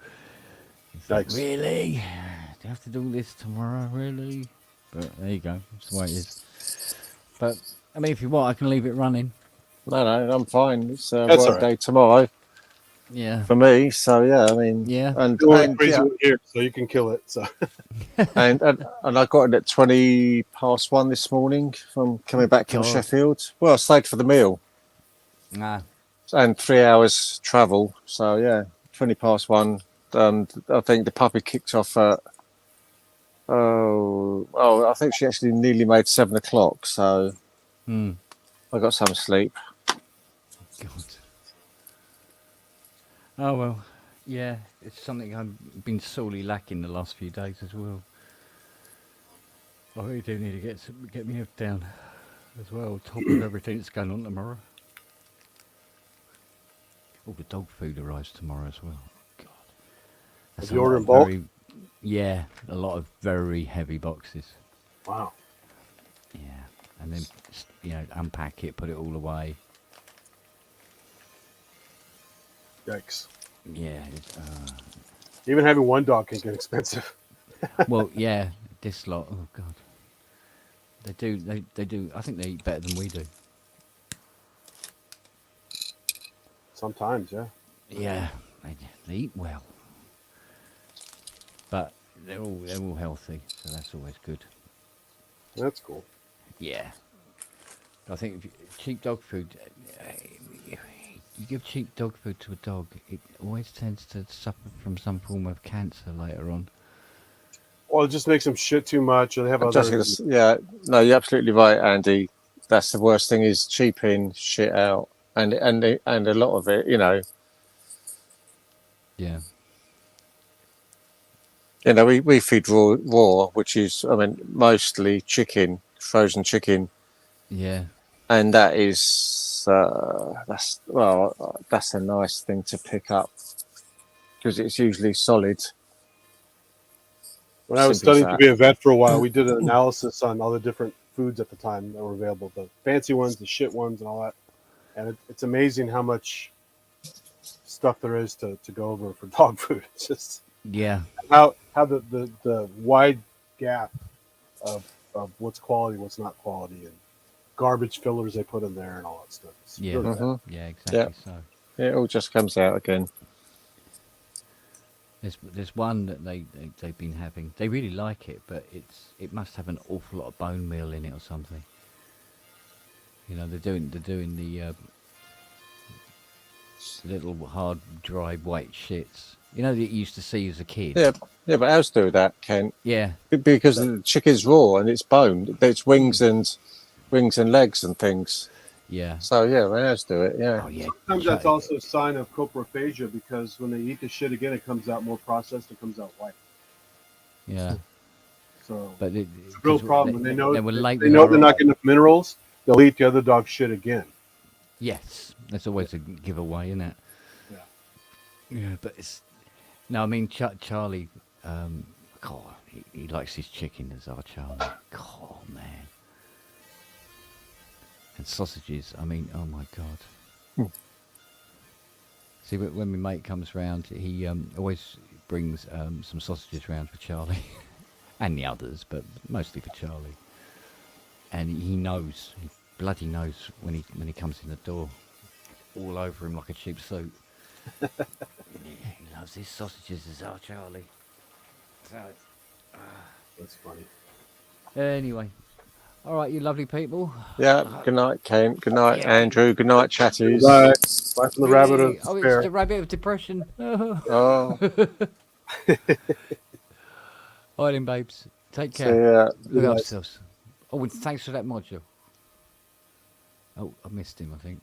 It's like, really? Do you have to do this tomorrow? Really? But there you go. That's the way it is. But I mean, if you want, I can leave it running. No, I'm fine. It's work day tomorrow. Yeah. For me, so yeah, I mean, and crazy here, so you can kill it. So, and I got it at 1:20 this morning from coming back from Sheffield. Well, I stayed for the meal. And 3 hours travel. So yeah, 1:20. I think the puppy kicked off at Oh, I think she actually nearly made 7 o'clock, so Hmm. I got some sleep. God. Oh well, yeah, it's something I've been sorely lacking the last few days as well. I really do need to get me head down as well, top of everything that's going on tomorrow. All the dog food arrives tomorrow as well. God, that's Have you a lot ordered of in bulk? yeah, a lot of very heavy boxes. Wow. Yeah, and then unpack it, put it all away. Yikes. Yeah. Even having one dog can get expensive. Well, yeah, this lot. Oh God, they do. They do. I think they eat better than we do. Sometimes, yeah. Yeah, they eat well, but they're all healthy, so that's always good. That's cool. Yeah, I think cheap dog food. You give cheap dog food to a dog, it always tends to suffer from some form of cancer later on. Well, it just makes them shit too much, or they have I'm other. just gonna, yeah, no, you're absolutely right, Andy. That's the worst thing is cheaping shit out, and a lot of it, Yeah. we feed raw, which is, I mean, mostly chicken, frozen chicken, Yeah. and that is that's a nice thing to pick up because it's usually solid. When I was Simple as studying to that. be a vet for a while, we did an analysis on all the different foods at the time that were available, the fancy ones, the shit ones, and all that. And it's amazing how much stuff there is to go over for dog food. It's just Yeah. how the wide gap of what's quality, what's not quality, and garbage fillers they put in there and all that stuff. It's Yeah. really bad. Yeah. Exactly. So. It all just comes out again. There's one that they've been having. They really like it, but it must have an awful lot of bone meal in it or something. They're doing the little hard, dry, white shits. That you used to see as a kid. Yeah, but ours do that, Ken. Yeah. Because the chicken's raw and it's boned. It's wings and legs and things. Yeah. So yeah, ours do it. Yeah. Oh yeah. Sometimes that's also a sign of coprophagia because when they eat the shit again, it comes out more processed. It comes out white. Yeah. So, but it's a real problem. When they know they're not getting enough minerals, they'll eat the other dog's shit again. Yes, that's always a giveaway, isn't it? Yeah. Yeah, but it's no. I mean, Charlie. God, he likes his chicken as our Charlie. God, man. And sausages. I mean, oh my God. See, when my mate comes round, he always brings some sausages round for Charlie and the others, but mostly for Charlie. And he knows, he bloody knows when he comes in the door, all over him like a cheap suit. He loves his sausages as our Charlie. So, that's funny. Anyway, all right, you lovely people. Yeah. Good night, Ken. Good night, Andrew. Good night, chatties. Bye. Bye from the rabbit of Oh, despair. it's the rabbit of depression. Oh. All right then, babes. Take See care. ya. Look after yourselves. Oh, and thanks for that module. Oh, I missed him, I think.